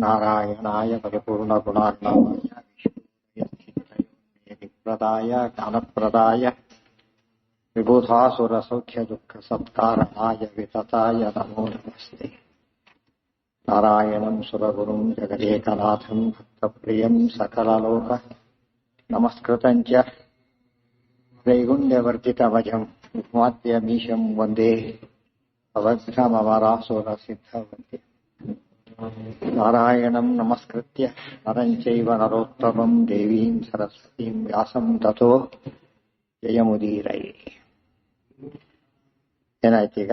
ನಾರಾಯಣಾಯ ಪರಿಪೂರ್ಣ ಗುಣಾರ್ಣವಾಯ ವಿಷ್ಣುಪ್ರದಾಯ ಜ್ಞಾನಪ್ರದಾಯ ವಿಬುಧಾಸುರ ಸೌಖ್ಯ ದುಃಖ ಸತ್ಕಾರಣಾಯ ವಿತತಾಯ ನಮೋ ನಮಸ್ತೆ. ನಾರಾಯಣಂ ಸುರಗುರುಂ ಜಗದೇಕನಾಥಂ ಭಕ್ತಪ್ರಿಯಂ ಸಕಲಲೋಕ ನಮಸ್ಕೃತಂಚ ತ್ರೈಗುಣ್ಯವರ್ಜಿತಮಜಂ ವಿಸ್ಮಾದ್ಯಮೀಶಂ ವಂದೇ ಅವಘ್ನಮರಾಸುರ ಸಿದ್ಧವಂತೆ. ನಾರಾಯಣಂ ನಮಸ್ಕೃತ್ಯ ನರಂ ಚೈವ ನರೋತ್ತಮಂ ದೇವೀಂ ಸರಸ್ವತೀಂ ವ್ಯಾಸಂ ತಥೋ ಜಯಮುದೀರೈ. ಏನಾಯ್ತೀಗ?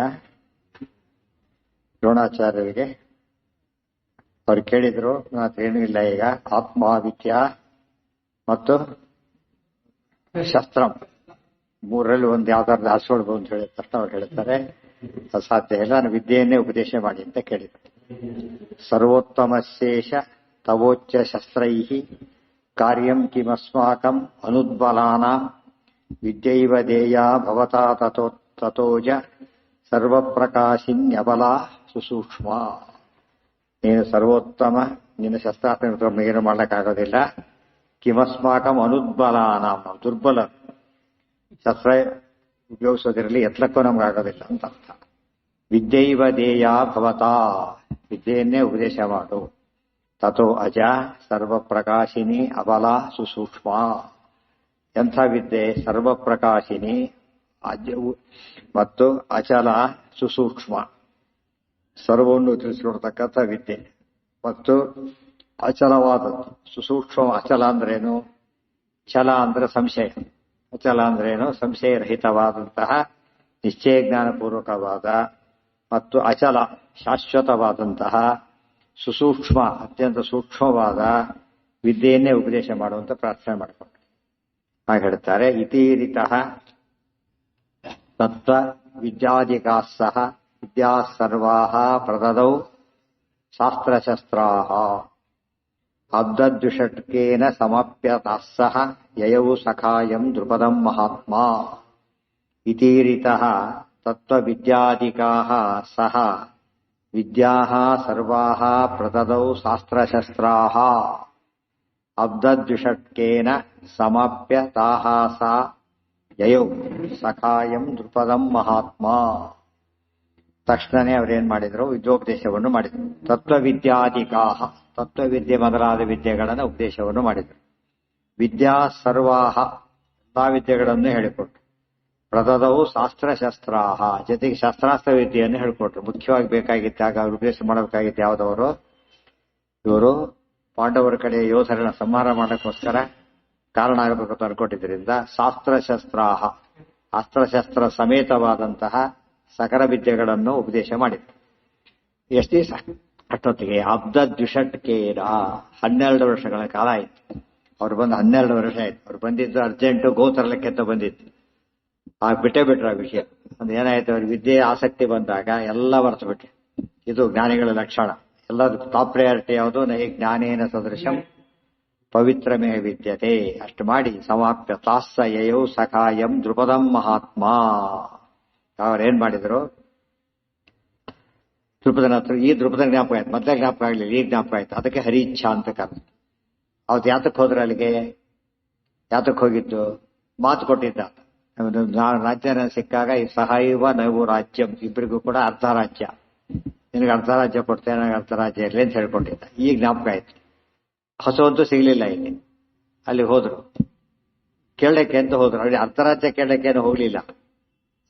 ದ್ರೋಣಾಚಾರ್ಯರಿಗೆ ಅವ್ರು ಕೇಳಿದ್ರು, ಏನೂ ಇಲ್ಲ, ಈಗ ಆತ್ಮವಿದ್ಯಾ ಮತ್ತು ಶಸ್ತ್ರ ಮೂರರಲ್ಲಿ ಒಂದು ಯಾವ್ದಾದ್ರು ಆರಿಸ್ಕೊಳ್ಬಹುದು ಅಂತ ಹೇಳಿದ ತಕ್ಷಣ ಅವ್ರು ಹೇಳ್ತಾರೆ ಅಸಾಧ್ಯ ಇಲ್ಲ, ನಾನು ವಿದ್ಯೆಯನ್ನೇ ಉಪದೇಶ ಮಾಡಿ ಅಂತ ಕೇಳಿದ್ರು. ಸರ್ವೋತ್ತಮಶೇಷ ತವೋಚ್ಚ ಶಸ್ತ್ರೈ ಕಾರ್ಯಂ ಕಿಮಸ್ಮಾಕಂ ಅನುದ್ಬಲಾನ ವಿದ್ಯೈವ ದೇಯಾ ಭವತಾ ತತೋಜ ಸರ್ವಪ್ರಕಾಶಿನ್ಯಬಲ ಸುಸೂಕ್ಷ್ಮ. ನೀನು ಸರ್ವೋತ್ತಮ, ನಿನ್ನ ಶಸ್ತ್ರಾಸ್ತ್ರ ಏನು ಮಾಡಕ್ಕಾಗೋದಿಲ್ಲ. ಕಿಮಸ್ಮಾಕಂ ಅನುದ್ಬಲಾನ, ನಾವು ದುರ್ಬಲ, ಶಸ್ತ್ರ ಉಪಯೋಗಿಸೋದಿರಲಿ ಎತ್ತಲಕ್ಕೂ ನಮ್ಗಾಗೋದಿಲ್ಲ ಅಂತ ಅರ್ಥ. ವಿದ್ಯೈವ ದೇಯ ಭವತಾ, ವಿದ್ಯೆಯನ್ನೇ ಉಪದೇಶ ಮಾಡು. ತಥೋ ಅಜ ಸರ್ವಪ್ರಕಾಶಿನಿ ಅಬಲ ಸುಸೂಕ್ಷ್ಮ. ಎಂಥ ವಿದ್ಯೆ? ಸರ್ವಪ್ರಕಾಶಿನಿ ಮತ್ತು ಅಚಲ ಸುಸೂಕ್ಷ್ಮ, ಸರ್ವವನ್ನು ತಿಳಿಸಿಕೊಡ್ತಕ್ಕಂಥ ವಿದ್ಯೆ ಮತ್ತು ಅಚಲವಾದದ್ದು. ಸುಸೂಕ್ಷ್ಮ. ಅಚಲ ಅಂದ್ರೇನು? ಛಲ ಅಂದ್ರೆ ಸಂಶಯ, ಅಚಲ ಅಂದ್ರೇನು? ಸಂಶಯರಹಿತವಾದಂತಹ ನಿಶ್ಚಯ ಜ್ಞಾನಪೂರ್ವಕವಾದ ಮತ್ತು ಅಚಲ ಶಾಶ್ವತವಾದಂತಹ ಸುಸೂಕ್ಷ್ಮ ಅತ್ಯಂತ ಸೂಕ್ಷ್ಮವಾದ ವಿದ್ಯೆಯನ್ನೇ ಉಪದೇಶ ಮಾಡುವಂತ ಪ್ರಾರ್ಥನೆ ಮಾಡಿಕೊಂಡು ಹಾಗೆ ಹೇಳ್ತಾರೆ. ಇತೀರಿತಃ ತತ್ವ ವಿದ್ಯಾಧಿಕಾಸ್ಸಹ ವಿದ್ಯಾ ಸರ್ವಾಹ ಪ್ರದದೌ ಶಾಸ್ತ್ರಶಸ್ತ್ರಾಹ ಅಬ್ದದ್ವಿಷಟ್ಕೇನ ಸಮಾಪ್ಯತಾಸ್ಸಹ ಯಯೌ ಸಖಾಯಂ ದ್ರುಪದಂ ಮಹಾತ್ಮ. ಇತೀರಿತಃ ತತ್ವವಿದ್ಯಾಧಿಕಾಃ ಸಹ ವಿದ್ಯಾಃ ಸರ್ವಾಃ ಪ್ರದದೌ ಶಾಸ್ತ್ರಶಸ್ತ್ರಾಃ ಅಬ್ದದ್ವಿಷಟ್ಕೇನ ಸಮಾಪ್ಯ ತಾಃ ಸಾ ಯಯೌ ಸಖಾಯಂ ದ್ರುಪದಂ ಮಹಾತ್ಮ. ತಕ್ಷಣನೇ ಅವರೇನ್ ಮಾಡಿದ್ರು? ವಿದ್ಯೋಪದೇಶವನ್ನು ಮಾಡಿದ್ರು. ತತ್ವವಿದ್ಯಾಧಿಕಾಃ, ತತ್ವವಿದ್ಯೆ ಮೊದಲಾದ ವಿದ್ಯೆಗಳನ್ನು ಉಪದೇಶವನ್ನು ಮಾಡಿದರು. ವಿದ್ಯಾ ಸರ್ವಾಹ, ಎಲ್ಲಾ ವಿದ್ಯೆಗಳನ್ನು ಹೇಳಿಕೊಟ್ರು. ಪ್ರದದವು ಶಾಸ್ತ್ರಶಸ್ತ್ರಾಹ, ಜೊತೆಗೆ ಶಸ್ತ್ರಾಸ್ತ್ರ ವಿದ್ಯೆಯನ್ನು ಹೇಳಿಕೊಟ್ರು. ಮುಖ್ಯವಾಗಿ ಬೇಕಾಗಿದ್ದಾಗ ಅವರು ಉಪದೇಶ ಮಾಡಬೇಕಾಗಿತ್ತು ಯಾವುದವರು? ಇವರು ಪಾಂಡವರ ಕಡೆ ಯೋಧರನ್ನ ಸಂಹಾರ ಮಾಡೋಕ್ಕೋಸ್ಕರ ಕಾರಣ ಆಗಬೇಕು ಅಂತ ಅನ್ಕೊಟ್ಟಿದ್ರಿಂದ ಶಾಸ್ತ್ರಶಸ್ತ್ರಾಹ, ಅಸ್ತ್ರಶಸ್ತ್ರ ಸಮೇತವಾದಂತಹ ಸಕಲ ವಿದ್ಯೆಗಳನ್ನು ಉಪದೇಶ ಮಾಡಿದ್ರು. ಎಷ್ಟು ದಿವಸ? ಅಷ್ಟೊತ್ತಿಗೆ ಅಬ್ದದ್ವಿಷಟ್ಕೇನ 12 ವರ್ಷಗಳ ಕಾಲ ಆಯ್ತು. ಅವ್ರು ಬಂದು 12 ವರ್ಷ ಆಯ್ತು. ಅವ್ರು ಬಂದಿದ್ದು ಅರ್ಜೆಂಟು ಗೋತರಲಕ್ಕೆ ಅಂತ ಬಂದಿತ್ತು. ಆಗ ಬಿಟ್ಟೇ ಬಿಟ್ರು ಆ ವಿಷಯ. ಅಂದ್ರೆ ಏನಾಯ್ತು, ಅವ್ರಿಗೆ ವಿದ್ಯೆ ಆಸಕ್ತಿ ಬಂದಾಗ ಎಲ್ಲ ಮರೆತು ಬಿಟ್ರು. ಇದು ಜ್ಞಾನಿಗಳ ಲಕ್ಷಣ. ಎಲ್ಲದಕ್ಕೂ ಟಾಪ್ ಪ್ರಯಾರಿಟಿ ಯಾವುದು? ನಹಿ ಜ್ಞಾನೇನ ಸದೃಶಂ ಪವಿತ್ರಮೇ ವಿದ್ಯತೆ. ಅಷ್ಟು ಮಾಡಿ ಸಮಾಪ್ಯ ತಾಸ್ಸ ಯಯೌ ಸಖಾಯಂ ದ್ರುಪದಂ ಮಹಾತ್ಮ. ಅವ್ರೇನ್ ಮಾಡಿದ್ರು? ದ್ರುಪದನ ಹತ್ರ ಈ ದ್ರುಪದನ ಜ್ಞಾಪಕ ಆಯ್ತು. ಮೊದಲೇ ಜ್ಞಾಪಕ ಆಗ್ಲಿಲ್ಲ, ಈ ಜ್ಞಾಪಕ ಆಯ್ತು. ಅದಕ್ಕೆ ಹರಿ ಇಚ್ಛಾ ಅಂತ ಕರೆದು. ಅವತ್ತು ಯಾತಕ್ಕೆ ಹೋದ್ರೆ ಅಲ್ಲಿಗೆ? ಯಾತಕ್ಕೆ ಹೋಗಿದ್ದು? ಮಾತು ಕೊಟ್ಟಿದ್ದ. ರಾಜ್ಯ ಸಿಕ್ಕಾಗ ಈ ಸಹೈವ ನವು ರಾಜ್ಯಂ, ಇಬ್ಬರಿಗೂ ಕೂಡ ಅರ್ಧ ರಾಜ್ಯ, ನಿನಗೆ ಅರ್ಧ ರಾಜ್ಯ ಕೊಡ್ತೇನೆ, ನನಗೆ ಅರ್ಧ ರಾಜ್ಯ ಇರಲಿ ಅಂತ ಹೇಳ್ಕೊಂಡಿದ್ದ. ಈ ಜ್ಞಾಪಕ ಆಯ್ತು. ಹಸುವಂತೂ ಸಿಗ್ಲಿಲ್ಲ ಇಲ್ಲಿ. ಅಲ್ಲಿ ಹೋದ್ರು, ಕೇಳಕ್ಕೆ ಅಂತ ಹೋದ್ರು. ಅಲ್ಲಿ ಅರ್ಧ ರಾಜ್ಯ ಕೇಳಕ್ಕೆ ಏನು ಹೋಗ್ಲಿಲ್ಲ.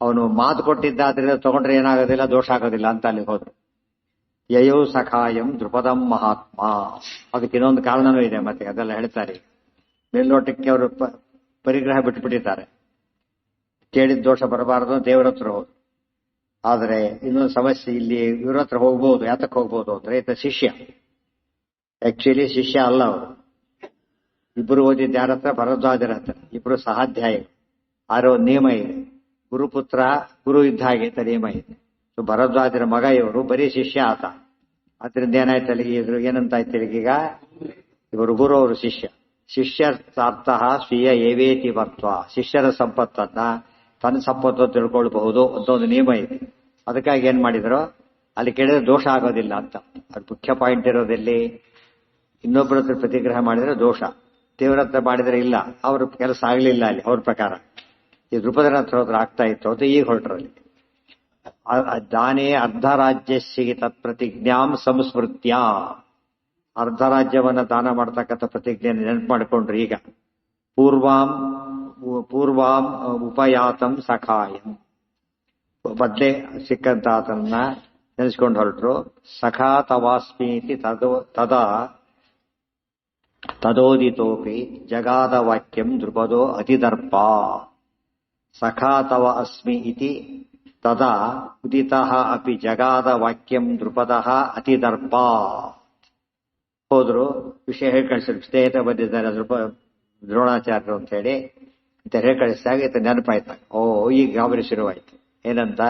ಅವನು ಮಾತು ಕೊಟ್ಟಿದ್ದ, ಆದ್ರಿಂದ ತಗೊಂಡ್ರೆ ಏನಾಗೋದಿಲ್ಲ, ದೋಷ ಆಗೋದಿಲ್ಲ ಅಂತ ಅಲ್ಲಿ ಹೋದ್ರು. ಯಯೌ ಸಖಾಯಂ ದ್ರುಪದಂ ಮಹಾತ್ಮ. ಅದಕ್ಕೆ ಇನ್ನೊಂದು ಕಾರಣನೂ ಇದೆ, ಮತ್ತೆ ಅದೆಲ್ಲ ಹೇಳ್ತಾರೆ. ಮೇಲ್ನೋಟಕ್ಕೆ ಅವರು ಪರಿಗ್ರಹ ಬಿಟ್ಟುಬಿಟ್ಟಿದ್ದಾರೆ. ಕೇಳಿದ ದೋಷ ಬರಬಾರದು, ದೇವರ ಹತ್ರ ಹೋದ್ರು. ಆದರೆ ಇನ್ನೊಂದು ಸಮಸ್ಯೆ ಇಲ್ಲಿ, ಇವ್ರ ಹತ್ರ ಹೋಗ್ಬೋದು. ಯಾತಕ್ಕೆ ಹೋಗ್ಬೋದು ಅಂದ್ರೆ ಈತ ಶಿಷ್ಯ. ಆಕ್ಚುಲಿ ಶಿಷ್ಯ ಅಲ್ಲ ಅವರು. ಇಬ್ಬರು ಓದಿದ್ದು ಯಾರ ಹತ್ರ? ಭರದ್ವಾಜರ ಹತ್ರ. ಇಬ್ರು ಸಹಾಧ್ಯಾಯಿಗಳು. ಆದ್ರೆ ಒಂದು ನಿಯಮ ಇದೆ, ಗುರುಪುತ್ರ ಗುರು ಇದ್ದ ಹಾಗೆ ಅಂತ ನಿಯಮ ಇದೆ. ಭರದ್ವಾಜರ ಮಗ ಇವರು, ಬರೀ ಶಿಷ್ಯ ಆತ. ಅದರಿಂದ ಏನಾಯ್ತು ಅಲ್ಲಿಗೆ? ಏನಂತ ಆಯ್ತು ಈಗ? ಇವರು ಗುರು, ಅವರು ಶಿಷ್ಯ. ಶಿಷ್ಯರ್ಥಾರ್ಥ ಸ್ವೀಯ ಏವೇತಿ ವತ್ವ, ಶಿಷ್ಯರ ಸಂಪತ್ತನ್ನ ತನ್ನ ಸಂಪತ್ತು ತಿಳ್ಕೊಳ್ಬಹುದು ಅಂತ ಒಂದು ನಿಯಮ ಇದೆ. ಅದಕ್ಕಾಗಿ ಏನ್ ಮಾಡಿದ್ರು, ಅಲ್ಲಿ ಕೇಳಿದ್ರೆ ದೋಷ ಆಗೋದಿಲ್ಲ ಅಂತ. ಅದು ಮುಖ್ಯ ಪಾಯಿಂಟ್ ಇರೋದಲ್ಲಿ, ಇನ್ನೊಬ್ಬರ ಹತ್ರ ಪ್ರತಿಗ್ರಹ ಮಾಡಿದ್ರೆ ದೋಷ, ದೇವರ ಹತ್ರ ಮಾಡಿದ್ರೆ ಇಲ್ಲ, ಅವ್ರ ಕೆಲಸ ಆಗ್ಲಿಲ್ಲ ಅಲ್ಲಿ ಅವ್ರ ಪ್ರಕಾರ. ಈ ದೃಪದರ ಹತ್ರ ಆಗ್ತಾ ಇತ್ತು ಅಂತ ಈಗ ಹೊರಟ್ರಲ್ಲಿ. ದಾನೇ ಅರ್ಧ ರಾಜ್ಯಸ್ಸಿಗೆ ತತ್ಪ್ರತಿಜ್ಞಾಂ ಸಂಸ್ಮೃತ್ಯ, ಅರ್ಧ ರಾಜ್ಯವನ್ನ ದಾನ ಮಾಡ್ತಕ್ಕಂಥ ಪ್ರತಿಜ್ಞೆಯನ್ನು ನೆನಪು ಮಾಡಿಕೊಂಡ್ರು. ಈಗ ಪೂರ್ವಾಂ ಉಪಯಾತಂ ಸಖಾಯಂ, ಮೊದಲೇ ಸಿಕ್ಕಂತ ಆತನ್ನ ನೆನೆಸ್ಕೊಂಡು ಹೊರಟ್ರು. ಸಖಾ ತವಾಸ್ಮೀತಿ ತದೋದಿತೋಪಿ ಜಗಾದ ವಾಕ್ಯಂ ದ್ರುಪದೋ ಅತಿದರ್ಪ. ಸಖಾ ತವ ಅಸ್ಮಿ ಇತಿ ತದಾ ಉದಿತಃ ಅಪಿ ಜಗಾದ ವಾಕ್ಯಂ ದ್ರುಪದಃ ಅತಿದರ್ಪ. ಹೋದ್ರು, ವಿಷಯ ಹೇಳಿ ಕಳಿಸಿದ್ರು. ಸ್ನೇಹಿತ ಬಂದಿದ್ದಾರೆ ದ್ರೋಣಾಚಾರ್ಯರು ಅಂತ ಹೇಳಿ ಅಂತ ಹೇಳಿ ಕಳಿಸಿದಾಗ ಈತ ನೆನಪಾಯ್ತ. ಈಗ ಗಾಬರಿ ಶುರುವಾಯ್ತು. ಏನಂತ,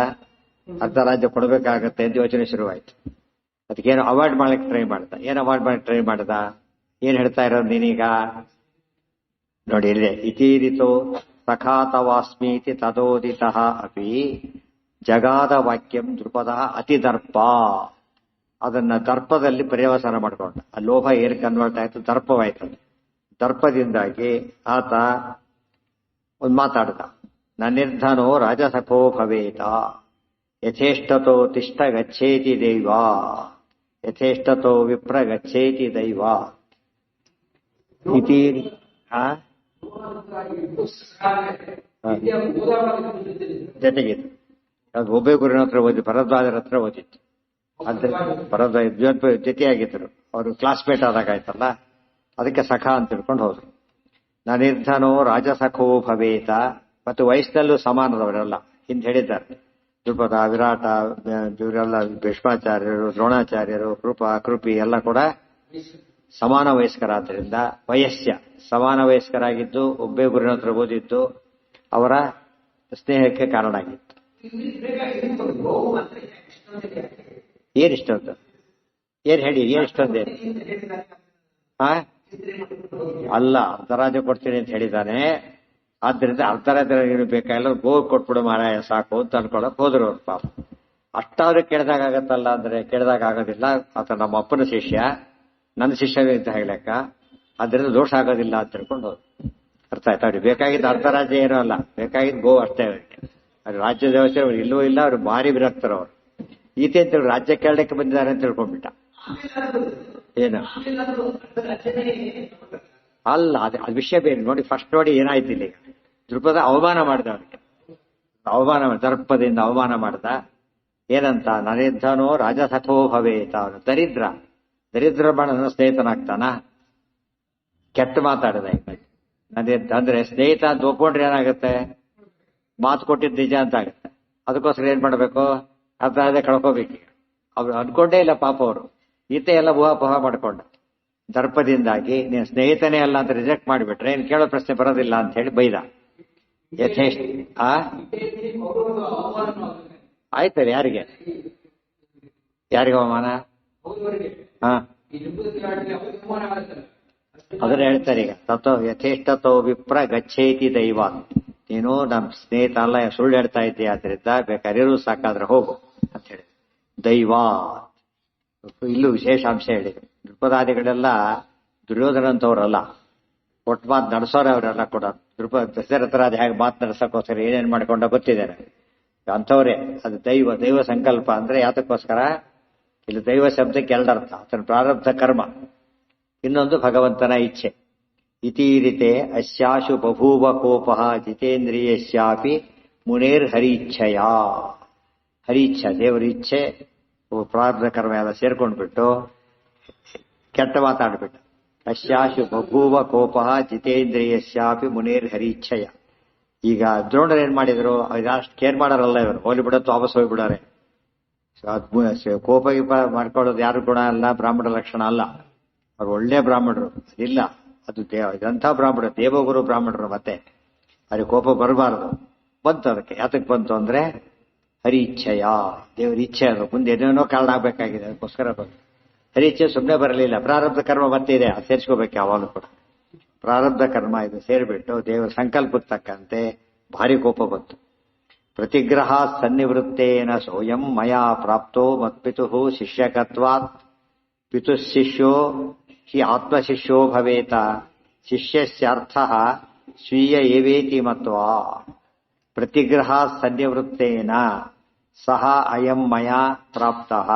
ಅರ್ಧ ರಾಜ್ಯ ಕೊಡಬೇಕಾಗತ್ತೆ ಅಂತ ಯೋಚನೆ ಶುರುವಾಯ್ತು. ಅದಕ್ಕೇನು ಅವಾಯ್ಡ್ ಮಾಡಕ್ಕೆ ಟ್ರೈ ಮಾಡ್ದ. ಏನ್ ಅವಾಯ್ಡ್ ಮಾಡಕ್ಕೆ ಟ್ರೈ ಮಾಡ್ದ? ಏನ್ ಹೇಳ್ತಾ ಇರೋದು ನೀನೀಗ ನೋಡಿ, ಇಲ್ಲೇ ಇತೀರಿತೋ ಸಖಾತವಾಸ್ಮೀತಿ ತದೋದಿತಃ ಅಪಿ ಜಗಾದ ವಾಕ್ಯಂ ದ್ರುಪದಃ ಅತಿದರ್ಪ. ಅದನ್ನ ದರ್ಪದಲ್ಲಿ ಪರ್ಯವಸಾನ ಮಾಡ್ಕೊಂಡ. ಆ ಲೋಭ ಏನು ಕನ್ವರ್ಟ್ ಆಯ್ತು, ದರ್ಪವಾಯ್ತದೆ. ದರ್ಪದಿಂದಾಗಿ ಆತ ಒಂದು ಮಾತಾಡ್ದ. ನನ್ನಿರ್ಧನೋ ರಾಜಸಖೋ ಭವೇತ ಯಥೇಷ್ಟತೋ ತಿಷ್ಠ ಗಚ್ಚೇತಿ ದೈವ, ಯಥೇಷ್ಟತೋ ವಿಪ್ರ ಗಚ್ಚೇತಿ ದೈವ ಇತಿ. ಜೊತೆಗಿತ್ತು ಅದು ಒಬ್ಬೇ ಗುರುವಿನ ಹತ್ರ ಓದಿ, ಭರದ್ವಾಜರ ಹತ್ರ ಓದಿತ್ತು. ಅಂದ್ರೆ ಭರದ್ವಾಜ ಜೊತೆಯಾಗಿದ್ರು, ಅವರು ಕ್ಲಾಸ್ಮೇಟ್ ಆದಾಗ ಆಯ್ತಲ್ಲ, ಅದಕ್ಕೆ ಸಖ ಅಂತ ತಿಳ್ಕೊಂಡು ಹೋದ್ರು. ನನಿರ್ಧನೋ ರಾಜಸಖೋ ಭವೇತ, ಮತ್ತು ವಯಸ್ಸಿನಲ್ಲೂ ಸಮಾನದವರೆಲ್ಲ ಹಿಂದೆ ಹೇಳಿದ್ದಾರೆ. ದ್ರುಪದ, ವಿರಾಟ, ಇವರೆಲ್ಲ ಭೀಷ್ಮಾಚಾರ್ಯರು, ದ್ರೋಣಾಚಾರ್ಯರು, ಕೃಪಿ ಎಲ್ಲ ಕೂಡ ಸಮಾನ ವಯಸ್ಕರಾದ್ದರಿಂದ ವಯಸ್ಯ ಸಮಾನ ವಯಸ್ಕರಾಗಿದ್ದು, ಒಬ್ಬೇ ಗುರುವಿನ ಹತ್ರ ಓದಿದ್ದು ಅವರ ಸ್ನೇಹಕ್ಕೆ ಕಾರಣ ಆಗಿತ್ತು. ಏನಿಷ್ಟೊಂದು ಏನ್ ಹೇಳಿ, ಏನಿಷ್ಟೊಂದೇ ಅಲ್ಲ, ಅರ್ಧರಾಜ್ಯ ಕೊಡ್ತೀನಿ ಅಂತ ಹೇಳಿದ್ದಾನೆ. ಆದ್ರಿಂದ ಅರ್ಧರಾಜ್ಯ ಬೇಕಾಗಿಲ್ಲ, ಗೋ ಕೊಟ್ಬಿಡು ಮಾರಾಯ ಸಾಕು ಅಂತ ಅನ್ಕೊಳಕ್ ಹೋದ್ರು ಅವ್ರು. ಪಾಪ ಅಷ್ಟಾದ್ರೂ ಕೇಳಿದಾಗ ಆಗತ್ತಲ್ಲ ಅಂದ್ರೆ ಕೇಳಿದಾಗ ಆಗೋದಿಲ್ಲ. ಆತ ನಮ್ಮ ಅಪ್ಪನ ಶಿಷ್ಯ, ನನ್ನ ಶಿಷ್ಯ ಅಂತ ಹೇಳಕ್ಕ, ಅದರಿಂದ ದೋಷ ಆಗೋದಿಲ್ಲ ಅಂತ ತಿಳ್ಕೊಂಡು ಹೋದ್ರು. ಅರ್ಥ ಆಯ್ತಾ? ಅವ್ರಿಗೆ ಬೇಕಾಗಿದ್ದು ಅರ್ಧರಾಜ್ಯ ಏನೂ ಅಲ್ಲ, ಬೇಕಾಗಿದ್ದು ಗೋ ಅಷ್ಟೇ. ಅವರಿಗೆ ಅದು ರಾಜ್ಯ ವ್ಯವಸ್ಥೆ ಅವ್ರು ಇಲ್ಲವೂ ಇಲ್ಲ, ಅವ್ರು ಭಾರಿ ವಿರಕ್ತರು ಅವರು. ಈತೆ ಅಂತ ರಾಜ್ಯ ಕೇಳಕ್ಕೆ ಬಂದಿದ್ದಾರೆ ಅಂತ ತಿಳ್ಕೊಂಡ್ಬಿಟ್ಟ. ಏನು ಅಲ್ಲ, ಅದು ವಿಷಯ ಬೇರೆ ನೋಡಿ. ಫಸ್ಟ್ ನೋಡಿ ಏನಾಯ್ತು ಇಲ್ಲಿ, ದೃಪದ ಅವಮಾನ ಮಾಡಿದ, ಅವರಿಗೆ ಅವಮಾನ ದರ್ಪದಿಂದ ಅವಮಾನ ಮಾಡ್ದ. ಏನಂತ, ನರೇಂದ್ರನೋ ರಾಜಸಖೋ ಭವೇತ, ಅವನು ದರಿದ್ರ ನನ್ನ ಸ್ನೇಹಿತನಾಗ್ತಾನ? ಕೆಟ್ಟ ಮಾತಾಡಿದ. ಅಂದ್ರೆ ಸ್ನೇಹಿತ ಅಂತ ಒಪ್ಕೊಂಡ್ರೆ ಏನಾಗುತ್ತೆ, ಮಾತು ಕೊಟ್ಟಿದ್ದು ನಿಜ ಅಂತ ಆಗುತ್ತೆ. ಅದಕ್ಕೋಸ್ಕರ ಏನ್ ಮಾಡ್ಬೇಕು, ಅರ್ಧ ಕಳ್ಕೋಬೇಕು. ಅವ್ರು ಅನ್ಕೊಂಡೇ ಇಲ್ಲ ಪಾಪ ಅವರು. ಈತ ಎಲ್ಲ ಊಹಾಪೋಹ ಮಾಡ್ಕೊಂಡ. ದರ್ಪದಿಂದಾಗಿ ನೀನ್ ಸ್ನೇಹಿತನೇ ಅಲ್ಲ ಅಂತ ರಿಜೆಕ್ಟ್ ಮಾಡಿಬಿಟ್ರೆ ಏನ್ ಕೇಳೋ ಪ್ರಶ್ನೆ ಬರೋದಿಲ್ಲ ಅಂತ ಹೇಳಿ ಬೈದ. ಯಥೇಷ್ಟ ಆಯ್ತದೆ. ಯಾರಿಗೆ ಅವಮಾನ? ಅದನ್ನ ಹೇಳ್ತಾರೆ ಈಗ. ಯಥೇಷ್ಟತೋ ವಿಪ್ರ ಗಚ್ಚೇತಿ ದೈವ. ನೀನು ನಮ್ ಸ್ನೇಹಿತ ಅಲ್ಲ, ಸುಳ್ಳು ಹೇಳ್ತಾ ಇದ್ದೀಯ, ಆದ್ರಿಂದ ಬೇಕಾದ್ರೂ ಸಾಕಾದ್ರೆ ಹೋಗು ಅಂತ ಹೇಳಿ ದೈವ. ಇಲ್ಲೂ ವಿಶೇಷಾಂಶ ಹೇಳಿದ್ರು. ದೃಪದಾದಿಗಳೆಲ್ಲ ದುರ್ಯೋಧನ ಅಂತವ್ರಲ್ಲ, ಒಟ್ಟು ಮಾತು ನಡೆಸೋರೆ ಅವರೆಲ್ಲ ಕೂಡ. ದಶರಥರಾಜ ಹೇಗೆ ಮಾತು ನಡೆಸೋಕ್ಕೋಸ್ಕರ ಏನೇನ್ ಮಾಡ್ಕೊಂಡ ಗೊತ್ತಿದ್ದೇನೆ ಅಂಥವ್ರೆ. ಅದು ದೈವ ಸಂಕಲ್ಪ ಅಂದ್ರೆ ಯಾತಕ್ಕೋಸ್ಕರ? ಇಲ್ಲಿ ದೈವ ಶಬ್ದಕ್ಕೆ ಎರಡರ್ಥ. ಅದನ್ನ ಪ್ರಾರಬ್ಧ ಕರ್ಮ, ಇನ್ನೊಂದು ಭಗವಂತನ ಇಚ್ಛೆ. ಇತೀರಿತೆ ಅಶ್ಯಾಶು ಬಭೂವ ಕೋಪ ಜಿತೇಂದ್ರಿಯಶ್ಯಾಪಿ ಮುನೇರ್ ಹರಿಚ್ಛಯ. ಹರಿಚ್ಛ ದೇವರ ಇಚ್ಛೆ, ಪ್ರಾರಬ್ಧ ಕರ್ಮ ಎಲ್ಲ ಸೇರ್ಕೊಂಡ್ಬಿಟ್ಟು ಕೆಟ್ಟ ಮಾತಾಡ್ಬಿಟ್ಟು. ಅಶ್ಯಾಶು ಬಭೂವ ಕೋಪ ಜಿತೇಂದ್ರಿಯಶ್ಯಾಪಿ ಮುನೇರ್ ಹರಿಚ್ಛಯ. ಈಗ ದ್ರೋಣರು ಏನ್ ಮಾಡಿದ್ರು, ಅಷ್ಟು ಕೇರ್ ಮಾಡಾರಲ್ಲ ಇವರು, ಹೋಲಿ ಬಿಡತ್ತು ವಾಪಸ್ ಹೋಗ್ಬಿಡಾರೆ. ಕೋಪ ಗೀಪ ಮಾಡ್ಕೊಳ್ಳೋದು ಯಾರು ಗುಣ ಅಲ್ಲ, ಬ್ರಾಹ್ಮಣ ಲಕ್ಷಣ ಅಲ್ಲ. ಅವ್ರು ಒಳ್ಳೆ ಬ್ರಾಹ್ಮಣರು ಇಲ್ಲ, ಅದು ಇದಂಥ ಬ್ರಾಹ್ಮಣ, ದೇವಗುರು ಬ್ರಾಹ್ಮಣರು. ಮತ್ತೆ ಅವ್ರಿಗೆ ಕೋಪ ಬರಬಾರದು. ಬಂತು, ಅದಕ್ಕೆ ಯಾತಕ್ಕೆ ಬಂತು ಅಂದ್ರೆ ಹರಿ ಇಚ್ಛೆಯ, ದೇವರ ಇಚ್ಛೆ. ಅದು ಮುಂದೆ ಏನೇನೋ ಕಾರಣ ಆಗ್ಬೇಕಾಗಿದೆ, ಅದಕ್ಕೋಸ್ಕರ ಬಂತು. ಹರಿ ಇಚ್ಛೆ ಸುಮ್ಮನೆ ಬರಲಿಲ್ಲ. ಪ್ರಾರಬ್ಧ ಕರ್ಮ ಮತ್ತೆ ಇದೆ, ಅದು ಸೇರಿಸ್ಕೋಬೇಕು ಯಾವಾಗಲೂ ಕೂಡ. ಪ್ರಾರಬ್ಧ ಕರ್ಮ ಇದು ಸೇರಿಬಿಟ್ಟು ದೇವರ ಸಂಕಲ್ಪಕ್ಕೆ ತಕ್ಕಂತೆ ಭಾರಿ ಕೋಪ ಬಂತು. ಪ್ರತಿಗ್ರಹ ಸನ್ನಿವೃತ್ತೇನ ಸೋಯಂ ಮಯಾ ಪ್ರಾಪ್ತೋ ಮತ್ಪಿತು ಶಿಷ್ಯಕತ್ವಾತ್ ಪಿತುಶಿಷ್ಯೋ ಹಿ ಆತ್ಮಶಿಷ್ಯೋ ಭವೇತ ಶಿಷ್ಯಸ್ಯಾರ್ಥ ಸ್ವೀಯ ಏವೇತಿ ಮತ್ವಾ. ಪ್ರತಿಗ್ರಹ ಸನ್ನಿವೃತ್ತೇನ ಸಹ ಅಯಂ ಮಯಾ ಪ್ರಾಪ್ತಃ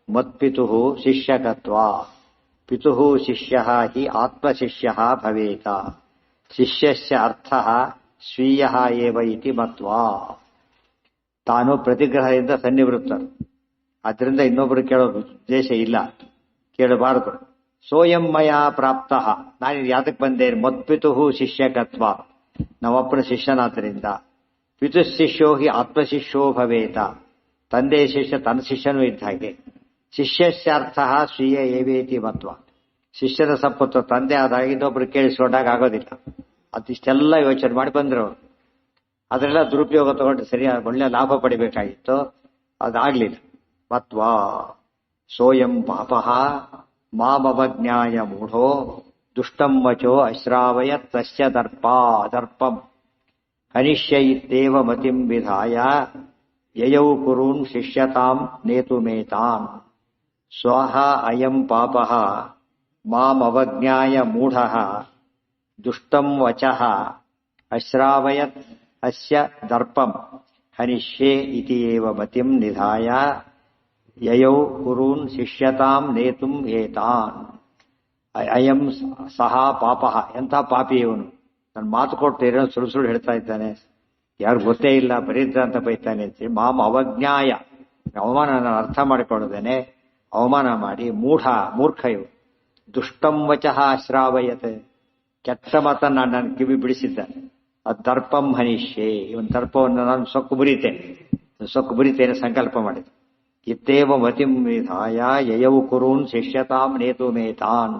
ಮತ್ಪಿತುಃ ಶಿಷ್ಯಕತ್ವಾತ್ ಪಿತುಃ ಶಿಷ್ಯಃ ಹಿ ಆತ್ಮಶಿಷ್ಯಃ ಭವೇತ ಶಿಷ್ಯಸ್ಯ ಅರ್ಥಃ ಸ್ವೀಯಃ ಏವ ಇತಿ ಮತ್ವಾ. ತಾನು ಪ್ರತಿಗ್ರಹದಿಂದ ಸನ್ನಿವೃತ್ತರು, ಅದರಿಂದ ಇನ್ನೊಬ್ಬರು ಕೇಳೋ ಉದ್ದೇಶ ಇಲ್ಲ, ಕೇಳಬಾರದು. ಸೋಯಂ ಮಯ ಪ್ರಾಪ್ತಃ, ನಾನು ಯಾತಕ್ಕೆ ಬಂದೆ? ಮತ್ಪಿತುಃ ಶಿಷ್ಯಕತ್ವಾತ್, ನಮ್ಮಪ್ಪನ ಶಿಷ್ಯನಾದ್ದರಿಂದ. ಪಿತುಶಿಷ್ಯೋ ಹಿ ಆತ್ಮಶಿಷ್ಯೋ ಭವೇತ, ತಂದೆ ಶಿಷ್ಯ ತನ್ನ ಶಿಷ್ಯನೂ ಇದ್ದ ಹಾಗೆ. ಶಿಷ್ಯಸ್ಯಾರ್ಥ ಸ್ವೀಯ ಏವೇತಿ ಮತ್ವ, ಶಿಷ್ಯನ ಸಂಪತ್ತು ತಂದೆ ಆದಾಗ ಇನ್ನೊಬ್ರು ಕೇಳಿಸ್ಕೊಂಡಾಗ ಆಗೋದಿಲ್ಲ. ಅದಿಷ್ಟೆಲ್ಲ ಯೋಚನೆ ಮಾಡಿ ಬಂದ್ರು. ಅದರೆಲ್ಲ ದುರುಪಯೋಗ ತಗೊಂಡು ಸರಿಯಾಗಿ ಒಳ್ಳೆ ಲಾಭ ಪಡಿಬೇಕಾಗಿತ್ತು, ಅದಾಗ್ಲಿಲ್ಲ. ಮತ್ವಾ ಸೋಯಂ ಪಾಪಃ ಮಾಮವಜ್ಞಾಯ ಮೂಢೋ ದುಷ್ಟಂ ವಚೋ ಅಶ್ರಾವಯತ್ ತಸ್ಯ ದರ್ಪಂ ಹನಿಷ್ಯ ಇತ್ಯೇವ ಮತಿಂ ವಿಧಾಯ ಯಯೌ ಕುರುನ್ ಶಿಷ್ಯತಾಂ ನೇತುಮೇತಾನ್. ಸ್ವಹ ಅಯಂ ಪಾಪಃ ಮಾಮವಜ್ಞಾಯ ಮೂಢಃ ದುಷ್ಟಂ ವಚಃ ಅಶ್ರಾವಯತ್ ಅಸ್ಯ ದರ್ಪಂ ಹನಿಷ್ಯೇ ಇತಿ ಏವ ಮತಿಂ ನಿಧಾಯ ಯಯೌ ಕುರುನ್ ಶಿಷ್ಯತಾಂ ನೇತುಂ ಏತಾನ್. ಅಯಂ ಸಹ ಪಾಪಃ, ಎಂಥ ಪಾಪಿ ಇವನು, ನನ್ನ ಮಾತು ಕೊಡ್ತೇನೆ ಸುಳ್ಳು ಸುಳ್ಳು ಹೇಳ್ತಾ ಇದ್ದಾನೆ, ಯಾರು ಗೊತ್ತೇ ಇಲ್ಲ ಬರೀದ್ರ ಅಂತ ಬೈತಾನೆ ಅಂತ ಮಾಮ ಅವಜ್ಞಾಯ, ಅವಮಾನ ಅರ್ಥ ಮಾಡಿಕೊಳ್ಳದೇನೆ ಅವಮಾನ ಮಾಡಿ ಮೂರ್ಖ ಇವು. ದುಷ್ಟಂ ವಚಃ ಶ್ರಾವಯತೆ, ಕೆಟ್ಟ ಮಾತನ್ನ ನನ್ನ ಕಿವಿ ಬಿಡಿಸಿದ್ದಾನೆ. ದರ್ಪಂ ಹನಿಷ್ಯೆ, ಇವನ್ ದರ್ಪವನ್ನು ನಾನು ಸೊಕ್ಕು ಬುರಿತೇನೆ ಸಂಕಲ್ಪ ಮಾಡಿದೆ. ಇತ್ತೇವ ಮತಿಂ ವಿಧಾಯ ಯಯೌ ಕುರುನ್ ಶಿಷ್ಯತಾಂ ನೇತುಮೇತಾನ್.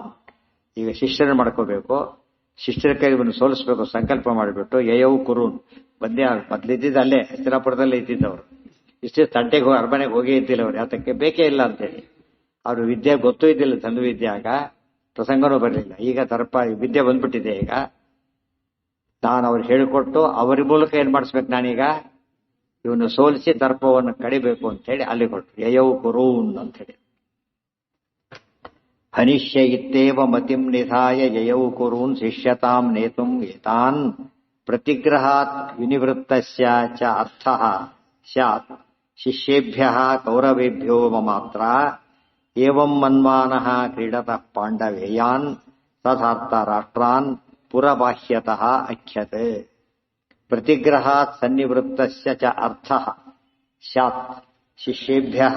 ಈಗ ಶಿಷ್ಯನ ಮಾಡ್ಕೋಬೇಕು, ಶಿಷ್ಯರ ಕೈ ಇವನು ಸೋಲಿಸ್ಬೇಕು ಸಂಕಲ್ಪ ಮಾಡಿಬಿಟ್ಟು ಯಯೌ ಕುರುನ್ ಬಂದೇ. ಮೊದ್ಲಿದ್ದಿದ್ದು ಅಲ್ಲೇ ಹಸ್ತಿನಾಪುರದಲ್ಲೇ ಇದ್ದಿದ್ದವರು, ಇಷ್ಟೇ ತಂಟೆಗೆ ಹೋಗಿ ಅರಮನೆಗೆ ಹೋಗೇ ಇದ್ದಿಲ್ಲ ಅವ್ರು, ಯಾತಕ್ಕೆ ಬೇಕೇ ಇಲ್ಲ ಅಂತೇಳಿ. ಅವ್ರು ವಿದ್ಯೆ ಗೊತ್ತೂ ಇದ್ದಿಲ್ಲ, ಧನು ವಿದ್ಯೆ, ಆಗ ಪ್ರಸಂಗನೂ ಬರಲಿಲ್ಲ. ಈಗ ದರ್ಪ ವಿದ್ಯೆ ಬಂದ್ಬಿಟ್ಟಿದೆ. ಈಗ ನಾನು ಅವ್ರು ಹೇಳಿಕೊಟ್ಟು ಅವರ ಮೂಲಕ ಏನ್ ಮಾಡಿಸ್ಬೇಕು, ನಾನೀಗ ಇವನು ಸೋಲಿಸಿ ದರ್ಪವನ್ನು ಕಡಿಬೇಕು ಅಂತ ಹೇಳಿ ಅಲ್ಲಿ ಕೊಟ್ಟು ಯಯೌ ಕುರೂನ್ ಅಂತ ಹೇಳಿ. ಹನಿಷ್ಯ ಇತ್ತೇವ ಮತಿಂ ನಿಧಾಯ ಯಯೌ ಕುರೂನ್ ಶಿಷ್ಯತಾಂ ನೇತುಂ ಏತಾನ್. ಪ್ರತಿಗ್ರಹಾತ್ ವಿನಿವೃತ್ತಸ್ಯ ಚ ಅರ್ಥಃ ಸ್ಯಾತ್ ಶಿಷ್ಯೇಭ್ಯಃ ಕೌರವೇಭ್ಯೋ ಮಾತ್ರ ಏವಂ ಮನ್ಮಾನಃ ಕ್ರೀಡತಃ ಪಾಂಡವೇಯಾನ್ ತಥಾರ್ಥ ರಾಷ್ಟ್ರಾನ್ ಪುರಬಾಹ್ಯತಃ ಅಖ್ಯತೆ. ಪ್ರತಿಗ್ರಹಾತ್ ಸನ್ನಿವೃತ್ತಸ್ಯ ಚ ಅರ್ಥಃ ಸ್ಯಾತ್ ಶಿಷ್ಯೇಭ್ಯಃ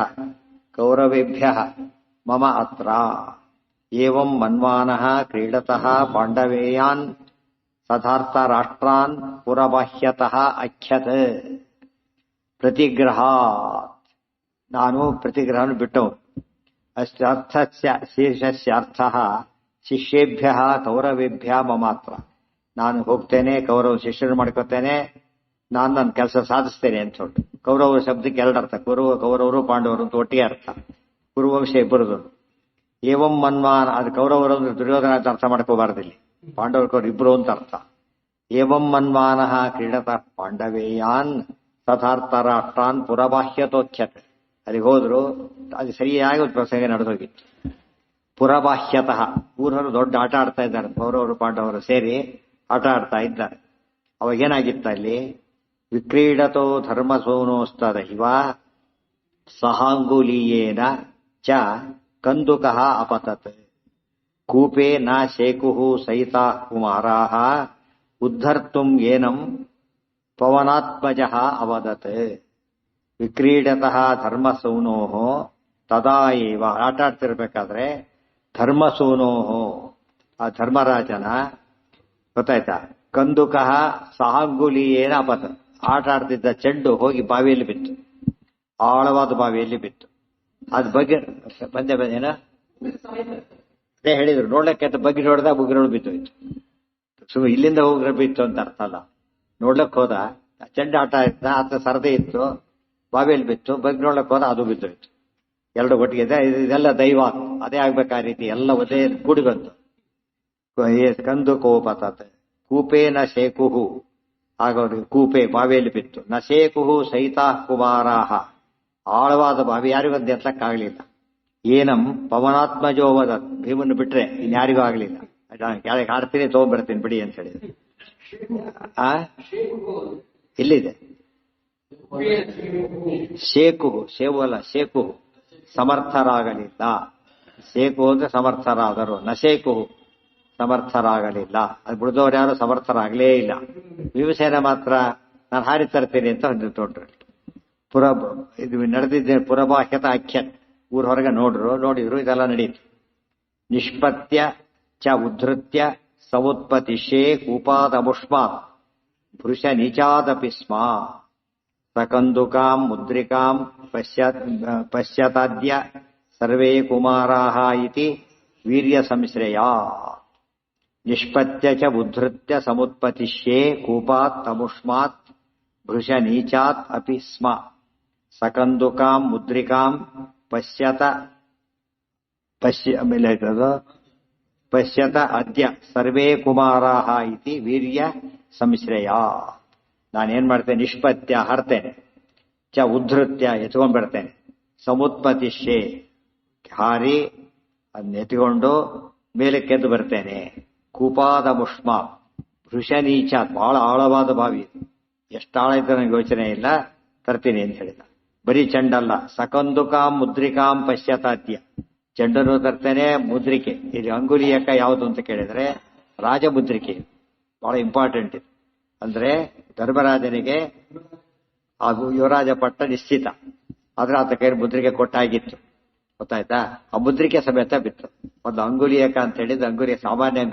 ಕೌರವೇಭ್ಯಃ ಮಮ ಅತ್ರ ಏವಂ ಮನ್ಮಾನಃ ಕ್ರೀಡತಃ ಪಾಂಡವೇಯಾನ್ ತಥಾರ್ಥ ರಾಷ್ಟ್ರಾನ್ ಪುರಬಾಹ್ಯತಃ ಅಖ್ಯತೆ. ಪ್ರತಿಗ್ರಹಾತ್, ನಾನು ಪ್ರತಿಗ್ರಹವನ್ನು ಬಿಟ್ಟವು. ಅರ್ಥಸ್ಯ ಶೀರ್ಷಸ್ಯಾರ್ಥಃ ಶಿಷ್ಯೇಭ್ಯ ಕೌರವೇಭ್ಯ ಮಮಾತ್ರ, ನಾನು ಹೋಗ್ತೇನೆ, ಕೌರವ ಶಿಷ್ಯರು ಮಾಡ್ಕೋತೇನೆ, ನಾನು ನನ್ನ ಕೆಲಸ ಸಾಧಿಸ್ತೇನೆ ಅಂತ ಹೇಳ್ತು. ಕೌರವ ಶಬ್ದಕ್ಕೆ ಎರಡು ಅರ್ಥ, ಕೌರವರು ಪಾಂಡವರು ಅಂತ ಒಟ್ಟಿಗೆ ಅರ್ಥ, ಕುರುವಂಶ ಇಬ್ಬರದು. ಏವಂ ಮನ್ಮಾನ, ಅದು ಕೌರವರು ಅಂದ್ರೆ ದುರ್ಯೋಧನ ಅಂತ ಅರ್ಥ ಮಾಡ್ಕೋಬಾರ್ದಿಲ್ಲಿ, ಪಾಂಡವರು ಇಬ್ರು ಅಂತ ಅರ್ಥ. ಏವಂ ಮನ್ಮಾನಃ ಕ್ರೀಡತಃ ಪಾಂಡವೇಯಾನ್ ತಥಾರ್ಥ ರಾಷ್ಟ್ರಾನ್ ಪುರಬಾಹ್ಯತೋಚ್ಯತೆ. ಅಲ್ಲಿಗೆ ಹೋದ್ರು, ಅದು ಸರಿಯಾಗಿ ಒಂದು ಪ್ರಸಂಗ ನಡೆದೋಗಿತ್ತು. ಪುರಬಾಹ್ಯತಃ, ಊರವರು ದೊಡ್ಡ ಆಟ ಆಡ್ತಾ ಇದ್ದಾರೆ, ಕೌರವರು ಪಾಂಡವರು ಸೇರಿ ಆಟ ಆಡ್ತಾ ಇದ್ದಾರೆ. ಅವಾಗೇನಾಗಿತ್ತ ಅಲ್ಲಿ, ವಿಕ್ರೀಡತೋ ಧರ್ಮಸೂನೋಸ್ತದೈವ ಸಹಾಂಗುಲೀಯೇನ ಚ ಕಂದುಕಃ ಅಪತತ್ ಕೂಪೇ ನ ಶೇಕುಃ ಸಹಿತಾ ಕುಮಾರಾಃ ಉದ್ಧರ್ತುಂ ಏನಂ ಪವನಾತ್ಮಜಃ ಅವದತ್. ವಿಕ್ರೀಡತಃ ಧರ್ಮಸೂನೋಃ ತದಾ ಏವ, ಆಟ ಆಡ್ತಿರ್ಬೇಕಾದ್ರೆ ಧರ್ಮಸೂನೋಃ, ಆ ಧರ್ಮರಾಜನ ಗೊತ್ತಾಯ್ತಾ, ಕಂದುಕಃ ಸಹಾಂಗುಲೀಯೇನ ಅಪತತ್, ಆಟ ಆಡ್ತಿದ್ದ ಚೆಂಡು ಹೋಗಿ ಬಾವಿಯಲ್ಲಿ ಬಿತ್ತು, ಆಳವಾದ ಬಾವಿಯಲ್ಲಿ ಬಿತ್ತು. ಅದ್ ಬಗ್ಗೆ ಬಂದೆ ಏನ ಅದೇ ಹೇಳಿದ್ರು, ನೋಡ್ಲಿಕ್ಕೆ ಅಂತ ಬಗ್ಗೆ ನೋಡಿದಾಗ ಉಗ್ರಳು ಬಿದ್ದೋಯ್ತು. ಇಲ್ಲಿಂದ ಉಗ್ರ ಬಿತ್ತು ಅಂತ ಅರ್ಥ ಅಲ್ಲ, ನೋಡ್ಲಕ್ ಹೋದ, ಚೆಂಡು ಆಟ ಇದ್ದ, ಆತ ಸರದಿ ಇತ್ತು, ಬಾವಿಯಲ್ಲಿ ಬಿತ್ತು, ಬಗ್ಗೆ ನೋಡ್ಲಕ್ ಹೋದ, ಅದು ಬಿದ್ದೋಯ್ತು. ಎರಡು ಒಟ್ಟಿಗೆ ಇದೆಲ್ಲ ದೈವ, ಅದೇ ಆಗ್ಬೇಕು, ಆ ರೀತಿ ಎಲ್ಲ ಒಂದೇ ಕೂಡಿ ಬಂತು. ಕಂದುಕೋಪತತ್ ಕೂಪೇ ನ ಶೇಕುಹು ಆಗ ಅವ್ರಿಗೆ ಕೂಪೆ ಬಾವಿಯಲ್ಲಿ ಬಿತ್ತು ನ ಶೇಕುಹು ಸಹಿತಾ ಕುಮಾರಾಹ ಆಳವಾದ ಬಾವಿ ಯಾರಿಗೊಂದು ಎತ್ತಕ್ಕಾಗಲಿಲ್ಲ. ಏನಂ ಪವನಾತ್ಮಜೋವದ ಭೀಮನ್ನು ಬಿಟ್ರೆ ಇನ್ಯಾರಿಗೂ ಆಗಲಿಲ್ಲ. ಯಾರಿಗೆ ಆಡ್ತೀನಿ ತಗೊಂಡ್ಬರ್ತೀನಿ ಬಿಡಿ ಅಂತ ಹೇಳಿದ್ರು. ಇಲ್ಲಿದೆ ಶೇಕುಹು, ಶೇವು ಅಲ್ಲ ಶೇಕುಹು, ಸಮರ್ಥರಾಗಲಿಲ್ಲ. ಶೇಕು ಅಂದ್ರೆ ಸಮರ್ಥರಾದರು, ನಶೇಕುಹು ಸಮರ್ಥರಾಗಲಿಲ್ಲ. ಅದು ಬಿಡಿದವ್ರು ಯಾರು ಸಮರ್ಥರಾಗಲೇ ಇಲ್ಲ. ಭೀಮಸೇನ ಮಾತ್ರ ನಾನು ಹಾರಿ ತರ್ತೇನೆ ಅಂತ ಹೊಂದಿಕೊಂಡ್ರು. ಇದು ನಡೆದಿದ್ದೇನೆ ಪುರಬಾಹ್ಯತ ಅಖ್ಯತ್, ಊರ ಹೊರಗೆ ನೋಡಿದ್ರು ಇದೆಲ್ಲ ನಡೀತು. ನಿಷ್ಪತ್ಯ ಚ ಉದ್ಧೃತ್ಯ ಸಮುತ್ಪತಿಶೇ ಕೂಪಾದಮುಷ್ಮಾತ್ ಭೃಶ ನೀಚಾದಪಿ ಸ್ಮ ಸಕಂದುಕಾಂ ಮುದ್ರಿಕಾಂ ಪಶ್ಯತಾದ್ಯ ಸರ್ವೇ ಕುಮಾರಾಹ ಇತಿ ವೀರ್ಯ ಸಂಶ್ರಯ. ನಿಷ್ಪತ್ಯ ಚ ಉದ್ಧೃತ್ಯ ಸಮುತ್ಪತಿಶೇ ಕೂಪಾತ್ ಅಮುಷ್ಮಾತ್ ಭೃಶ ನೀಚಾತ್ ಅಪಿ ಸ್ಮ ಸಕಂದುಕಾಂ ಮುದ್ರಿಕಾಂ ಪಶ್ಯತ ಅದ್ಯ ಸರ್ವೇ ಕುಮಾರಾಹ ಇತಿ ವೀರ್ಯ ಸಂಶ್ರಯ. ನಾನೇನ್ ಮಾಡ್ತೇನೆ, ನಿಷ್ಪತ್ಯ ಹರ್ತೇನೆ, ಚ ಉದ್ಧೃತ್ಯ ಎತ್ಕೊಂಡ್ಬಿಡ್ತೇನೆ, ಸಮುತ್ಪತಿಶೇ ಹಾರಿ ಅದನ್ನ ಎತ್ಕೊಂಡು ಮೇಲಕ್ಕೆದ್ದು ಬರ್ತೇನೆ. ಕೂಪಾದ ಮುಷ್ಮ ಭೃಷನೀಚ, ಬಹಳ ಆಳವಾದ ಬಾವಿ, ಎಷ್ಟು ಆಳ ಇದ್ದ ನನಗೆ ಯೋಚನೆ ಇಲ್ಲ, ತರ್ತೀನಿ ಅಂತ ಹೇಳಿದ. ಬರೀ ಚೆಂಡಲ್ಲ, ಸಕಂದುಕಾಂ ಮುದ್ರಿಕಾಂ ಪಶ್ಯತಾದ್ಯ, ಚೆಂಡನ್ನು ತರ್ತೇನೆ, ಮುದ್ರಿಕೆ. ಇಲ್ಲಿ ಅಂಗುಲಿಯಕ ಯಾವುದು ಅಂತ ಕೇಳಿದ್ರೆ ರಾಜಮುದ್ರಿಕೆ, ಬಹಳ ಇಂಪಾರ್ಟೆಂಟ್ ಇದು. ಅಂದ್ರೆ ಧರ್ಮರಾಜನಿಗೆ ಹಾಗೂ ಯುವರಾಜ ಪಟ್ಟ ನಿಶ್ಚಿತ, ಆದ್ರೆ ಆತ ಕೈ ಮುದ್ರಿಕೆ ಕೊಟ್ಟಾಗಿತ್ತು, ಗೊತ್ತಾಯ್ತಾ? ಆ ಮುದ್ರಿಕೆ ಸಮೇತ ಬಿತ್ತು. ಒಂದು ಅಂಗುಲಿಯಕ ಅಂತ ಹೇಳಿದ್ರೆ ಅಂಗುಲಿಯ ಸಾಮಾನ್ಯ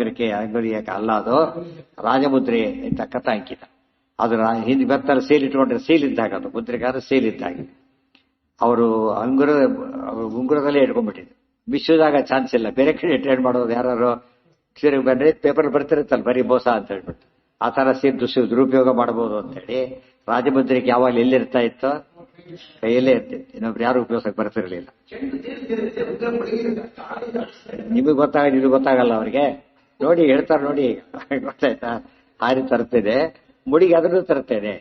ಅಂಗುಲಿಯಕ ಅಲ್ಲ, ಅದು ರಾಜಮುದ್ರೆ ಇರ್ತಕ್ಕಂಥ ಅಂಕಿತ. ಅದು ಹಿಂದೆ ಬೆತ್ತಲ್ಲಿ ಸೀಲ್ ಇಟ್ಕೊಂಡ್ರೆ ಸೀಲ್ ಇದ್ದಾಗ, ಅದು ಮುದ್ರಿಕಾದ್ರೆ ಸೀಲ್ ಇದ್ದಾಗ ಅವರು ಉಂಗುರದಲ್ಲೇ ಇಟ್ಕೊಂಡ್ಬಿಟ್ಟಿದ್ರು. ಬಿಚ್ಚುದಾಗ ಚಾನ್ಸ್ ಇಲ್ಲ, ಬೇರೆ ಕಡೆ ಟ್ರೇಡ್ ಮಾಡೋದು. ಯಾರು ಸೀರೆ ಬಂದ್ರೆ ಪೇಪರ್ ಬರ್ತಿರುತ್ತಲ್ಲ ಬರೀ ಮೋಸ ಅಂತ ಹೇಳ್ಬಿಟ್ಟು, ಆ ತರ ಸೀರೆ ದುರುಪಯೋಗ ಮಾಡಬಹುದು ಅಂತ ಹೇಳಿ ರಾಜಮುದ್ರಿಕೆ ಯಾವಾಗ ಎಲ್ಲಿರ್ತಾ ಇತ್ತೋ ಕೈಯಲ್ಲೇ ಇರ್ತಿತ್ತು, ಇನ್ನೊಬ್ರು ಯಾರು ಉಪಯೋಗಕ್ಕೆ ಬರ್ತಿರ್ಲಿಲ್ಲ. ನಿಮಗೆ ಗೊತ್ತಾಗಲ್ಲ ಅವ್ರಿಗೆ. ನೋಡಿ ಹೇಳ್ತಾರೆ ನೋಡಿ, ಗೊತ್ತಾಯ್ತಾ? ಹಾರಿ ತರ್ತೇನೆ, ಮುಡಿಗೆ ಅದನ್ನು ತರ್ತೇನೆ,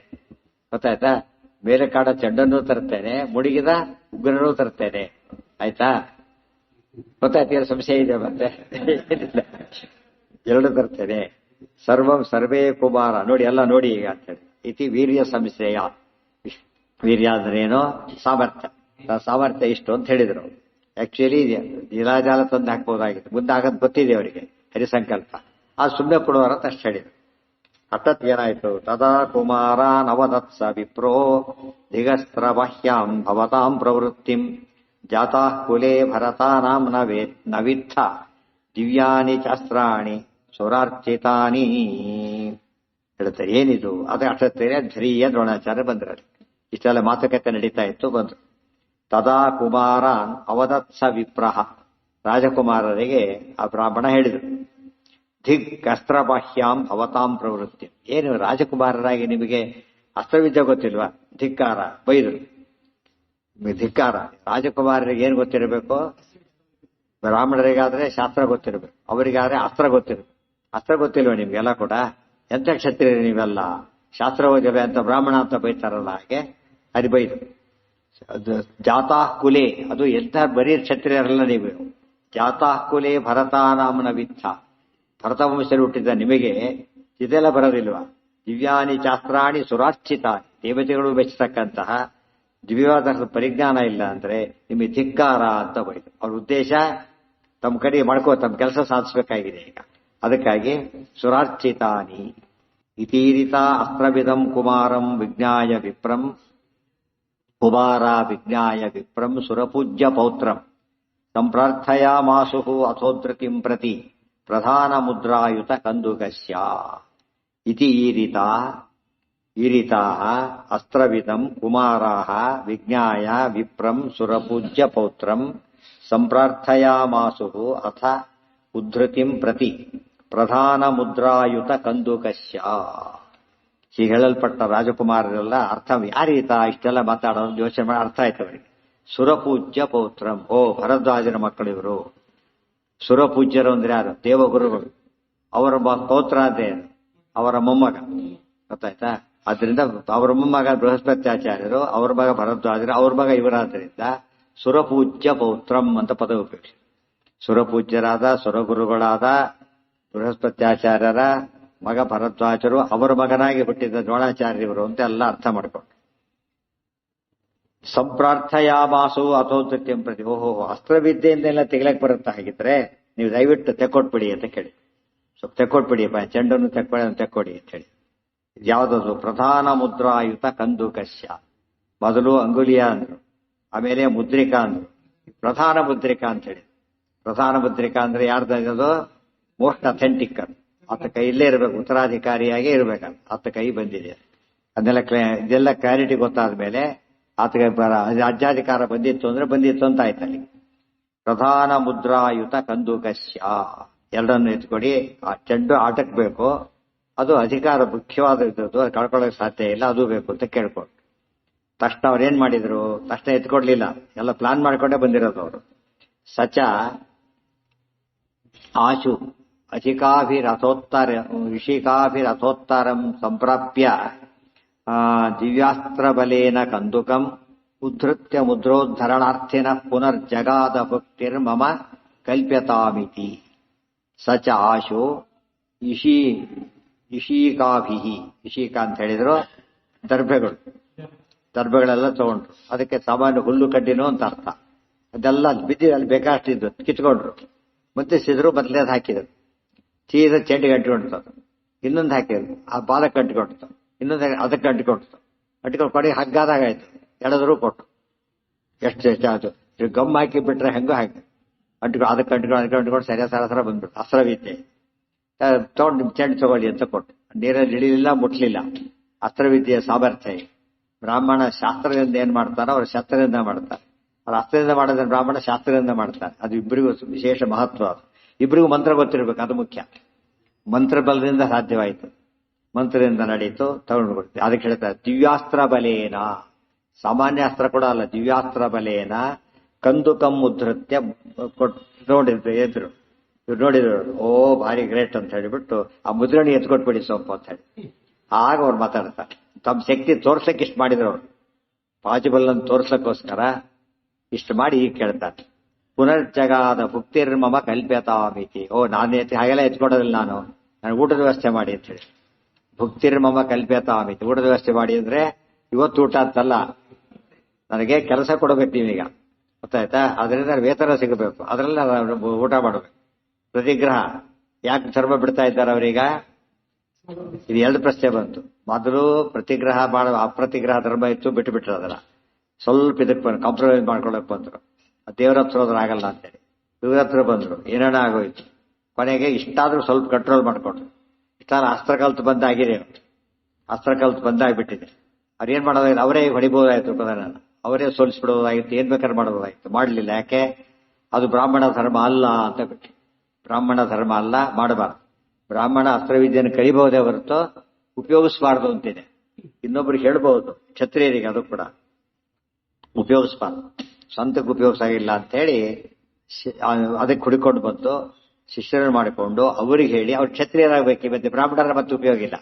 ಗೊತ್ತಾಯ್ತಾ? ಬೇರೆ ಕಾಡ ಚೆಂಡನ್ನು ತರ್ತೇನೆ, ಮುಡಿಗಿದ ಉಗ್ರನೂ ತರ್ತೇನೆ, ಆಯ್ತಾ? ಗೊತ್ತಾಯ್ತು, ಸಂಶಯ ಇದೆ ಮತ್ತೆ? ಎರಡು ತರ್ತೇನೆ. ಸರ್ವೇ ಕುಮಾರ, ನೋಡಿ ಎಲ್ಲ ನೋಡಿ ಈಗ ಅಂತೇಳಿ. ಇತಿ ವೀರ್ಯ ಸಂಶ್ರಯ. ವೀರ್ಯ ಅಂದ್ರೆ ಏನು? ಸಾಮರ್ಥ್ಯ. ಸಾಮರ್ಥ್ಯ ಇಷ್ಟು ಅಂತ ಹೇಳಿದ್ರು. ಆಕ್ಚುಲಿ ನೀಲಾಜಾಲ ತಂದು ಹಾಕ್ಬೋದಾಗಿತ್ತು, ಮುಂದೆ ಆಗದ್ ಗೊತ್ತಿದೆ ಅವರಿಗೆ, ಹರಿಸಂಕಲ್ಪ. ಆ ಸುಮ್ಮನೆ ಕೊಡುವಾರ ಅಂತ ಅಷ್ಟು ಹೇಳಿದ್ರು. ಹಠತ್ ಏನಾಯ್ತು? ತದಾ ಕುಮಾರಾನ್ ಅವದತ್ಸ ವಿಪ್ರೋ ದಿಗಸ್ತ್ರ ಬಾಹ್ಯಾಂ ಭವತಾಂ ಪ್ರವೃತ್ತಿಂ ಜಾತಾ ಕುಲೇ ಭರತಾನಾಂ ನವಿತ್ಥ ದಿವ್ಯಾನಿ ಶಾಸ್ತ್ರಾಣಿ ಸುರಾರ್ಚಿತಾನಿ ಹೇಳ್ತಾರೆ. ಏನಿದು? ಅದೇ ಅಷ್ಟೇನೆ ಧೈರ್ಯ ದ್ರೋಣಾಚಾರ್ಯ ಬಂದ್ರಲ್ಲಿ. ಇಷ್ಟೆಲ್ಲ ಮಾತುಕತೆ ನಡೀತಾ ಇತ್ತು, ಬಂದ್ರು. ತದಾ ಕುಮಾರಾನ್ ಅವದತ್ಸ ವಿಪ್ರಹ, ರಾಜಕುಮಾರರಿಗೆ ಆ ಬ್ರಾಹ್ಮಣ ಹೇಳಿದ್ರು, ದಿಗ್ ಅಸ್ತ್ರಬಾಹ್ಯಾಂ ಭವತಾಂ ಪ್ರವೃತ್ತಿ. ಏನು ರಾಜಕುಮಾರರಾಗಿ ನಿಮಗೆ ಅಸ್ತ್ರವಿದ್ಯೆ ಗೊತ್ತಿಲ್ವಾ? ಧಿಕ್ಕಾರ, ಬೈದರು. ಧಿಕ್ಕಾರ. ರಾಜಕುಮಾರರಿಗೆ ಏನು ಗೊತ್ತಿರಬೇಕು? ಬ್ರಾಹ್ಮಣರಿಗಾದ್ರೆ ಶಾಸ್ತ್ರ ಗೊತ್ತಿರಬೇಕು, ಅವರಿಗಾದ್ರೆ ಅಸ್ತ್ರ ಗೊತ್ತಿರಬೇಕು. ಅಸ್ತ್ರ ಗೊತ್ತಿಲ್ವ ನಿಮ್ಗೆಲ್ಲ ಕೂಡ? ಎಂತ ಕ್ಷತ್ರಿಯರು ನೀವೆಲ್ಲ, ಶಾಸ್ತ್ರ ಓದಿವೆ ಅಂತ ಬ್ರಾಹ್ಮಣ ಅಂತ ಬೈತಾರಲ್ಲ, ಹಾಗೆ ಅದು ಬೈದು. ಅದು ಜಾತಾ ಕುಲೆ, ಅದು ಎಂತ ಬರೀ ಕ್ಷತ್ರಿಯರಲ್ಲ ನೀವು. ಜಾತಾ ಕುಲೆ ಭರತಾನಾಮನ ವಿತ್ತ, ಭರತ ವಂಶದಲ್ಲಿ ಹುಟ್ಟಿದ ನಿಮಗೆ ಇದೆಲ್ಲ ಬರೋದಿಲ್ವಾ? ದಿವ್ಯಾನಿ ಶಾಸ್ತ್ರಾಣಿ ಸುರಾರ್ಚಿತ, ದೇವತೆಗಳು ಮೆಚ್ಚತಕ್ಕಂತಹ ದಿವ್ಯವಾದ ಪರಿಜ್ಞಾನ ಇಲ್ಲ ಅಂದ್ರೆ ನಿಮಗೆ ಧಿಕ್ಕಾರ ಅಂತ ಬೈದು. ಅವ್ರ ಉದ್ದೇಶ ತಮ್ಮ ಕಡೆ ತಮ್ಮ ಕೆಲಸ ಸಾಧಿಸಬೇಕಾಗಿದೆ ಈಗ. ಅದಕ್ಕಾಗಿ ಸುರಾರ್ಚಿತಾನಿ ಇತೀರಿತ ಅಸ್ತ್ರವಿದಂ ಕುಮಾರಂ ವಿಜ್ಞಾಯ ವಿಪ್ರಂ ಕುಮಾರ ವಿಜ್ಞಾಯ ವಿಪ್ರಂ ಸುರಪೂಜ್ಯ ಪೌತ್ರಂ ಸಂಪ್ರಾರ್ಥಯಾಮಾಸುಃ ಅಥೋಧೃತಿಂ ಪ್ರತಿ ಪ್ರಧಾನ ಮುದ್ರಾಯುತ ಕಂದುಕಸ್ಯ ಇತಿ ಈರಿತಾಃ ಅಸ್ತ್ರವಿದಂ ಕುಮಾರಾಃ ವಿಜ್ಞಾಯ ವಿಪ್ರಂ ಸುರಪೂಜ್ಯ ಪೌತ್ರಂ ಸಂಪ್ರಾರ್ಥಯಾಮಾಸುಃ ಅಥ ಉದ್ಧೃತಿಂ ಪ್ರತಿ ಪ್ರಧಾನ ಮುದ್ರಾಯುತ ಕಂದುಕಸ್ಯ. ಹೀಗೆ ಹೇಳಲ್ಪಟ್ಟ ರಾಜಕುಮಾರರೆಲ್ಲ ಅರ್ಥ ಯಾರೀತ ಇಷ್ಟೆಲ್ಲ ಮಾತಾಡೋದು ಯೋಚನೆ ಮಾಡಿ ಅರ್ಥ ಆಯ್ತು ಅವರಿಗೆ. ಸುರಪೂಜ್ಯ ಪೌತ್ರಂ, ಓ ಭರದ್ವಾಜನ ಮಕ್ಕಳಿವರು. ಸುರಪೂಜ್ಯರು ಅಂದ್ರೆ ಯಾರು? ದೇವಗುರುಗಳು. ಅವರ ಪೌತ್ರ ಅದೇ ಅವರ ಮೊಮ್ಮಗ, ಗೊತ್ತಾಯ್ತಾ? ಆದ್ರಿಂದ ಅವರ ಮೊಮ್ಮಗ ಬೃಹಸ್ಪತ್ಯಾಚಾರ್ಯರು, ಅವ್ರ ಮಗ ಭರದ್ವಾಜರು, ಅವ್ರ ಮಗ ಇವರಾದ್ರಿಂದ ಸುರಪೂಜ್ಯ ಪೌತ್ರಂ ಅಂತ ಪದ ಉಪಯೋಗಿಸಿ. ಸುರಪೂಜ್ಯರಾದ ಸುರಗುರುಗಳಾದ ಬೃಹಸ್ಪತ್ಯಾಚಾರ್ಯರ ಮಗ ಭರದ್ವಾಜರು, ಅವರ ಮಗನಾಗಿ ಹುಟ್ಟಿದ ದ್ರೋಣಾಚಾರ್ಯರು ಅಂತ ಎಲ್ಲ ಅರ್ಥ ಮಾಡಿಕೊಂಡು ಸಂಪ್ರಾರ್ಥಯಾಮಾಸು ಅಥೋತ್ಯಂ ಪ್ರತಿ. ಓಹೋ, ಅಸ್ತ್ರವಿದ್ಯೆಯಿಂದೆಲ್ಲ ತೆಗಿಲಕ್ಕೆ ಬರುತ್ತಾ ಹಾಗಿದ್ರೆ ನೀವು ದಯವಿಟ್ಟು ತೆಕ್ಕೊಟ್ಬಿಡಿ ಅಂತ ಕೇಳಿ. ಸ್ವಲ್ಪ ತೆಕ್ಕೊಟ್ಬಿಡಿ, ಚೆಂಡನ್ನು ತೆಕ್ಕೊಡಿ ಅಂತ ಹೇಳಿ. ಯಾವ್ದದು? ಪ್ರಧಾನ ಮುದ್ರಾಯುತ ಕಂದುಕಶ್ಯ. ಮೊದಲು ಅಂಗುಲಿಯ ಅಂದ್ರು, ಆಮೇಲೆ ಮುದ್ರಿಕಾ ಅಂದ್ರು, ಪ್ರಧಾನ ಮುದ್ರಿಕಾ ಅಂತ ಹೇಳಿ. ಪ್ರಧಾನ ಮುದ್ರಿಕಾ ಅಂದ್ರೆ ಯಾರ್ದು? Most authentic. ಆತ ಕೈಯಲ್ಲೇ ಇರಬೇಕು, ಉತ್ತರಾಧಿಕಾರಿಯಾಗೇ ಇರ್ಬೇಕಂತ ಆತ ಕೈ ಬಂದಿದೆ. ಅದನ್ನೆಲ್ಲ ಇದೆಲ್ಲ ಕ್ಲಾರಿಟಿ ಗೊತ್ತಾದ ಮೇಲೆ ಆತಗೆ ರಾಜ್ಯಾಧಿಕಾರ ಬಂದಿತ್ತು ಅಂದ್ರೆ ಬಂದಿತ್ತು ಅಂತ ಆಯ್ತಲ್ಲಿ. ಪ್ರಧಾನ ಮುದ್ರಾಯುತ ಕಂದುಕಶ್ಯ. ಎರಡನ್ನು ಎತ್ಕೊಡಿ, ಆ ಚೆಂಡು ಆಟಕ್ಕೆ ಬೇಕು, ಅದು ಅಧಿಕಾರ ಮುಖ್ಯವಾದ ಇದ್ದದ್ದು, ಅದು ಕಳ್ಕೊಳ್ಳೋಕೆ ಸಾಧ್ಯ ಇಲ್ಲ, ಅದು ಬೇಕು ಅಂತ ಕೇಳ್ಕೊಂಡು ತಕ್ಷಣ ಅವ್ರೇನ್ ಮಾಡಿದ್ರು? ತಕ್ಷಣ ಎತ್ಕೊಡ್ಲಿಲ್ಲ, ಎಲ್ಲ ಪ್ಲಾನ್ ಮಾಡ್ಕೊಂಡೇ ಬಂದಿರೋದು ಅವರು. ಸಚ ಆಶು ಋಷಿಕಾಭಿರಥೋತ್ತರಂ ಸಂಪ್ರಾಪ್ಯ ದಿವ್ಯಾಸ್ತ್ರಬಲೇನ ಕಂದುಕಂ ಉದ್ಧೃತ್ಯ ಮುದ್ರೋದ್ಧರಣಾರ್ಥಿನ ಪುನರ್ಜಗಾದ ಭಕ್ತಿರ್ಮಮ ಕಲ್ಪ್ಯತಾಮಿತಿ. ಸಚ ಆಶು ಇಶೀಕಾಭಿ. ಇಶೀಕ ಅಂತ ಹೇಳಿದ್ರು ದರ್ಭೆಗಳೆಲ್ಲ ತಗೊಂಡ್ರು. ಅದಕ್ಕೆ ಸಾಮಾನ್ಯ ಹುಲ್ಲು ಕಡ್ಡಿನೂ ಅಂತ ಅರ್ಥ. ಅದೆಲ್ಲ ಬಿದ್ದಿ ಅಲ್ಲಿ ಬೇಕಾಷ್ಟಿದ್ದು ಕಿತ್ಕೊಂಡ್ರು, ಮತ್ತೆ ಸಿದ್ರು, ಬದಲೇದು ಹಾಕಿದ್ರು. ಸೀದಾ ಚೆಂಡಿಗೆ ಅಂಟಿಕೊಂಡಿರ್ತದೆ. ಇನ್ನೊಂದು ಹಾಕಿದ್ರು, ಆ ಬಾಲಕ್ಕೆ ಅಂಟಿಕೊಂಡಿರ್ತಾವೆ. ಇನ್ನೊಂದು ಅದಕ್ಕೆ ಅಂಟಿಕೊಂಡಿರ್ತಾವೆ. ಅಂಟಿಕೊಂಡು ಕೊಡಿ ಹಗ್ಗಾದಾಗ ಆಯ್ತು, ಎಳೆದ್ರು ಕೊಟ್ಟು. ಎಷ್ಟು ಅದು ಗಮ್ ಹಾಕಿ ಬಿಟ್ರೆ ಹೆಂಗೋ ಹಾಕಿ ಅದಕ್ಕೆ ಅಂಟಿಕೊಂಡು ಸರ ಬಂದ್ಬಿಟ್ಟು ಅಸ್ತ್ರವಿದ್ಯೆ ತಗೊಂಡು ಚೆಂಡು ತಗೊಳ್ಳಿ ಅಂತ ಕೊಟ್ಟು. ನೀರಲ್ಲಿ ಇಳಿಲಿಲ್ಲ, ಮುಟ್ಲಿಲ್ಲ. ಅಸ್ತ್ರವಿದ್ಯೆಯ ಸಾಮರ್ಥ್ಯ. ಬ್ರಾಹ್ಮಣ ಶಾಸ್ತ್ರದಿಂದ ಏನ್ ಮಾಡ್ತಾರೋ ಅವ್ರು ಶಸ್ತ್ರದಿಂದ ಮಾಡ್ತಾರೆ, ಅವ್ರು ಅಸ್ತ್ರದಿಂದ ಮಾಡೋದನ್ನ ಬ್ರಾಹ್ಮಣ ಶಾಸ್ತ್ರದಿಂದ ಮಾಡ್ತಾರೆ. ಅದು ಇಬ್ಬರಿಗೂ ವಿಶೇಷ ಮಹತ್ವ. ಅದು ಇಬ್ಬರಿಗೂ ಮಂತ್ರ ಗೊತ್ತಿರ್ಬೇಕು, ಅದು ಮುಖ್ಯ. ಮಂತ್ರ ಬಲದಿಂದ ಸಾಧ್ಯವಾಯಿತು, ಮಂತ್ರದಿಂದ ನಡೀತು, ತಗೊಂಡು ಕೊಡ್ತೀವಿ. ಅದಕ್ಕೆ ಹೇಳ್ತಾರೆ ದಿವ್ಯಾಸ್ತ್ರ ಬಲೇನ. ಸಾಮಾನ್ಯ ಅಸ್ತ್ರ ಕೂಡ ಅಲ್ಲ, ದಿವ್ಯಾಸ್ತ್ರ ಬಲೇನ ಕಂದುಕಂ ಉದ್ಧೃತ್ಯ ನೋಡಿದ್ರು ಎದ್ರು. ಇವ್ರು ನೋಡಿದ್ರು, ಓ ಭಾರಿ ಗ್ರೇಟ್ ಅಂತ ಹೇಳಿಬಿಟ್ಟು ಆ ಮುದ್ರಣಿ ಎತ್ಕೊಟ್ಬಿಡಿ ಸೊಪ್ಪು ಅಂತ ಹೇಳಿ. ಆಗ ಅವ್ರು ಮಾತಾಡ್ತಾರೆ. ತಮ್ಮ ಶಕ್ತಿ ತೋರ್ಸಕ್ಕೆ ಇಷ್ಟು ಮಾಡಿದ್ರು ಅವ್ರು, ಪಾಸಿಬಲ್ ಅಂತ ತೋರ್ಸಕ್ಕೋಸ್ಕರ ಇಷ್ಟು ಮಾಡಿ ಈಗ ಕೇಳ್ತಾರೆ. ಪುನರ್ಜಗಾದ ಭುಕ್ತಿರ್ಮಮ ಕಲ್ಪ್ಯತಾಮಿತಿ. ಓ ನಾನೇ ಹಾಗೆಲ್ಲ ಎತ್ಕೊಡೋದಿಲ್ಲ, ನನಗೆ ಊಟದ ವ್ಯವಸ್ಥೆ ಮಾಡಿ ಅಂತ ಹೇಳಿ. ಭುಕ್ತಿರ್ಮಮ ಕಲ್ಪ್ಯತಾಮಿತಿ. ಊಟದ ವ್ಯವಸ್ಥೆ ಮಾಡಿ ಅಂದ್ರೆ ಇವತ್ತು ಊಟ ಅಂತಲ್ಲ, ನನಗೆ ಕೆಲಸ ಕೊಡಬೇಕು ನೀವೀಗ, ಗೊತ್ತಾಯ್ತಾ? ಅದರಿಂದ ವೇತನ ಸಿಗಬೇಕು, ಅದರಲ್ಲಿ ಊಟ ಮಾಡಬೇಕು. ಪ್ರತಿಗ್ರಹ ಯಾಕೆ ಧರ್ಮ ಬಿಡ್ತಾ ಇದ್ದಾರೆ ಅವರೀಗ? ಇದು ಎರಡು ಪ್ರಶ್ನೆ ಬಂತು. ಮೊದಲು ಪ್ರತಿಗ್ರಹ ಅಪ್ರತಿಗ್ರಹ ಧರ್ಮ ಇತ್ತು, ಬಿಟ್ಟು ಬಿಟ್ರು. ಅದನ್ನ ಸ್ವಲ್ಪ ಇದಕ್ಕೆ ಬಂದು ಕಾಂಪ್ರಮೈಸ್ ಮಾಡ್ಕೊಳಕ್ ಬಂದ್ರು. ದೇವ್ರ ಹತ್ರ ಹೋದ್ರೆ ಆಗಲ್ಲ ಅಂತೇಳಿ ಇವ್ರ ಹತ್ರ ಬಂದ್ರು, ಏನೇನ ಆಗೋಯ್ತು. ಕೊನೆಗೆ ಇಷ್ಟಾದ್ರೂ ಸ್ವಲ್ಪ ಕಂಟ್ರೋಲ್ ಮಾಡ್ಕೊಂಡ್ರು. ಇಷ್ಟಾದ್ರೂ ಅಸ್ತ್ರ ಕಲ್ತು ಬಂದಾಗಿದೆ, ಅಸ್ತ್ರ ಕಲ್ತು ಬಂದಾಗ್ಬಿಟ್ಟಿದೆ. ಅವ್ರೇನ್ ಮಾಡೋದಾಗಿತ್ತು, ಅವರೇ ಹೊಡಿಬಹುದಾಯ್ತು, ಅವರೇ ಸೋಲಿಸ್ಬಿಡೋದಾಗಿತ್ತು, ಏನ್ ಬೇಕಾದ್ರೆ ಮಾಡಬಹುದಾಗಿತ್ತು, ಮಾಡ್ಲಿಲ್ಲ. ಯಾಕೆ? ಅದು ಬ್ರಾಹ್ಮಣ ಧರ್ಮ ಅಲ್ಲ ಅಂತ ಬಿಟ್ಟು. ಬ್ರಾಹ್ಮಣ ಧರ್ಮ ಅಲ್ಲ, ಮಾಡಬಾರ್ದು. ಬ್ರಾಹ್ಮಣ ಅಸ್ತ್ರವಿದ್ಯೆಯನ್ನು ಕಲಿಬಹುದೇ ಹೊರತು ಉಪಯೋಗಿಸಬಾರ್ದು ಅಂತಿದೆ. ಇನ್ನೊಬ್ರಿಗೆ ಹೇಳ್ಬಹುದು, ಕ್ಷತ್ರಿಯರಿಗೆ ಅದು ಕೂಡ ಉಪಯೋಗಿಸಬಾರ್ದು, ಸ್ವಂತಕ್ಕೆ ಉಪಯೋಗಿಸಾಗಿಲ್ಲ ಅಂತ ಹೇಳಿ ಅದಕ್ಕೆ ಹುಡುಕೊಂಡು ಬಂದು ಶಿಷ್ಯರನ್ನು ಮಾಡಿಕೊಂಡು ಅವ್ರಿಗೆ ಹೇಳಿ ಅವ್ರು ಕ್ಷತ್ರಿಯರಾಗಬೇಕು. ಇವತ್ತು ಬ್ರಾಹ್ಮಣರ ಮತ್ತೆ ಉಪಯೋಗ ಇಲ್ಲ.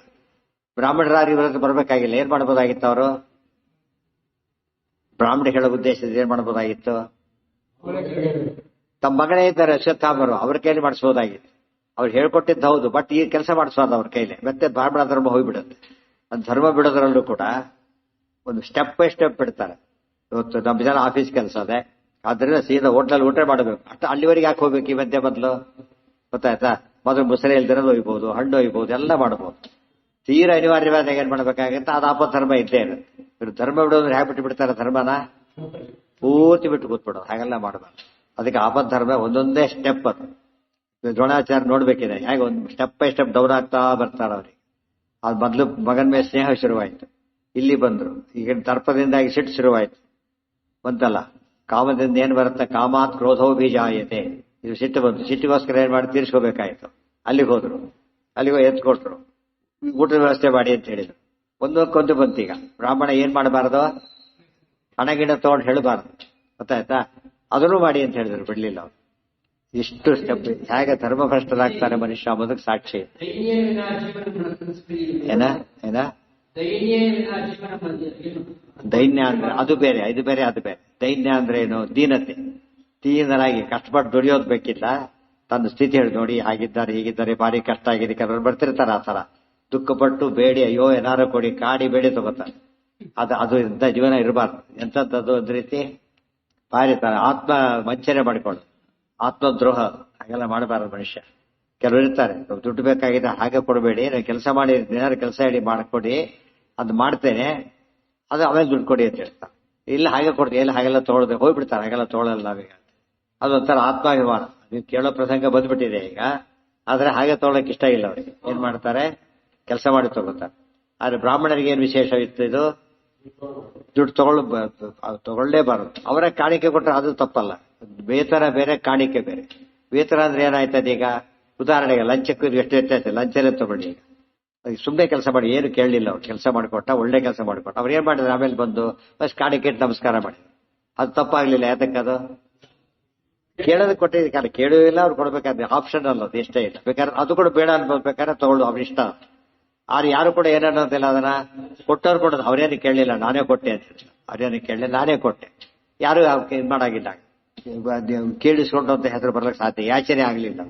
ಬ್ರಾಹ್ಮಣರಾಗಿ ಇವತ್ತು ಬರಬೇಕಾಗಿಲ್ಲ. ಏನ್ ಮಾಡಬಹುದಾಗಿತ್ತು ಅವರು? ಬ್ರಾಹ್ಮಣ ಹೇಳೋ ಉದ್ದೇಶದಿಂದ ಏನ್ ಮಾಡಬಹುದಾಗಿತ್ತು? ತಮ್ಮ ಮಗನೇ ಇದ್ದಾರೆ ಅಶ್ವತ್ಥಾಮರು, ಅವ್ರ ಕೈಲಿ ಮಾಡಿಸಬಹುದಾಗಿತ್ತು. ಅವ್ರು ಹೇಳ್ಕೊಟ್ಟಿದ್ದು ಹೌದು, ಬಟ್ ಈ ಕೆಲಸ ಮಾಡಿಸಬಾರ್ದು ಅವ್ರ ಕೈಲಿ. ಮತ್ತೆ ಬ್ರಾಹ್ಮಣ ಧರ್ಮ ಹೋಗ್ಬಿಡುತ್ತೆ. ಅದು ಧರ್ಮ ಬಿಡೋದ್ರಲ್ಲೂ ಕೂಡ ಒಂದು ಸ್ಟೆಪ್ ಬೈ ಸ್ಟೆಪ್ ಬಿಡ್ತಾರೆ. ಇವತ್ತು ನಮ್ಮ ಜನ ಆಫೀಸ್ ಕೆಲಸ ಅದೇ, ಆದ್ರಿಂದ ಸೀದಾ ಹೋಟ್ಲಲ್ಲಿ ಊಟ ಮಾಡಬೇಕು. ಅಷ್ಟು ಅಲ್ಲಿವರೆಗೆ ಯಾಕೆ ಹೋಗ್ಬೇಕು ಈ ಮಧ್ಯೆ? ಮೊದಲು ಗೊತ್ತಾಯ್ತಾ? ಮೊದಲು ಮುಸರೆ ಇಲ್ದಿರೋದು ಒಯ್ಬಹುದು, ಹಣ್ಣು ಒಯ್ಬಹುದು, ಎಲ್ಲ ಮಾಡಬಹುದು. ತೀರಾ ಅನಿವಾರ್ಯವಾದ ಏನ್ ಮಾಡ್ಬೇಕಾಗತ್ತೆ, ಅದು ಅಪಧರ್ಮ ಇದ್ದೇ ಇರುತ್ತೆ. ಇವ್ರು ಧರ್ಮ ಬಿಡೋದ್ರೆ ಹೇಗೆ ಬಿಟ್ಟು ಬಿಡ್ತಾರೆ? ಧರ್ಮನ ಪೂರ್ತಿ ಬಿಟ್ಟು ಕೂತ್ಬಿಡೋದು, ಹಾಗೆಲ್ಲ ಮಾಡಬಾರ್ದು. ಅದಕ್ಕೆ ಅಪಧರ್ಮ ಒಂದೊಂದೇ ಸ್ಟೆಪ್. ಅದು ದ್ರೋಣಾಚಾರ್ಯ ನೋಡ್ಬೇಕಿದೆ, ಹೇಗೆ ಒಂದು ಸ್ಟೆಪ್ ಬೈ ಸ್ಟೆಪ್ ಡೌನ್ ಆಗ್ತಾ ಬರ್ತಾರೆ ಅವ್ರಿಗೆ. ಅದು ಮೊದಲು ಮಗನ ಮೇಲೆ ಸ್ನೇಹ ಶುರುವಾಯಿತು, ಇಲ್ಲಿ ಬಂದ್ರು. ಈಗ ದರ್ಪದಿಂದಾಗಿ ಸಿಟ್ಟು ಶುರುವಾಯಿತು ಬಂತಲ್ಲ. ಕಾಮದಿಂದ ಏನ್ ಬರುತ್ತೆ? ಕಾಮಾತ್ ಕ್ರೋಧೋ ಬೀಜಾಯತೆ. ಇದು ಸಿಟ್ಟು ಬಂತು, ಸಿಟ್ಟಿಗೋಸ್ಕರ ಏನ್ ಮಾಡಿ ತೀರ್ಸ್ಕೋಬೇಕಾಯ್ತು. ಅಲ್ಲಿಗೆ ಹೋದ್ರು, ಅಲ್ಲಿಗೆ ಎತ್ಕೊಟ್ರು, ಊಟದ ವ್ಯವಸ್ಥೆ ಮಾಡಿ ಅಂತ ಹೇಳಿದ್ರು. ಒಂದಕ್ಕೊಂದು ಬಂತೀಗ. ಬ್ರಾಹ್ಮಣ ಏನ್ ಮಾಡಬಾರ್ದು? ಹಣ ಗಿಣ ತಗೊಂಡು ಹೇಳಬಾರ್ದು, ಗೊತ್ತಾಯ್ತಾ? ಅದನ್ನು ಮಾಡಿ ಅಂತ ಹೇಳಿದ್ರು, ಬಿಡ್ಲಿಲ್ಲ ಅವ್ರು. ಇಷ್ಟು ಸ್ಟೆಪ್ ಹೇಗೆ ಧರ್ಮಭ್ರಷ್ಟರಾಗ್ತಾರೆ ಮನುಷ್ಯ ಅನ್ನೋದಕ್ಕೆ ಸಾಕ್ಷಿ. ಏನ ಏನ ದೈನ್ಯ ಅಂದ್ರೆ ಅದು ಬೇರೆ, ಇದು ಬೇರೆ, ಅದು ಬೇರೆ. ದೈನ್ಯ ಅಂದ್ರೆ ಏನು? ದೀನತೆ. ದೀನರಾಗಿ ಕಷ್ಟಪಟ್ಟು ದುಡಿಯೋದು ಬೇಕಿಲ್ಲ, ತನ್ನ ಸ್ಥಿತಿ ಹೇಳಿ ನೋಡಿ ಹಾಗಿದ್ದಾರೆ ಹೀಗಿದ್ದಾರೆ ಭಾರಿ ಕಷ್ಟ ಆಗಿದೆ ಕೆಲವರು ಬರ್ತಿರ್ತಾರೆ ಆ ತರ ದುಃಖಪಟ್ಟು ಬೇಡಿ ಅಯ್ಯೋ ಏನಾರು ಕೊಡಿ ಕಾಡಿ ಬೇಡಿ ತಗೋತಾರೆ. ಅದು ಇಂಥ ಜೀವನ ಇರಬಾರ್ದು. ಎಂಥದ್ದು ಒಂದು ರೀತಿ ಭಾರಿ ತರ ಆತ್ಮ ವಂಚನೆ ಮಾಡಿಕೊಳ್ಳು, ಆತ್ಮದ್ರೋಹ ಹಾಗೆಲ್ಲ ಮಾಡಬಾರದು ಮನುಷ್ಯ. ಕೆಲವರು ಇರ್ತಾರೆ ದುಡ್ಡು ಬೇಕಾಗಿದೆ ಹಾಗೆ ಕೊಡಬೇಡಿ, ನೀವು ಕೆಲಸ ಮಾಡಿ ಏನಾದ್ರು ಕೆಲಸ ಹೇಳಿ ಮಾಡಿಕೊಡಿ, ಅದು ಮಾಡ್ತೇನೆ, ಅದು ಆಮೇಲೆ ದುಡ್ಡು ಕೊಡಿ ಅಂತ ಹೇಳ್ತಾರೆ. ಇಲ್ಲ ಹಾಗೆ ಕೊಡ್ತೀವಿ, ಎಲ್ಲ ಹಾಗೆಲ್ಲ ತೊಗೊಳ್ದೆ ಹೋಗ್ಬಿಡ್ತಾರೆ, ಹಾಗೆಲ್ಲ ತೊಗೊಳಲ್ಲ ನಾವೀಗ. ಅದೊಂಥರ ಆತ್ಮಾಭಿಮಾನ. ನೀವು ಕೇಳೋ ಪ್ರಸಂಗ ಬಂದ್ಬಿಟ್ಟಿದೆ ಈಗ, ಆದ್ರೆ ಹಾಗೆ ತೊಗೊಳಕ್ ಇಷ್ಟ ಇಲ್ಲ ಅವ್ರಿಗೆ. ಏನ್ ಮಾಡ್ತಾರೆ? ಕೆಲಸ ಮಾಡಿ ತಗೋತಾರೆ. ಆದ್ರೆ ಬ್ರಾಹ್ಮಣರಿಗೆ ಏನ್ ವಿಶೇಷ ಇತ್ತು? ಇದು ದುಡ್ಡು ತಗೊಳ್ಳೇಬಾರದು. ಅವರ ಕಾಣಿಕೆ ಕೊಟ್ಟರೆ ಅದು ತಪ್ಪಲ್ಲ. ವೇತನ ಬೇರೆ, ಕಾಣಿಕೆ ಬೇರೆ. ವೇತನ ಅಂದ್ರೆ ಏನಾಯ್ತದೆ ಈಗ? ಉದಾಹರಣೆಗೆ ಲಂಚಕ್ಕೂ ಎಷ್ಟು ವ್ಯತ್ಯಾಸ. ಲಂಚನೇ ತಗೊಳ್ಳಿ, ಈಗ ಸುಮ್ಮನೆ ಕೆಲಸ ಮಾಡಿ, ಏನು ಕೇಳಲಿಲ್ಲ ಅವ್ರು, ಕೆಲಸ ಮಾಡಿಕೊಟ್ಟ, ಒಳ್ಳೆ ಕೆಲಸ ಮಾಡಿಕೊಟ್ಟ. ಅವ್ರು ಏನ್ ಮಾಡಿದ್ರು? ಆಮೇಲೆ ಬಂದು ಬಸ್ ಕಾಣಿಕೆ ನಮಸ್ಕಾರ ಮಾಡಿದ್ರು. ಅದು ತಪ್ಪಾಗ್ಲಿಲ್ಲ. ಯಾತಕ್ಕದು ಕೇಳೋದಕ್ಕೆ ಕೊಟ್ಟಿದ್ದ ಕಾರಣ ಕೇಳುವಿಲ್ಲ, ಅವ್ರು ಕೊಡ್ಬೇಕಾದ್ರೆ ಆಪ್ಷನ್ ಅಲ್ಲ, ಅದು ಇಷ್ಟ ಇಲ್ಲ. ಬೇಕಾದ್ರೆ ಅದು ಕೂಡ ಬೇಡ ಅನ್ಬೇಕಾದ್ರೆ ತಗೊಳ್ಳು, ಅವ್ರ ಇಷ್ಟ. ಆದ್ರೆ ಯಾರು ಕೂಡ ಏನನ್ನೋದಿಲ್ಲ, ಅದನ್ನ ಕೊಟ್ಟವ್ರು ಕೊಡೋದು. ಅವ್ರೇನು ಕೇಳಲಿಲ್ಲ, ನಾನೇ ಕೊಟ್ಟೆ ಅಂತ ಹೇಳಿ. ಅವ್ರೇನು ಕೇಳಲಿಲ್ಲ, ನಾನೇ ಕೊಟ್ಟೆ. ಯಾರು ಇದು ಮಾಡಾಗಿಲ್ಲ, ಕೇಳಿಸ್ಕೊಂಡು ಅಂತ ಹೆಸರು ಬರ್ಲಿಕ್ಕೆ ಸಾಧ್ಯ. ಯಾಚನೆ ಆಗ್ಲಿಲ್ಲ,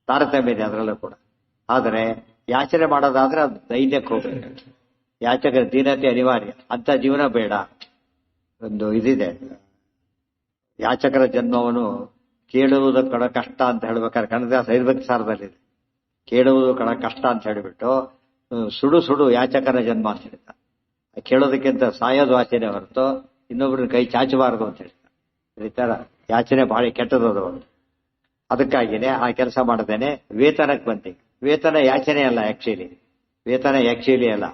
ತಾರತಮ್ಯ ಇದೆ ಅದರಲ್ಲೂ ಕೂಡ. ಆದರೆ ಯಾಚನೆ ಮಾಡೋದಾದ್ರೆ ಅದು ಧೈರ್ಯಕ್ಕೆ ಹೋಗ್ಬೇಕು. ಯಾಚಕ ದೀನತೆ ಅನಿವಾರ್ಯ. ಅಂತ ಜೀವನ ಬೇಡ. ಒಂದು ಇದಿದೆ, ಯಾಚಕರ ಜನ್ಮವನ್ನು ಕೇಳುವುದು ಕಡ ಕಷ್ಟ ಅಂತ ಹೇಳ್ಬೇಕಾದ್ರೆ ಕನ್ನಡದಾಸ ಐರ್ಭಕ್ತಿ ಸಾರದಲ್ಲಿದೆ. ಕೇಳುವುದು ಕಡ ಕಷ್ಟ ಅಂತ ಹೇಳಿಬಿಟ್ಟು ಸುಡು ಸುಡು ಯಾಚಕರ ಜನ್ಮ ಅಂತ ಹೇಳ್ತಾರೆ. ಕೇಳೋದಕ್ಕಿಂತ ಸಾಯೋದು ಆಚರಣೆ ಹೊರತು ಇನ್ನೊಬ್ರನ್ನ ಕೈ ಚಾಚಬಾರದು ಅಂತ ಹೇಳ್ತಾರೆ. ಈ ತರ ಯಾಚನೆ ಬಹಳ ಕೆಟ್ಟದದು. ಅದಕ್ಕಾಗಿನೇ ಆ ಕೆಲಸ ಮಾಡದೇನೆ ವೇತನಕ್ಕೆ ಬಂತೀವಿ. ವೇತನ ಯಾಚನೆ ಅಲ್ಲ ಆಕ್ಚುಲಿ, ವೇತನ ಆಕ್ಚುಲಿ ಅಲ್ಲ,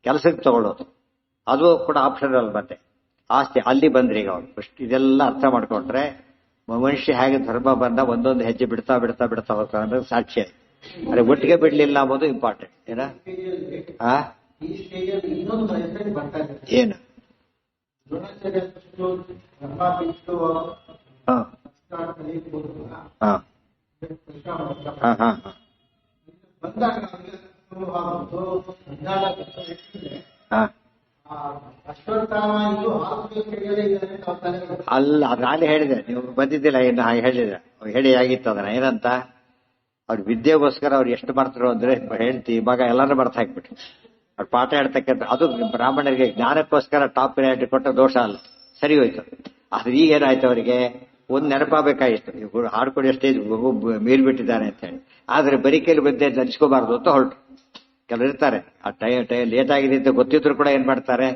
ಕೆಲಸಕ್ಕೆ ತಗೊಳ್ಳೋದು. ಅದು ಕೂಡ ಆಪ್ಷನಲ್. ಮತ್ತೆ ಆಸ್ತಿ ಅಲ್ಲಿ ಬಂದ್ರಿ ಈಗ ಅವ್ರು ಇದೆಲ್ಲ ಅರ್ಥ ಮಾಡ್ಕೊಂಡ್ರೆ ಮನುಷ್ಯ ಹೇಗೆ ಧರ್ಮ ಬಂದ ಒಂದೊಂದು ಹೆಜ್ಜೆ ಬಿಡ್ತಾ ಬಿಡ್ತಾ ಬಿಡ್ತಾ ಹೋಗ್ತಾರೆ ಅನ್ನೋದು ಸಾಕ್ಷಿ. ಅರೆ ಒಟ್ಟಿಗೆ ಬಿಡ್ಲಿಲ್ಲ ಅನ್ನೋದು ಇಂಪಾರ್ಟೆಂಟ್. ಏನ ಏನು ಅಲ್ಲ, ನಾನು ಹೇಳಿದೆ, ನೀವು ಬಂದಿದ್ದಿಲ್ಲ ಇನ್ನು. ಹಾಗೆ ಹೇಳಿದೆ, ಹೇಳಿ ಆಗಿತ್ತು ಅದನ್ನ. ಏನಂತ ಅವ್ರ ವಿದ್ಯೆಗೋಸ್ಕರ ಅವ್ರು ಎಷ್ಟು ಮಾಡ್ತಾರೋ ಅಂದ್ರೆ ಹೇಳ್ತಿ ಮಗ ಎಲ್ಲಾರು ಬರ್ತಾ ಹಾಕ್ಬಿಟ್ರು. ಅವ್ರು ಪಾಠ ಹೇಳ್ತಕ್ಕಂಥ ಅದು ಬ್ರಾಹ್ಮಣರಿಗೆ ಜ್ಞಾನಕ್ಕೋಸ್ಕರ ಟಾಪ್ ಪ್ರಿಯಾರಿಟಿ ಕೊಟ್ಟ ದೋಷ ಅಲ್ಲ, ಸರಿ ಹೋಯ್ತು. ಆದ್ರೆ ಈಗ ಏನಾಯ್ತು, ಅವರಿಗೆ ಒಂದ್ ನೆನಪಾಗಬೇಕಾಗಿತ್ತು, ಇವ್ರು ಹಾಡ್ಕೊಡಿ ಸ್ಟೇಜ್ ಮೀರ್ಬಿಟ್ಟಿದ್ದಾನೆ ಅಂತ ಹೇಳಿ. ಆದ್ರೆ ಬರಿಕೇಲಿ ಬಂದೆ ನೆನೆಸ್ಕೋಬಾರ್ದು ಅಂತ ಹೊರಟು. ಕೆಲವರು ಇರ್ತಾರೆ ಆ ಲೇಟ್ ಆಗಿದೆ ಅಂತ ಗೊತ್ತಿದ್ರು ಕೂಡ ಏನ್ ಮಾಡ್ತಾರೆ,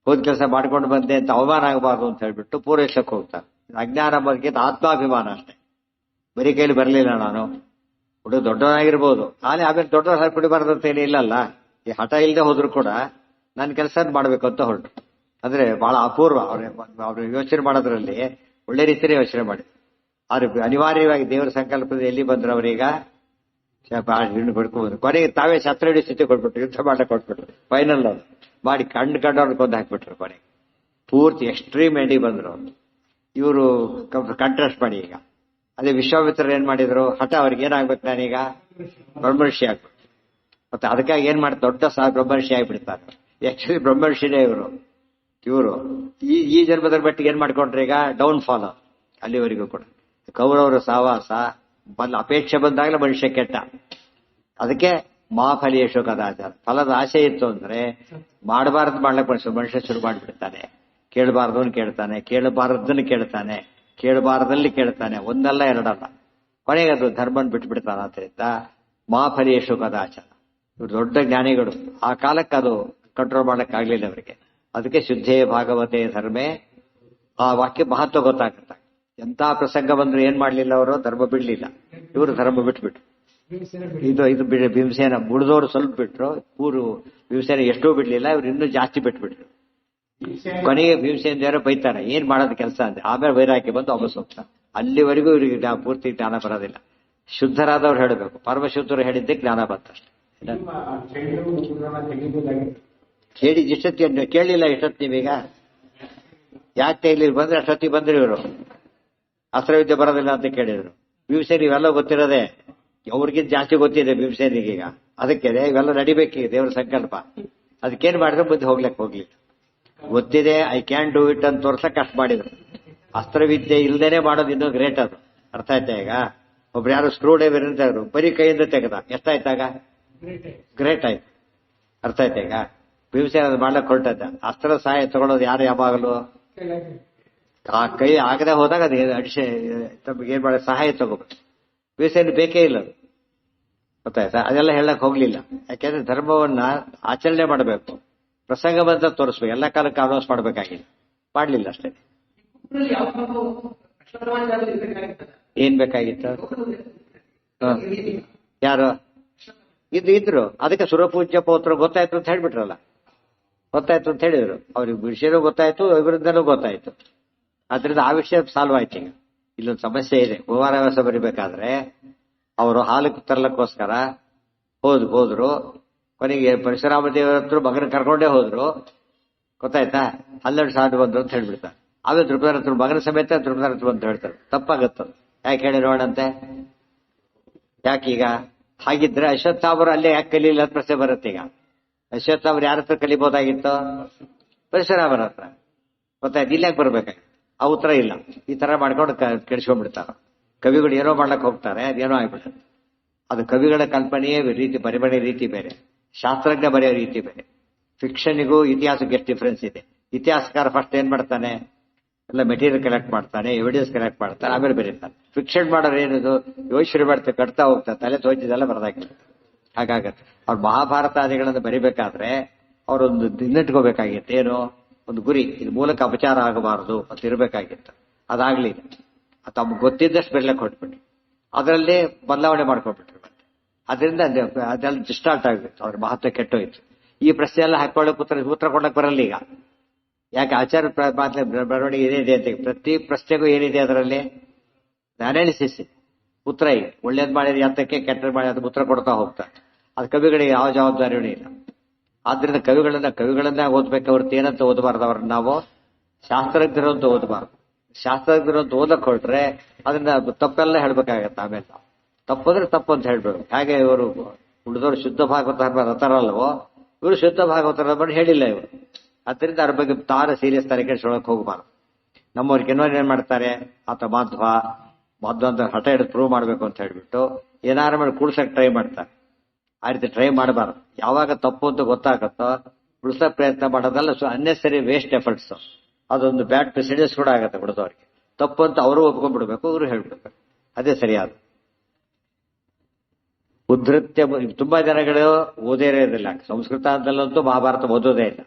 ಹೋದ್ ಕೆಲಸ ಮಾಡ್ಕೊಂಡು ಬಂದೆ ಅಂತ ಅವಮಾನ ಆಗಬಾರ್ದು ಅಂತ ಹೇಳ್ಬಿಟ್ಟು ಪೂರೈಸಕ್ಕೆ ಹೋಗ್ತಾರೆ. ಅಜ್ಞಾನ ಬಗ್ಗೆ ಆತ್ಮಾಭಿಮಾನ ಅಷ್ಟೇ. ಬರೀ ಕೈಲಿ ಬರಲಿಲ್ಲ ನಾನು, ಹುಡುಗ ದೊಡ್ಡವನಾಗಿರ್ಬೋದು, ಆಮೇಲೆ ದೊಡ್ಡವ್ರು ಕುಡಿಬಾರ್ದು ಅಂತ ಏನೇ ಇಲ್ಲಲ್ಲ. ಈ ಹಠ ಇಲ್ಲದೆ ಹೋದ್ರು ಕೂಡ ನನ್ನ ಕೆಲಸ ಮಾಡ್ಬೇಕು ಅಂತ ಹೊರಟು. ಅಂದ್ರೆ ಬಹಳ ಅಪೂರ್ವ. ಅವ್ರು ಯೋಚನೆ ಮಾಡೋದ್ರಲ್ಲಿ ಒಳ್ಳೆ ರೀತಿಯೇ ಯೋಚನೆ ಮಾಡಿ. ಆದ್ರೆ ಅನಿವಾರ್ಯವಾಗಿ ದೇವರ ಸಂಕಲ್ಪದಲ್ಲಿ ಎಲ್ಲಿ ಬಂದ್ರು ಅವರೀಗ ಬಡ್ಕೋಬೋದು. ಕೊನೆಗೆ ತಾವೇ ಶಸ್ತ್ರ ಹಿಡಿಯೋ ಸ್ಥಿತಿ ಕೊಟ್ಬಿಟ್ರು, ಯುದ್ಧ ಮಾಡಕ್ಕೆ ಕೊಟ್ಬಿಟ್ರು. ಫೈನಲ್ ಅವ್ರು ಮಾಡಿ ಕಂಡವ್ರನ್ನ ಕೊಂದು ಹಾಕ್ಬಿಟ್ರು. ಕೊನೆಗೆ ಪೂರ್ತಿ ಎಕ್ಸ್ಟ್ರೀಮ್ ಎಂಡಿಗೆ ಬಂದ್ರು ಅವರು. ಇವರು ಕಾಂಟ್ರಾಸ್ಟ್ ಮಾಡಿ ಈಗ ಅದೇ ವಿಶ್ವಾಮಿತ್ರರು ಏನ್ ಮಾಡಿದ್ರು, ಹಠ ಅವ್ರಿಗೆ ಏನಾಗ್ಬೇಕು, ನಾನೀಗ ಬ್ರಹ್ಮರ್ಷಿ ಆಗ್ಬೇಕು. ಮತ್ತೆ ಅದಕ್ಕಾಗಿ ಏನ್ ಮಾಡ್ತಾರೆ, ದೊಡ್ಡ ಬ್ರಹ್ಮರ್ಷಿ ಆಗ್ಬಿಡ್ತಾರೆ. ಆಕ್ಚುಲಿ ಬ್ರಹ್ಮರ್ಷಿನೇ ಇವರು ಈ ಜನ್ಮದ ಮಟ್ಟಿಗೆ ಏನ್ ಮಾಡ್ಕೊಂಡ್ರೆ ಈಗ ಡೌನ್ ಫಾಲ್. ಅಲ್ಲಿವರೆಗೂ ಕೂಡ ಕೌರವರ ಸಹವಾಸ ಅಪೇಕ್ಷೆ ಬಂದಾಗಲೇ ಮನುಷ್ಯ ಕೆಟ್ಟ. ಅದಕ್ಕೆ ಮಾಫಲಿಯೇಶು ಕದಾಚಾರ. ಫಲದ ಆಸೆ ಇತ್ತು ಅಂದ್ರೆ ಮಾಡಬಾರದು ಮಾಡ್ಲಕ್ಕೆ ಮನುಷ್ಯ ಶುರು ಮಾಡಿಬಿಡ್ತಾನೆ. ಕೇಳಬಾರ್ದನ್ನು ಕೇಳ್ತಾನೆ, ಕೇಳಬಾರದನ್ನು ಕೇಳ್ತಾನೆ, ಕೇಳಬಾರದಲ್ಲಿ ಕೇಳ್ತಾನೆ. ಒಂದಲ್ಲ ಎರಡಲ್ಲ, ಕೊನೆಗೆ ಅದು ಧರ್ಮನ್ ಬಿಟ್ಬಿಡ್ತಾನೆ. ಆದ್ದರಿಂದ ಮಾಫಲಿಯೇಶು ಕದಾಚಾರ. ಇವರು ದೊಡ್ಡ ಜ್ಞಾನಿಗಳು. ಆ ಕಾಲಕ್ಕೆ ಅದು ಕಂಟ್ರೋಲ್ ಮಾಡಕ್ ಆಗ್ಲಿಲ್ಲ ಅವರಿಗೆ. ಅದಕ್ಕೆ ಶುದ್ಧೇ ಭಾಗವತೆ ಧರ್ಮೇ ಆ ವಾಕ್ಯ ಮಹತ್ವ ಗೊತ್ತಾಗುತ್ತೆ. ಎಂತ ಪ್ರಸಂಗ ಬಂದ್ರು ಏನ್ ಮಾಡ್ಲಿಲ್ಲ ಅವರು, ಧರ್ಮ ಬಿಡ್ಲಿಲ್ಲ. ಇವರು ಧರ್ಮ ಬಿಟ್ಬಿಟ್ರು. ಇದು ಭೀಮಸೇನ ಉಳಿದವರು ಸ್ವಲ್ಪ ಬಿಟ್ರು, ಭೀಮಸೇನ ಎಷ್ಟೋ ಬಿಡ್ಲಿಲ್ಲ, ಇವ್ರು ಇನ್ನೂ ಜಾಸ್ತಿ ಬಿಟ್ಬಿಟ್ರು. ಕೊನೆಗೆ ಭೀಮಸೇನ ದೇವರು ಬೈತಾರೆ, ಏನ್ ಮಾಡೋದು ಕೆಲಸ ಅಂತ. ಆಮೇಲೆ ವೈರಾಗ್ಯ ಬಂದು ವಾಪಸ್ ಹೋಗ್ತಾರೆ. ಅಲ್ಲಿವರೆಗೂ ಇವರಿಗೆ ಪೂರ್ತಿ ಜ್ಞಾನ ಬರೋದಿಲ್ಲ. ಶುದ್ಧರಾದವ್ರು ಹೇಳಬೇಕು, ಪರಮಶುದ್ಧರು ಹೇಳಿದ್ದೆ ಜ್ಞಾನ ಬಂತಷ್ಟೇ. ಹೇಳಿ ಇಷ್ಟೊತ್ತಿ ಕೇಳಲಿಲ್ಲ. ಇಷ್ಟೊತ್ತು ನೀವೀಗ ಯಾಕೆ ತೆಗ್ಲಿ ಬಂದ್ರೆ ಅಷ್ಟೊತ್ತಿಗೆ ಬಂದ್ರಿ ಇವರು. ಅಸ್ತ್ರವಿದ್ಯೆ ಬರೋದಿಲ್ಲ ಅಂತ ಕೇಳಿದ್ರು. ಭೀಮಸೇನ ಇವೆಲ್ಲ ಗೊತ್ತಿರೋದೇ, ಅವ್ರಿಗಿಂತ ಜಾಸ್ತಿ ಗೊತ್ತಿದೆ ಭೀಮಸೇನಿಗೆ. ಈಗ ಅದಕ್ಕೆ ಇವೆಲ್ಲ ನಡಿಬೇಕೀಗ ದೇವ್ರ ಸಂಕಲ್ಪ. ಅದಕ್ಕೇನ್ ಮಾಡಿದ್ರು ಮುಂದೆ ಹೋಗ್ಲಿಕ್ಕೆ ಹೋಗ್ಲಿಲ್ಲ. ಗೊತ್ತಿದೆ ಐ ಕ್ಯಾನ್ ಡೂ ಇಟ್ ಅಂತ ತೋರ್ಸಕ್ ಅಷ್ಟು ಮಾಡಿದ್ರು. ಅಸ್ತ್ರವಿದ್ಯೆ ಇಲ್ದೇನೆ ಮಾಡೋದು ಇನ್ನೂ ಗ್ರೇಟ್ ಅದು. ಅರ್ಥ ಆಯ್ತಾ? ಈಗ ಒಬ್ರು ಯಾರು ಸ್ಕ್ರೂ ಡ್ರೈವರ್ ಇರ್ತಾರು, ಬರೀ ಕೈಯಿಂದ ತೆಗೆದ ಎಷ್ಟಾಯ್ತಾಗ? ಗ್ರೇಟ್ ಆಯ್ತು. ಅರ್ಥ ಆಯ್ತಾ? ಈಗ ಭೀಮಸೇನ ಅದು ಮಾಡ್ಲಕ್ಕೆ ಹೊರಟದ್ದ. ಅಸ್ತ್ರ ಸಹಾಯ ತಗೊಳ್ಳೋದು ಯಾರು ಯಾವಾಗಲೂ ಆ ಕೈ ಆಗದೆ ಹೋದಾಗ ಅದು ತಮಗೆ ಏನ್ ಮಾಡ ಸಹಾಯ ತಗೋಬೇಕು. ಭೀಮಸೇನ ಬೇಕೇ ಇಲ್ಲ ಅದು. ಗೊತ್ತಾಯ್ತಾ? ಅದೆಲ್ಲ ಹೇಳಕ್ ಹೋಗ್ಲಿಲ್ಲ. ಯಾಕೆಂದ್ರೆ ಧರ್ಮವನ್ನ ಆಚರಣೆ ಮಾಡಬೇಕು, ಪ್ರಸಂಗ ಬಂದ ತೋರಿಸ್ಬೇಕು. ಎಲ್ಲ ಕಾಲಕ್ಕೆ ಅನೌನ್ಸ್ ಮಾಡ್ಬೇಕಾಗಿಲ್ಲ, ಮಾಡ್ಲಿಲ್ಲ ಅಷ್ಟೇ. ಏನ್ ಬೇಕಾಗಿತ್ತು? ಯಾರು ಇದ್ರು ಅದಕ್ಕೆ ಸುರಪೂಜ್ಯ ಪೌತ್ರ ಗೊತ್ತಾಯ್ತು ಅಂತ ಹೇಳ್ಬಿಟ್ರಲ್ಲ. ಗೊತ್ತಾಯ್ತು ಅಂತ ಹೇಳಿದ್ರು. ಅವ್ರಿಗೆ ವಿಷಯನೂ ಗೊತ್ತಾಯ್ತು, ಇವರಿಂದನೂ ಗೊತ್ತಾಯ್ತು. ಆದ್ರಿಂದ ಆ ವಿಷಯ ಸಾಲ್ವ್ ಆಯ್ತು. ಈಗ ಇಲ್ಲೊಂದು ಸಮಸ್ಯೆ ಇದೆ. ವ್ಯವಹಾರ ಬರಿಬೇಕಾದ್ರೆ ಅವರು ಹಾಲು ತರ್ಲಕ್ಕೋಸ್ಕರ ಹೋದ್ರು. ಕೊನೆಗೆ ಪರಶುರಾಮ ದೇವರ ಹತ್ರ ಮಗನ ಕರ್ಕೊಂಡೇ ಹೋದ್ರು. ಗೊತ್ತಾಯ್ತಾ? 12 ಸಾಧು ಬಂದ್ರು ಅಂತ ಹೇಳ್ಬಿಡ್ತಾರೆ. ಆಮೇಲೆ ದ್ರುಪದರ ಹತ್ರ ಮಗನ ಸಮೇತ ದ್ರುಪದರ ಹತ್ರ ಅಂತ ಹೇಳ್ತಾರೆ. ತಪ್ಪಾಗತ್ತದು. ಯಾಕೆ ಹೇಳಿ ನೋಡಂತೆ? ಯಾಕೀಗ ಹಾಗಿದ್ರೆ ಅಶ್ವತ್ಥಾಮರು ಅಲ್ಲೇ ಯಾಕೆ ಕಲೀಲಿಲ್ಲ ಅಂತ ಪ್ರಶ್ನೆ ಬರುತ್ತೆ. ಈಗ ಅಶ್ವತ್ಥಾಮರು ಯಾರ ಹತ್ರ ಕಲಿಬಹುದಾಗಿತ್ತು? ಪರಶುರಾಮರ ಹತ್ರ. ಗೊತ್ತಾಯ್ತು? ಇಲ್ಲಾಕೆ ಬರ್ಬೇಕಾಗಿತ್ತು? ಆ ಉತ್ತರ ಇಲ್ಲ. ಈ ತರ ಮಾಡ್ಕೊಂಡು ಕೆಡಿಸ್ಕೊಂಡ್ಬಿಡ್ತಾರ. ಕವಿಗಳು ಏನೋ ಮಾಡ್ಲಕ್ಕೆ ಹೋಗ್ತಾರೆ, ಅದೇನೋ ಆಗ್ಬಿಡುತ್ತೆ. ಅದು ಕವಿಗಳ ಕಲ್ಪನೆಯೇ ರೀತಿ, ಬರಿಬಣೆ ರೀತಿ ಬೇರೆ, ಶಾಸ್ತ್ರಜ್ಞ ಬರೆಯೋ ರೀತಿ ಬೇರೆ. ಫಿಕ್ಷನ್ಗೂ ಇತಿಹಾಸಕ್ಕೆ ಎಷ್ಟು ಡಿಫ್ರೆನ್ಸ್ ಇದೆ. ಇತಿಹಾಸಕಾರ ಫಸ್ಟ್ ಏನ್ ಮಾಡ್ತಾನೆ? ಎಲ್ಲ ಮೆಟೀರಿಯಲ್ ಕಲೆಕ್ಟ್ ಮಾಡ್ತಾನೆ, ಎವಿಡೆನ್ಸ್ ಕಲೆಕ್ಟ್ ಮಾಡ್ತಾನೆ, ಆಮೇಲೆ ಬರೀತಾನೆ. ಫಿಕ್ಷನ್ ಮಾಡೋರು ಏನಿದು ಯೋಚನೆ ಮಾಡ್ತಾ ಕಟ್ತಾ ಹೋಗ್ತಾರೆ, ತಲೆ ತೋಚಿದೆಲ್ಲ ಬರದಾಗಿಲ್ಲ. ಹಾಗಾಗತ್ತೆ. ಅವ್ರು ಮಹಾಭಾರತಾದಿಗಳನ್ನು ಬರಿಬೇಕಾದ್ರೆ ಅವರೊಂದು ದಿನಟ್ಕೋಬೇಕಾಗಿತ್ತು. ಏನು? ಒಂದು ಗುರಿ, ಇದ್ರ ಮೂಲಕ ಅಪಚಾರ ಆಗಬಾರದು ಅಂತ ಇರಬೇಕಾಗಿತ್ತು. ಅದಾಗ್ಲಿಲ್ಲ. ತಮ್ಗೆ ಗೊತ್ತಿದ್ದಷ್ಟು ಬೆರ್ಲಕ್ಕೆ ಹೊಟ್ಬಿಟ್ಟು ಅದರಲ್ಲಿ ಬದಲಾವಣೆ ಮಾಡ್ಕೊಂಡ್ಬಿಟ್ರು. ಮತ್ತೆ ಅದರಿಂದ ಅದೆಲ್ಲ ಡಿಸ್ಟಾರ್ಟ್ ಆಗ್ಬಿಟ್ಟು ಅವ್ರ ಮಹತ್ವ ಕೆಟ್ಟೋಯ್ತು. ಈ ಪ್ರಶ್ನೆ ಎಲ್ಲ ಹಾಕೊಳ್ಳೋಕೆ ಉತ್ತರ ಕೊಡಕ್ ಬರಲ್ಲ ಈಗ. ಯಾಕೆ? ಆಚಾರ ಬರವಣಿಗೆ ಏನಿದೆ ಅಂತ ಪ್ರತಿ ಪ್ರಶ್ನೆಗೂ ಏನಿದೆ ಅದರಲ್ಲಿ ಅನಾಲಿಸಿಸ್ ಇದೆ, ಉತ್ತರ ಇದೆ. ಒಳ್ಳೇದ್ ಮಾಡಿದ ಯಾತಕ್ಕೆ, ಕೆಟ್ಟದ್ ಮಾಡಿ ಅದಕ್ಕೆ ಉತ್ತರ ಕೊಡ್ತಾ ಹೋಗ್ತಾರೆ. ಅದು ಕವಿಗಳಿಗೆ ಯಾವ ಜವಾಬ್ದಾರಿಯೂ ಇಲ್ಲ. ಆದ್ರಿಂದ ಕವಿಗಳನ್ನ ಓದ್ಬೇಕು ಹೊರತು ಏನಂತ ಓದಬಾರ್ದು. ಅವ್ರನ್ನ ನಾವು ಶಾಸ್ತ್ರಜ್ಞರು ಅಂತ ಓದಬಾರ್ದು. ಶಾಸ್ತ್ರಜ್ಞರು ಅಂತ ಓದಕ್ ಹೊರಟ್ರೆ ಅದನ್ನ ತಪ್ಪೆಲ್ಲ ಹೇಳ್ಬೇಕಾಗತ್ತೆ. ಆಮೇಲೆ ತಪ್ಪಂದ್ರೆ ತಪ್ಪು ಅಂತ ಹೇಳ್ಬೇಕು. ಹಾಗೆ ಇವರು ಉಳಿದವರು ಶುದ್ಧ ಭಾಗವತ ರಥರಲ್ವೋ, ಇವರು ಶುದ್ಧ ಭಾಗವತರ ಬಂದು ಹೇಳಿಲ್ಲ ಇವರು. ಅದರಿಂದ ಅದ್ರ ಬಗ್ಗೆ ತಾರ ಸೀರಿಯಸ್ ತರ ಕೆಡ್ಸೊಳಕ್ ಹೋಗ್ಬಾರ್ದು. ನಮ್ಮವ್ರಿಗೆ ಏನ್ ಮಾಡ್ತಾರೆ, ಆತ ಮಾಧ್ವ ಅಂತ ಹಠ ಹಿಡಿದು ಪ್ರೂವ್ ಮಾಡ್ಬೇಕು ಅಂತ ಹೇಳ್ಬಿಟ್ಟು ಏನಾರು ಮಾಡಿ ಕೂಡ್ಸಕ್ ಟ್ರೈ ಮಾಡ್ತಾರೆ. ಆ ರೀತಿ ಟ್ರೈ ಮಾಡಬಾರ್ದು. ಯಾವಾಗ ತಪ್ಪು ಅಂತ ಗೊತ್ತಾಗತ್ತೋ ಉಳಿಸೋ ಪ್ರಯತ್ನ ಮಾಡೋದಲ್ಲ, ಅನ್ನೆಸರಿ ವೇಸ್ಟ್ ಎಫರ್ಟ್ಸ್. ಅದೊಂದು ಬ್ಯಾಡ್ ಪ್ರೆಸಿಡೆನ್ಸ್ ಕೂಡ ಆಗತ್ತೆ ಬಿಡದವ್ರಿಗೆ. ತಪ್ಪು ಅಂತ ಅವರು ಒಪ್ಕೊಂಡ್ಬಿಡ್ಬೇಕು, ಇವರು ಹೇಳ್ಬಿಡ್ಬೇಕು. ಅದೇ ಸರಿಯಾದ ಉದ್ಧತ್ಯ. ತುಂಬಾ ಜನಗಳು ಓದೇ ಇರೋದಿಲ್ಲ. ಸಂಸ್ಕೃತ ಅಂತಲ್ಲಂತೂ ಮಹಾಭಾರತ ಓದೋದೇ ಇಲ್ಲ.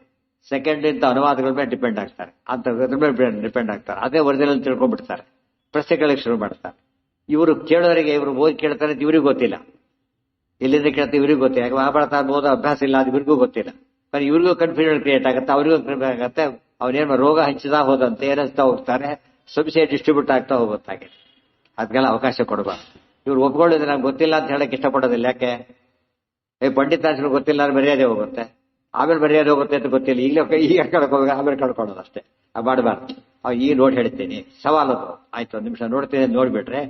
ಸೆಕೆಂಡ್ ಇಂತ ಅನುವಾದಗಳ ಮೇಲೆ ಡಿಪೆಂಡ್ ಆಗ್ತಾರೆ, ಅಂತ ಮೇಲೆ ಡಿಪೆಂಡ್ ಆಗ್ತಾರೆ. ಅದೇ ಒರಿಜಿನಲ್ ತಿಳ್ಕೊಂಡ್ಬಿಡ್ತಾರೆ, ಪ್ರಶ್ನೆಗಳಿಗೆ ಶುರು ಮಾಡ್ತಾರೆ. ಇವರು ಕೇಳೋರಿಗೆ ಇವರು ಓದಿ ಕೇಳ್ತಾರೆ ಅಂತ ಇವ್ರಿಗೆ ಗೊತ್ತಿಲ್ಲ. ಎಲ್ಲಿಂದ ಕೇಳ್ತಾರೆ ಇವ್ರಿಗೆ ಗೊತ್ತಿಲ್ಲ. ಯಾಕೆ ಮಹಾಭಾರತ ಓದೋ ಅಭ್ಯಾಸ ಇಲ್ಲ, ಅದು ಇವ್ರಿಗೂ ಗೊತ್ತಿಲ್ಲ. ಇವ್ರಿಗೂ ಕನ್ಫ್ಯೂಷನ್ ಕ್ರಿಯೇಟ್ ಆಗುತ್ತೆ, ಅವ್ರಿಗೂ ಆಗುತ್ತೆ. ಅವನೇನು ರೋಗ ಹಂಚಿದ ಹೋದಂತೆ ಏನಿಸ್ತಾ ಹೋಗ್ತಾರೆ, ಸಂಶಯ ಡಿಸ್ಟ್ರಿಬ್ಯೂಟ್ ಆಗ್ತಾ ಹೋಗುತ್ತಾಗೆ. ಅದಕ್ಕೆಲ್ಲ ಅವಕಾಶ ಕೊಡಬಾರ್ದು. ಇವ್ರು ಒಪ್ಕೊಳ್ಳೋದು ನಂಗೆ ಗೊತ್ತಿಲ್ಲ ಅಂತ ಹೇಳಕ್ ಇಷ್ಟಪಡೋದಿಲ್ಲ. ಯಾಕೆ? ಪಂಡಿತಾಂಶಗಳು ಗೊತ್ತಿಲ್ಲ ಅಂದ್ರೆ ಮರ್ಯಾದೆ ಹೋಗುತ್ತೆ, ಆಮೇಲೆ ಮರ್ಯಾದೆ ಹೋಗುತ್ತೆ ಅಂತ ಗೊತ್ತಿಲ್ಲ. ಈಗ ಕಳ್ಕೋಬೇಕು, ಆಮೇಲೆ ಕಳ್ಕೊಳ್ಳೋದು ಅಷ್ಟೇ. ಮಾಡಬಾರ್ದು. ಈಗ ನೋಡಿ ಹೇಳ್ತೀನಿ, ಸವಾಲದು ಆಯ್ತು, ಒಂದು ನಿಮಿಷ ನೋಡ್ತೀನಿ, ನೋಡ್ಬಿಟ್ರೆ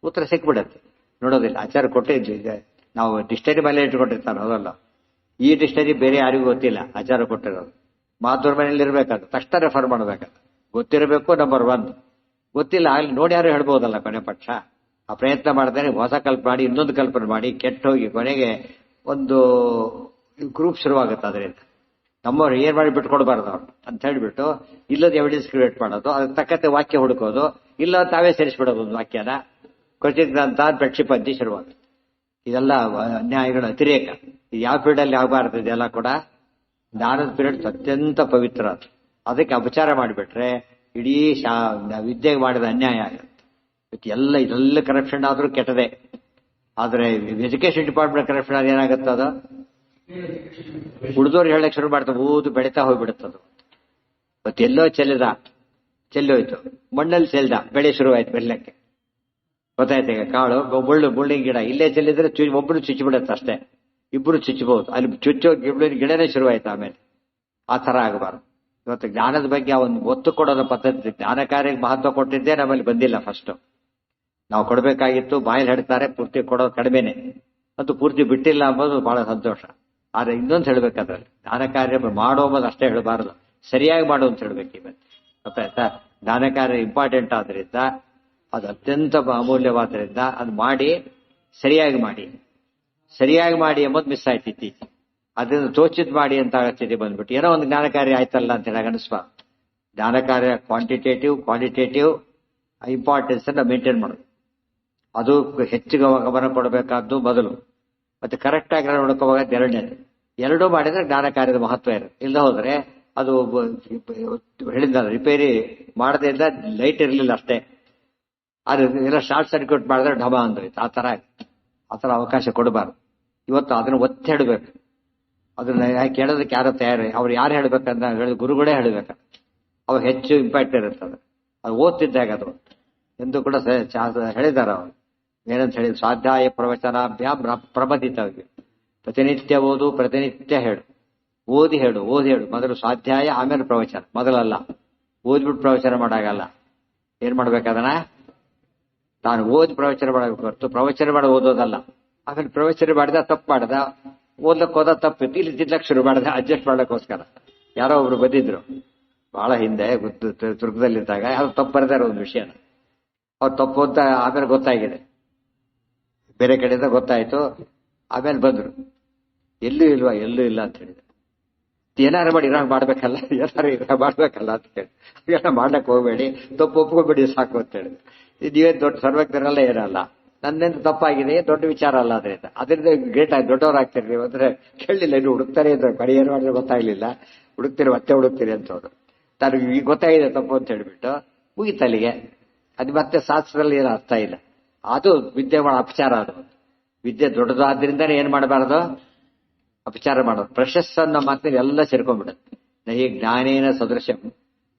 ಉತ್ತರ ಸಿಕ್ಬಿಡತ್ತೆ. ನೋಡೋದಿಲ್ಲ. ಆಚಾರ ಕೊಟ್ಟಿದ್ವಿ. ಈಗ ನಾವು ಡಿಕ್ಷನರಿ ಮೇಲೆ ಇಟ್ಕೊಂಡಿರ್ತಾನೆ, ಹೌದಲ್ಲ? ಈ ಡಿಕ್ಷನರಿ ಬೇರೆ ಯಾರಿಗೂ ಗೊತ್ತಿಲ್ಲ, ಆಚಾರ ಕೊಟ್ಟಿರೋದು. ಮಾತುರ ಮನೆಯಲ್ಲಿ ಇರ್ಬೇಕಾದ್ರೆ ತಕ್ಷಣ ರೆಫರ್ ಮಾಡ್ಬೇಕಾದ್ರೆ ಗೊತ್ತಿರಬೇಕು. ನಂಬರ್ 1 ಗೊತ್ತಿಲ್ಲ ಅಲ್ಲಿ ನೋಡಿ ಯಾರು ಹೇಳ್ಬೋದಲ್ಲ. ಕೊನೆ ಪಕ್ಷ ಆ ಪ್ರಯತ್ನ ಮಾಡ್ತಾನೆ, ಹೊಸ ಕಲ್ಪನೆ ಮಾಡಿ ಇನ್ನೊಂದು ಕಲ್ಪನೆ ಮಾಡಿ ಕೆಟ್ಟ ಹೋಗಿ ಕೊನೆಗೆ ಒಂದು ಗ್ರೂಪ್ ಶುರುವಾಗುತ್ತೆ. ಅದರಿಂದ ನಮ್ಮವ್ರು ಏನ್ ಮಾಡಿ ಬಿಟ್ಕೊಡ್ಬಾರ್ದು ಅವ್ರು ಅಂತ ಹೇಳ್ಬಿಟ್ಟು ಇಲ್ಲದ ಎವಿಡೆನ್ಸ್ ಕ್ರಿಯೇಟ್ ಮಾಡೋದು, ಅದಕ್ಕೆ ತಕ್ಕಂತೆ ವಾಕ್ಯ ಹುಡುಕೋದು, ಇಲ್ಲ ತಾವೇ ಸೇರಿಸ್ಬಿಡೋದು ಒಂದು ವಾಕ್ಯನ ಕ್ವಚಿತ್ ಅಂತ ಪ್ರಕ್ಷಿಪಂತಿ ಶುರುವಾಗುತ್ತೆ. ಇದೆಲ್ಲ ಅನ್ಯಾಯಗಳ ಅತಿರೇಕ. ಇದು ಯಾವ ಪೀರಿಯಡ್ ಅಲ್ಲಿ ಆಗಬಾರ್ದು. ಇದೆಲ್ಲ ಕೂಡ ಜ್ಞಾನದ ಪೀರಿಯಡ್ ಅತ್ಯಂತ ಪವಿತ್ರ. ಅದಕ್ಕೆ ಅಪಚಾರ ಮಾಡಿಬಿಟ್ರೆ ಇಡೀ ವಿದ್ಯೆಗೆ ಮಾಡಿದ ಅನ್ಯಾಯ ಆಗುತ್ತೆ. ಇದೆಲ್ಲ ಕರಪ್ಷನ್ ಆದ್ರೂ ಕೆಟ್ಟದೆ. ಆದ್ರೆ ಎಜುಕೇಶನ್ ಡಿಪಾರ್ಟ್ಮೆಂಟ್ ಕರಪ್ಷನ್ ಆದ್ರೆ ಏನಾಗುತ್ತೆ? ಅದು ಉಳಿದವ್ರು ಹೇಳಕ್ ಶುರು ಮಾಡ್ತಾರೆ, ಓದು ಬೆಳೀತಾ ಹೋಗ್ಬಿಡುತ್ತದು. ಎಲ್ಲೋ ಚೆಲ್ಲೋಯ್ತು, ಮಣ್ಣಲ್ಲಿ ಚೆಲ್ದ, ಬೆಳೆ ಶುರುವಾಯ್ತು ಬೆಲ್ಲಕ್ಕೆ. ಗೊತ್ತಾಯ್ತು? ಈಗ ಕಾಳು ಮುಳ್ಳಿನ ಗಿಡ ಇಲ್ಲೇ ಚೆಲ್ಲಿದ್ರೆ ಒಬ್ಬರು ಚುಚ್ಚಿಬಿಡುತ್ತೆ ಅಷ್ಟೇ, ಇಬ್ರು ಚುಚ್ಚಬಹುದು. ಅಲ್ಲಿ ಚುಚ್ಚೋ ಗಿಡನೇ ಶುರುವಾಯ್ತು. ಆಮೇಲೆ ಆ ತರ ಆಗಬಾರ್ದು. ಇವತ್ತು ಜ್ಞಾನದ ಬಗ್ಗೆ ಒಂದು ಒತ್ತು ಕೊಡೋದ ಪದ್ಧತಿ, ಜ್ಞಾನ ಕಾರ್ಯಕ್ಕೆ ಮಹತ್ವ ಕೊಟ್ಟಿದ್ದೇ ನಮ್ಮಲ್ಲಿ ಬಂದಿಲ್ಲ. ಫಸ್ಟ್ ನಾವು ಕೊಡಬೇಕಾಗಿತ್ತು, ಬಾಯಲ್ಲಿ ಹೇಳ್ತಾರೆ, ಪೂರ್ತಿ ಕೊಡೋದು ಕಡಿಮೆನೆ, ಮತ್ತು ಪೂರ್ತಿ ಬಿಟ್ಟಿಲ್ಲ ಅಂಬೋದು ಬಹಳ ಸಂತೋಷ. ಆದ್ರೆ ಇನ್ನೊಂದು ಹೇಳ್ಬೇಕಾದ್ರಲ್ಲಿ ಜ್ಞಾನ ಕಾರ್ಯ ಮಾಡೋದು ಅಷ್ಟೇ ಹೇಳಬಾರದು, ಸರಿಯಾಗಿ ಮಾಡು ಅಂತ ಹೇಳ್ಬೇಕು. ಇವತ್ತು ಗೊತ್ತಾಯ್ತಾ? ಜ್ಞಾನ ಕಾರ್ಯ ಇಂಪಾರ್ಟೆಂಟ್ ಆದ್ರಿಂದ, ಅದು ಅತ್ಯಂತ ಅಮೂಲ್ಯವಾದ್ರಿಂದ ಅದು ಮಾಡಿ ಸರಿಯಾಗಿ ಮಾಡಿ, ಸರಿಯಾಗಿ ಮಾಡಿ ಎಂಬುದು ಮಿಸ್ ಆಯ್ತು ಇತ್ತೀಚೆಗೆ. ಅದರಿಂದ ತೋಚಿದ್ ಮಾಡಿ ಅಂತ ಸ್ಥಿತಿ ಬಂದ್ಬಿಟ್ಟು ಏನೋ ಒಂದು ಜ್ಞಾನ ಕಾರ್ಯ ಆಯ್ತಲ್ಲ ಅಂತ ಹೇಳಿ ಅನಿಸ್ಬಾ. ಜ್ಞಾನ ಕಾರ್ಯ ಕ್ವಾಂಟಿಟೇಟಿವ್ ಕ್ವಾಲಿಟೇಟಿವ್ ಇಂಪಾರ್ಟೆನ್ಸ್ ಅನ್ನ ಮೇಂಟೈನ್ ಮಾಡೋದು, ಅದು ಹೆಚ್ಚು ಗಮನ ಕೊಡಬೇಕಾದ್ದು ಮೊದಲು, ಮತ್ತೆ ಕರೆಕ್ಟ್ ಆಗಿ ನೋಡ್ಕೋವಾಗ ಎರಡನೇದು. ಎರಡೂ ಮಾಡಿದ್ರೆ ಜ್ಞಾನ ಕಾರ್ಯದ ಮಹತ್ವ ಇರುತ್ತೆ. ಇಲ್ಲದ ಹೋದ್ರೆ ಅದು ಹೇಳಿದ ರಿಪೇರಿ ಮಾಡದೇ ಇದ್ದ ಲೈಟ್ ಇರಲಿಲ್ಲ ಅಷ್ಟೇ, ಅದು ಎಲ್ಲ ಶಾರ್ಟ್ ಸರ್ಕ್ಯೂಟ್ ಮಾಡಿದ್ರೆ ಢಮ ಅಂದ್ರೈತೆ. ಆ ತರ ಅವಕಾಶ ಕೊಡಬಾರ್ದು. ಇವತ್ತು ಅದನ್ನ ಒತ್ತಿ ಹೇಳಬೇಕು. ಅದನ್ನ ಕೇಳೋದಕ್ಕೆ ಯಾರು ತಯಾರಿ, ಅವ್ರು ಯಾರು ಹೇಳ್ಬೇಕಂತ ಹೇಳಿದ ಗುರುಗಳೇ ಹೇಳ್ಬೇಕ. ಅವಾಗ ಹೆಚ್ಚು ಇಂಪ್ಯಾಕ್ಟ್ ಇರುತ್ತದೆ. ಅದು ಓದ್ತಿದ್ದಾಗ ಅದು ಎಂದು ಕೂಡ ಹೇಳಿದಾರ ಅವರು. ಏನಂತ ಹೇಳಿದ್ರು, ಸ್ವಾಧ್ಯಾಯ ಪ್ರವಚನಾಭ್ಯಾಮ್ ಪ್ರಬಂಧಿತವ್ಯ. ಪ್ರತಿನಿತ್ಯ ಓದು, ಪ್ರತಿನಿತ್ಯ ಹೇಳು, ಓದಿ ಹೇಳು. ಮೊದಲು ಸ್ವಾಧ್ಯಾಯ, ಆಮೇಲೆ ಪ್ರವಚನ. ಮೊದಲಲ್ಲ ಓದ್ಬಿಟ್ಟು ಪ್ರವಚನ ಮಾಡಾಗಲ್ಲ. ಏನ್ ಮಾಡ್ಬೇಕದನ್ನ ತಾನು ಓದಿ ಪ್ರವಚನ ಮಾಡಬೇಕು ಹೊರತು ಪ್ರವಚನ ಮಾಡಿ ಓದೋದಲ್ಲ. ಆಮೇಲೆ ಪ್ರವಚನ ಮಾಡಿದ ತಪ್ಪು ಮಾಡ್ದ, ಓದ್ಲಕ್ಕೆ ಹೋದ ತಪ್ಪಿತ್ತು, ಇಲ್ಲಿ ತಿದ್ಲಕ್ಕೆ ಶುರು ಮಾಡಿದ ಅಡ್ಜಸ್ಟ್ ಮಾಡ್ಲಿಕ್ಕೋಸ್ಕರ. ಯಾರೋ ಒಬ್ರು ಬಂದಿದ್ರು ಬಹಳ ಹಿಂದೆ, ದುರ್ಗದಲ್ಲಿದ್ದಾಗ, ಯಾರು ತಪ್ಪು ಬರೆದಾರ ಒಂದು ವಿಷಯನ. ಅವ್ರು ತಪ್ಪು ಅಂತ ಆಮೇಲೆ ಗೊತ್ತಾಗಿದೆ, ಬೇರೆ ಕಡೆಯಿಂದ ಗೊತ್ತಾಯ್ತು. ಆಮೇಲೆ ಬಂದ್ರು, ಎಲ್ಲೂ ಇಲ್ಲ ಅಂತ ಹೇಳಿದ್ರು. ಏನಾರು ಮಾಡಿ ಇರೋ ಮಾಡ್ಬೇಕಲ್ಲ, ಮಾಡ್ಬೇಕಲ್ಲ ಅಂತ ಹೇಳಿ, ಎಲ್ಲ ಮಾಡ್ಲಕ್ಕೆ ಹೋಗ್ಬೇಡಿ, ತಪ್ಪು ಒಪ್ಕೋಬೇಡಿ ಸಾಕು ಅಂತ ಹೇಳಿದ್ರು. ನೀವೇ ದೊಡ್ಡ ಸರ್ವಜ್ಞರಲ್ಲ ಏನಲ್ಲ, ನನ್ನಿಂದ ತಪ್ಪಾಗಿದೆ, ದೊಡ್ಡ ವಿಚಾರ ಅಲ್ಲ. ಅದರಿಂದ ಗ್ರೇಟ್ ಆಗಿ ದೊಡ್ಡವರಾಗ್ತೀರಿ ನೀವು ಅಂದ್ರೆ ಕೇಳಲಿಲ್ಲ. ಇನ್ನು ಹುಡುಕ್ತಾರೆ ಅಂತ ಪರಿಹಾರ ಮಾಡಿದ್ರೆ ಗೊತ್ತಾಗ್ಲಿಲ್ಲ, ಮತ್ತೆ ಹುಡುಕ್ತೀರಿ ಅಂತವ್ರು. ತಾನು ಈಗ ಗೊತ್ತಾಗಿದೆ ತಪ್ಪು ಅಂತ ಹೇಳ್ಬಿಟ್ಟು ಮುಗಿತಲ್ಲಿಗೆ. ಅದು ಮತ್ತೆ ಶಾಸ್ತ್ರದಲ್ಲಿ ಏನು ಅರ್ಥ ಇಲ್ಲ. ಅದು ವಿದ್ಯೆ ಮಾಡೋ ಅಪಚಾರ. ಅದು ವಿದ್ಯೆ ದೊಡ್ಡದಾದ್ರಿಂದಾನೇ ಏನ್ ಮಾಡಬಾರದು, ಅಪಚಾರ ಮಾಡೋದು. ಪ್ರಶಸ್ಸನ್ನ ಮಾತಿನ ಎಲ್ಲ ಸೇರ್ಕೊಂಡ್ಬಿಡುತ್ತೆ. ನಹಿ ಜ್ಞಾನೇನ ಸದೃಶ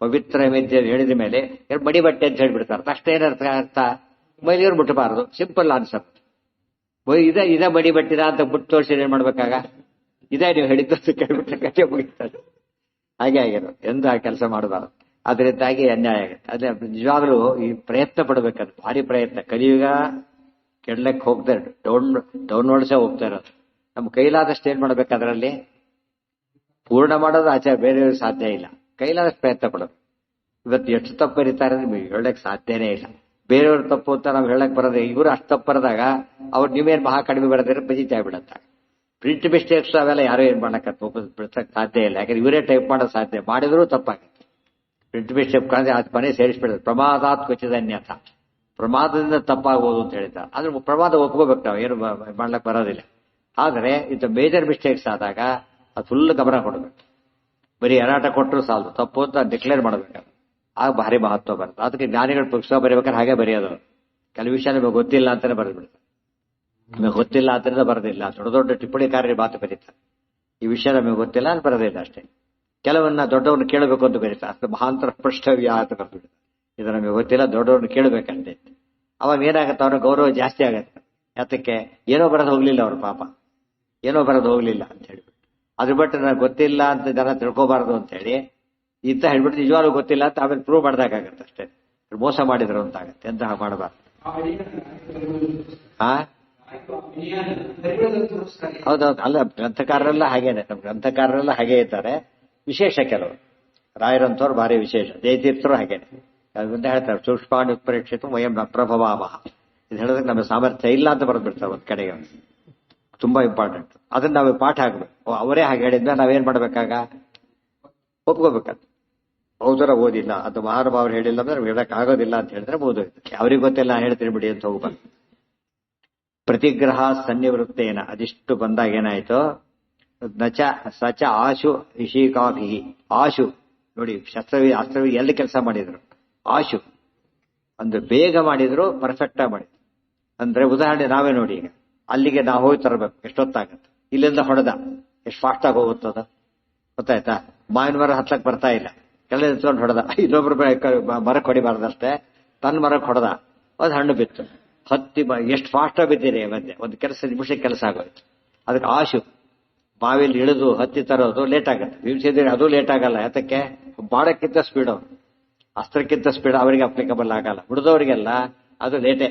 ಪವಿತ್ರ ವಿದ್ಯೆ ಹೇಳಿದ ಮೇಲೆ ಮಡಿ ಬಟ್ಟೆ ಅಂತ ಹೇಳ್ಬಿಡ್ತಾರೆ. ಅಷ್ಟೇ ಅರ್ಥ, ಮೈಲಿಯವ್ರು ಮುಟ್ಟಬಾರದು. Simple answer. ಇದ ಮಡಿ ಬಟ್ಟಿದ ಅಂತ ಬಿಟ್ಟು ತೋರಿಸಿ ಏನ್ ಮಾಡ್ಬೇಕಾಗ, ಇದೇ ನೀವು ಹೇಳಿದ್ದು ಕೇಳ್ಬಿಟ್ರೆ ಕಥೆ ಮುಗಿತಾರೆ. ಹಾಗೆ ಆಗಿರೋ ಎಂದು ಆ ಕೆಲಸ ಮಾಡಬಾರದು. ಅದರಿಂದಾಗಿ ಅನ್ಯಾಯ ಆಗುತ್ತೆ. ಅದೇ ನಿಜವಾಗ್ಲೂ ಈ ಪ್ರಯತ್ನ ಪಡ್ಬೇಕದು, ಭಾರಿ ಪ್ರಯತ್ನ. ಕಲಿಯುಗ ಕೆಡ್ಲಕ್ಕೆ ಹೋಗ್ತಾರೆ, ಡೌನ್ವರ್ಡ್ಸೇ ಹೋಗ್ತಾ ಇರೋದು. ನಮ್ ಕೈಲಾದಷ್ಟು ಏನ್ ಮಾಡ್ಬೇಕು, ಅದರಲ್ಲಿ ಪೂರ್ಣ ಮಾಡೋದು ಆಚಾರ ಬೇರೆಯವ್ರಿಗೆ ಸಾಧ್ಯ ಇಲ್ಲ. ಕೈಲಾದಷ್ಟು ಪ್ರಯತ್ನ ಪಡೋದು. ಇವತ್ತು ಎಷ್ಟು ತಪ್ಪು ಬರೀತಾರೆ ನಿಮಗೆ ಹೇಳಕ್ ಸಾಧ್ಯನೇ ಇಲ್ಲ. ಬೇರೆಯವ್ರ ತಪ್ಪು ಅಂತ ನಾವು ಹೇಳಕ್ ಬರೋದೇ. ಇವರು ಅಷ್ಟು ತಪ್ಪು ಬರೆದಾಗ ಅವ್ರು ನೀವೇನ್ ಮಹಾ ಕಡಿಮೆ ಬರೋದ್ರೆ ಬಜಿತಾ ಬಿಡತ್ತ. ಪ್ರಿಂಟ್ ಮಿಸ್ಟೇಕ್ಸ್ ಅವೆಲ್ಲ ಯಾರು ಏನ್ ಮಾಡಕ್ ಬಿಡ್ಸಕ್ ಸಾಧ್ಯ ಇಲ್ಲ. ಯಾಕಂದ್ರೆ ಇವರೇ ಟೈಪ್ ಮಾಡೋದು ಸಾಧ್ಯ, ಮಾಡಿದ್ರು ತಪ್ಪಾಗುತ್ತೆ. ಪ್ರಿಂಟ್ ಮಿಸ್ಟೇಕ್ ಅಂದ್ರೆ ಅದು ಮನೆ ಸೇರಿಸ್ಬಿಡೋದು. ಪ್ರಮಾದಾತ್ ಕ್ವಚಿತ ಅನ್ಯಥ, ಪ್ರಮಾದದಿಂದ ತಪ್ಪಾಗ್ಬೋದು ಅಂತ ಹೇಳಿದ್ದಾರೆ. ಆದ್ರೆ ಪ್ರಮಾದ ಒಪ್ಕೋಬೇಕು, ನಾವು ಏನು ಮಾಡ್ಲಕ್ ಬರೋದಿಲ್ಲ. ಆದ್ರೆ ಇದು ಮೇಜರ್ ಮಿಸ್ಟೇಕ್ಸ್ ಆದಾಗ ಅದು ಫುಲ್ ಗಮನ ಕೊಡಬೇಕು. ಬರೀ ಎರಾಟ ಕೊಟ್ಟರು ಸಾಲದು, ತಪ್ಪು ಅಂತ ಡಿಕ್ಲೇರ್ ಮಾಡಬೇಕು. ಆಗ ಭಾರಿ ಮಹತ್ವ ಬರುತ್ತೆ. ಅದಕ್ಕೆ ಜ್ಞಾನಿಗಳು ಪುಸ್ತಕ ಬರೀಬೇಕಾದ್ರೆ ಹಾಗೆ ಬರೆಯೋದು. ಕೆಲವು ವಿಷಯ ನಿಮಗೆ ಗೊತ್ತಿಲ್ಲ ಅಂತಾನೆ ಬರೆದ್ಬಿಡ್ತಾರೆ. ನಿಮಗೆ ಗೊತ್ತಿಲ್ಲ ಅಂತಂದ್ರೆ ಬರೋದಿಲ್ಲ. ದೊಡ್ಡ ದೊಡ್ಡ ಟಿಪ್ಪಣಿಕಾರರಿಗೆ ಮಾತು ಬರೀತಾರೆ. ಈ ವಿಷಯ ನಮಗೆ ಗೊತ್ತಿಲ್ಲ ಅಂತ ಬರೋದಿಲ್ಲ ಅಷ್ಟೇ. ಕೆಲವನ್ನ ದೊಡ್ಡವ್ರನ್ನ ಕೇಳಬೇಕು ಅಂತ ಬರೀತಾರೆ. ಅಷ್ಟು ಮಹಾಂತರ ಸ್ಪಷ್ಟವ್ಯ ಅಂತ ಬರ್ಬಿಡ್ತಾರೆ. ಇದು ನಮಗೆ ಗೊತ್ತಿಲ್ಲ, ದೊಡ್ಡವ್ರನ್ನ ಕೇಳಬೇಕಂತೆ. ಅವಾಗ ಏನಾಗತ್ತೆ, ಅವ್ರ ಗೌರವ ಜಾಸ್ತಿ ಆಗತ್ತೆ. ಯಾತಕ್ಕೆ, ಏನೋ ಬರೋದು ಹೋಗ್ಲಿಲ್ಲ ಅವ್ರ ಪಾಪ, ಏನೋ ಬರೋದು ಹೋಗ್ಲಿಲ್ಲ ಅಂತ ಹೇಳ್ಬಿಟ್ಟು. ಅದ್ರ ಬಿಟ್ಟು ನನಗೆ ಗೊತ್ತಿಲ್ಲ ಅಂತ ಜನ ತಿಳ್ಕೋಬಾರ್ದು ಅಂತ ಹೇಳಿ ಇಂತ ಹೇಳ್ಬಿಟ್ಟು ನಿಜವಾಗ್ಲೂ ಗೊತ್ತಿಲ್ಲ ಅಂತ ಆಮೇಲೆ ಪ್ರೂವ್ ಮಾಡ್ದಾಗತ್ತೆ ಅಷ್ಟೇ. ಮೋಸ ಮಾಡಿದ್ರು ಅಂತ ಆಗತ್ತೆ. ಎಂತ ಮಾಡಬಾರ್ದು. ಹೌದೌದು. ಅಲ್ಲ, ಗ್ರಂಥಕಾರರೆಲ್ಲ ಹಾಗೇನೆ, ನಮ್ಮ ಗ್ರಂಥಕಾರರೆಲ್ಲ ಹಾಗೆ ಇದ್ದಾರೆ. ವಿಶೇಷ ಕೆಲವರು ರಾಯರಂತವ್ರು ಭಾರಿ ವಿಶೇಷ. ಜಯತೀರ್ಥರು ಹಾಗೇನೆ ಅದನ್ನ ಹೇಳ್ತಾರೆ, ಸೂಕ್ಷ್ಮಾಣಿ ಉತ್ಪರೀಕ್ಷಿತು ವಯಂ ನ ಪ್ರಭವಾಮಹ. ಇದು ಹೇಳೋದಕ್ಕೆ ನಮ್ಮ ಸಾಮರ್ಥ್ಯ ಇಲ್ಲ ಅಂತ ಬರೆದ್ಬಿಡ್ತಾರೆ ಒಂದ್ ಕಡೆಗೆ. ತುಂಬಾ ಇಂಪಾರ್ಟೆಂಟ್. ಅದನ್ನ ನಾವು ಪಾಠ ಆಗ್ಬೇಕು. ಅವರೇ ಹಾಗೆ ಹೇಳಿದ್ಮೇಲೆ ನಾವೇನ್ ಮಾಡ್ಬೇಕಾಗ ಒಪ್ಕೋಬೇಕಂತ. ಹೌದರ ಓದಿಲ್ಲ ಅದು ಮಹಾನುಭಾವರು ಹೇಳಿಲ್ಲ ಅಂದ್ರೆ ಹೇಳಕ್ ಆಗೋದಿಲ್ಲ ಅಂತ ಹೇಳಿದ್ರೆ ಓದೋಯ್ತು. ಅವ್ರಿಗೆ ಗೊತ್ತಿಲ್ಲ ಹೇಳ್ತೀನಿ ಬಿಡಿ ಅಂತ ಹೋಗ್ಬಾರ್ದು. ಪ್ರತಿಗ್ರಹ ಸನ್ನಿವೃತ್ತೇನ ಅದಿಷ್ಟು ಬಂದಾಗ ಏನಾಯ್ತು, ನಚ ಸಚ ಆಶು ಋಷಿಕಾಭಿ. ಆಶು ನೋಡಿ, ಅಸ್ತ್ರವಿ ಎಲ್ಲಿ ಕೆಲಸ ಮಾಡಿದ್ರು, ಆಶು ಅಂದ್ರೆ ಬೇಗ ಮಾಡಿದ್ರು, ಪರ್ಫೆಕ್ಟ್ ಆಗಿ ಮಾಡಿದ್ರು. ಅಂದ್ರೆ ಉದಾಹರಣೆ ನಾವೇ ನೋಡಿ, ಈಗ ಅಲ್ಲಿಗೆ ನಾವು ಹೋಗಿ ತರಬೇಕು, ಎಷ್ಟೊತ್ತಾಗತ್ತೆ. ಇಲ್ಲಿಂದ ಹೊಡೆದ ಎಷ್ಟು ಫಾಸ್ಟ್ ಆಗಿ ಹೋಗುತ್ತದ ಗೊತ್ತಾಯ್ತಾ. ಮಾವಿನ ಮರ ಹತ್ಲಕ್ ಬರ್ತಾ ಇಲ್ಲ, ಕೆಳಗೆ ನಿಂತ್ಕೊಂಡು ಹೊಡೆದ. ಇನ್ನೊಬ್ರು ಮರಕ್ಕೆ ಹೊಡಿಬಾರ್ದಷ್ಟೇ, ತನ್ನ ಮರಕ್ಕೆ ಹೊಡೆದ, ಅದು ಹಣ್ಣು ಬಿತ್ತು. ಹತ್ತಿ ಎಷ್ಟು ಫಾಸ್ಟ್ ಆಗಿ ಬಿದ್ದೀರಿ ಮಧ್ಯೆ, ಒಂದು ನಿಮಿಷಕ್ಕೆ ಕೆಲಸ ಆಗೋಯ್ತು. ಅದಕ್ಕೆ ಆಶು. ಬಾವಿಲಿ ಇಳಿದು ಹತ್ತಿ ತರೋದು ಲೇಟ್ ಆಗುತ್ತೆ. ಭೀಮಸೇಂದ್ರ ಅದು ಲೇಟ್ ಆಗಲ್ಲ. ಯಾತಕ್ಕೆ, ಬಾಣಕ್ಕಿಂತ ಸ್ಪೀಡ್ ಅವರು, ಅಸ್ತ್ರಕ್ಕಿಂತ ಸ್ಪೀಡ್ ಅವರಿಗೆ ಅಪ್ಲಿಕಬಲ್ ಆಗಲ್ಲ. ಉಳಿದವರಿಗೆಲ್ಲ ಅದು ಲೇಟೆ.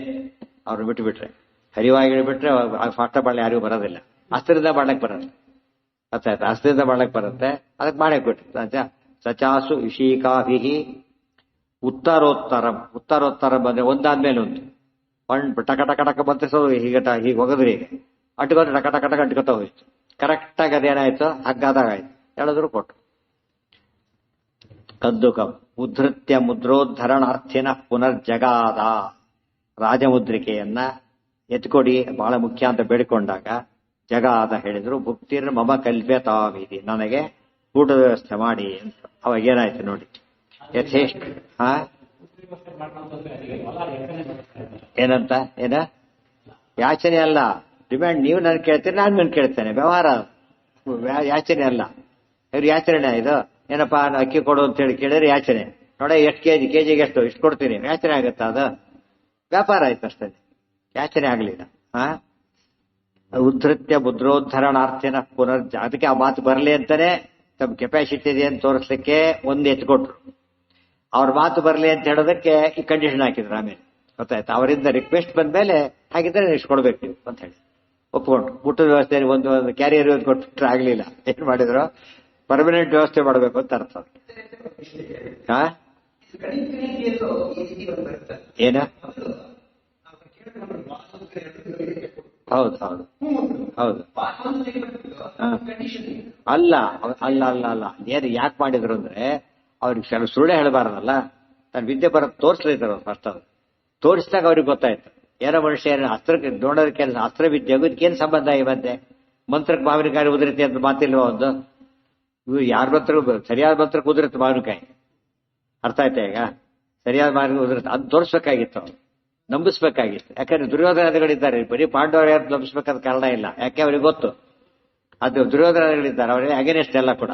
ಅವ್ರು ಬಿಟ್ಟುಬಿಟ್ರೆ ಹರಿವಾಗಿ ಬಿಟ್ರೆ ಫಾಸ್ಟ್ ಬಾಳ ಯಾರಿಗೂ ಬರೋದಿಲ್ಲ. ಅಸ್ತ್ರದಿಂದ ಬಾಳಕ್ ಬರುತ್ತೆ, ಗೊತ್ತಾಯ್ತು? ಅಸ್ತ್ರದಿಂದ ಬಾಳಕ್ ಬರುತ್ತೆ, ಅದಕ್ಕೆ ಮಾಡಕ್ ಬಿಟ್ರೆ ಸಚಾಸು ವಿಷೀಕಾಭಿ ಉತ್ತರೋತ್ತರಂ. ಉತ್ತರೋತ್ತರಂ ಅಂದ್ರೆ ಒಂದಾದ್ಮೇಲೆ ಒಂದು ಟಕ ಟಕ ಟಕ ಬಂತಿಸೋದು. ಹೀಗೆ ಹೋಗಿದ್ರಿ, ಹೀಗೆ ಅಟ್ಕೊಂಡು ಟಕ ಟಕ ಟಕ ಅಟ್ಕೊತ ಹೋಯ್ತು. ಕರೆಕ್ಟಾಗಿ ಅದೇನಾಯ್ತು, ಹಗ್ಗಾದಾಗ ಆಯ್ತು. ಹೇಳಿದ್ರು ಕೊಟ್ಟು. ಕದ್ದುಕಂ ಉದ್ಧತ್ಯ ಮುದ್ರೋದ್ಧರಣಾರ್ಥಿನ ಪುನರ್ಜಗಾದ. ರಾಜಮುದ್ರಿಕೆಯನ್ನ ಎತ್ಕೊಡಿ, ಬಹಳ ಮುಖ್ಯ ಅಂತ ಬೇಡಿಕೊಂಡಾಗ ಜಗಾದ ಹೇಳಿದ್ರು. ಭುಕ್ತಿರ್ ಮಮ ಕಲ್ಪ್ಯತಾಮಿತಿ, ನನಗೆ ಊಟದ ವ್ಯವಸ್ಥೆ ಮಾಡಿ ಅಂತ. ಅವಾಗ ಏನಾಯ್ತು ನೋಡಿ, ಯಥೇಷ್ಟ ಏನಂತ ಏನ ಯಾಚನೆ ಅಲ್ಲ, ಡಿಮ್ಯಾಂಡ್. ನೀವು ನನ್ ಕೇಳ್ತೀರಿ, ನಾನು ನನ್ ಕೇಳ್ತೇನೆ. ವ್ಯವಹಾರ ಯಾಚನೆ ಅಲ್ಲ. ಇವ್ರು ಯಾಚನೆ ಇದು ಏನಪ್ಪಾ ಅಕ್ಕಿ ಕೊಡು ಅಂತ ಹೇಳಿ ಕೇಳಿದ್ರೆ ಯಾಚನೆ. ನೋಡ ಎಷ್ಟು ಕೆಜಿಗೆ ಎಷ್ಟು ಇಷ್ಟು ಕೊಡ್ತೀನಿ, ಯಾಚನೆ ಆಗತ್ತಾ? ಅದು ವ್ಯಾಪಾರ ಆಯ್ತು ಅಷ್ಟೇ, ಯಾಚನೆ ಆಗ್ಲಿಲ್ಲ. ಉದ್ಧತ್ಯ ಮುದ್ರೋದ್ಧರಣಾರ್ಥಿನ ಅದಕ್ಕೆ ಆ ಮಾತು ಬರಲಿ ಅಂತಾನೆ ತಮ್ಮ ಕೆಪಾಸಿಟಿ ಇದೆ ಅಂತ ತೋರಿಸ್ಲಿಕ್ಕೆ ಒಂದು ಎತ್ಕೊಟ್ರು. ಅವ್ರ ಮಾತು ಬರಲಿ ಅಂತ ಹೇಳೋದಕ್ಕೆ ಈ ಕಂಡೀಷನ್ ಹಾಕಿದ್ರು. ಆಮೇಲೆ ಗೊತ್ತಾಯ್ತು, ಅವರಿಂದ ರಿಕ್ವೆಸ್ಟ್ ಬಂದ್ಮೇಲೆ ಹಾಗಿದ್ರೆ ಇಷ್ಟು ಕೊಡ್ಬೇಕು ನೀವು ಅಂತ ಹೇಳಿ ಒಪ್ಕೊಂಡ್ರು. ಊಟದ ವ್ಯವಸ್ಥೆ ಒಂದು ಕ್ಯಾರಿಯರ್ ಕೊಟ್ಬಿಟ್ರೆ ಆಗ್ಲಿಲ್ಲ. ಏನ್ ಮಾಡಿದ್ರು, ಪರ್ಮನೆಂಟ್ ವ್ಯವಸ್ಥೆ ಮಾಡಬೇಕು ಅಂತ ಅರ್ಥ. ಏನ ಹೌದು ಹೌದು ಹೌದು. ಅಲ್ಲ ಅಲ್ಲ ಅಲ್ಲ ಅಲ್ಲ ಏನು ಯಾಕೆ ಮಾಡಿದ್ರು ಅಂದ್ರೆ ಅವ್ರಿಗೆ ಕೆಲವು ಸುಳ್ಳೆ ಹೇಳಬಾರದಲ್ಲ. ತನ್ನ ವಿದ್ಯೆ ಬರೋದು ತೋರಿಸ್ಲಿದ್ದಾರೆ ಫಸ್ಟ್. ಅದು ತೋರಿಸಿದಾಗ ಅವ್ರಿಗೆ ಗೊತ್ತಾಯ್ತು ಏನೋ ಮನುಷ್ಯ ಅಸ್ತ್ರಕ್ಕೆ ನೋಡೋದ ಕೆಲಸ, ಅಸ್ತ್ರ ವಿದ್ಯೆಗೂ ಇದಕ್ಕೇನು ಸಂಬಂಧ ಇವಂತೆ. ಮಂತ್ರಕ್ಕೆ ಮಾವಿನಕಾಯಿ ಉದುರಿತಿ ಅಂತ ಮಾತಿಲ್ವ ಒಂದು. ಇವು ಯಾರ ಮಂತ್ರ ಸರಿಯಾದ ಮಂತ್ರಕ್ಕೆ ಉದುರುತ್ತೆ ಮಾವಿನಕಾಯಿ, ಅರ್ಥ ಆಯ್ತಾ? ಈಗ ಸರಿಯಾದ ಮಾವಿನ ಉದುರುತ್ತೆ, ಅದು ತೋರಿಸ್ಬೇಕಾಗಿತ್ತು, ಅವ್ರು ನಂಬಿಸ್ಬೇಕಾಗಿತ್ತು. ಯಾಕಂದ್ರೆ ದುರ್ಯೋಧನಗಳಿದ್ದಾರೆ, ಬರೀ ಪಾಂಡವರು ಯಾರು ನಂಬಿಸ್ಬೇಕಾದ ಕಾರಣ ಇಲ್ಲ. ಯಾಕೆ ಅವ್ರಿಗೆ ಗೊತ್ತು ಅದು ದುರ್ಯೋಧನಗಳಿದ್ದಾರೆ, ಅವರಿಗೆ ಅಗೇನೆಸ್ಟ್ ಎಲ್ಲ ಕೂಡ.